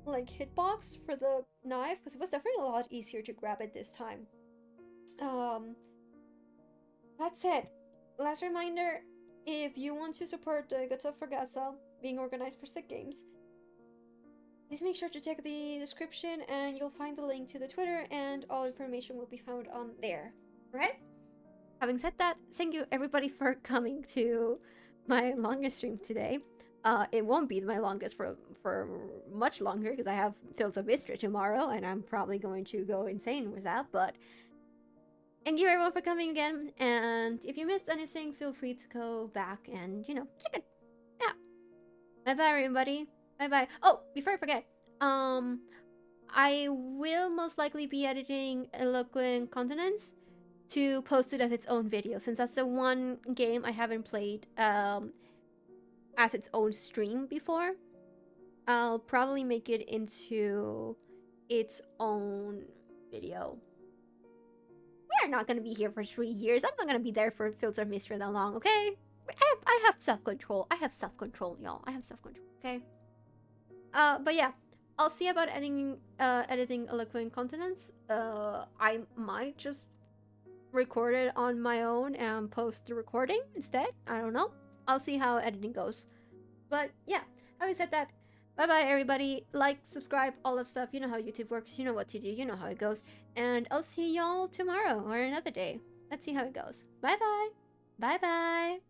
like hitbox for the knife because it was definitely a lot easier to grab it this time. That's it. Last reminder, if you want to support the Gaza for Gaza being organized for SIG Games, please make sure to check the description and you'll find the link to the Twitter and all information will be found on there. Right? Having said that, thank you everybody for coming to my longest stream today. It won't be my longest for much longer because I have Fields of Mystery tomorrow and I'm probably going to go insane with that, but thank you everyone for coming again, and if you missed anything, feel free to go back and, you know, check it. Yeah. Bye-bye, everybody. Bye-bye. Oh, before I forget, I will most likely be editing Eloquent Continents to post it as its own video, since that's the one game I haven't played as its own stream before. I'll probably make it into its own video. we're not gonna be here for 3 years. I'm not gonna be there for Fields of Mystery that long, okay? I have self-control. I have self-control, y'all. I have self-control, okay? But yeah, I'll see about editing Eloquent Continents. I might just record it on my own and post the recording instead. I don't know. I'll see how editing goes. But yeah, having said that, bye-bye everybody. Like, subscribe, all that stuff. You know how YouTube works. You know what to do. You know how it goes. And I'll see y'all tomorrow or another day. Let's see how it goes. Bye-bye. Bye-bye.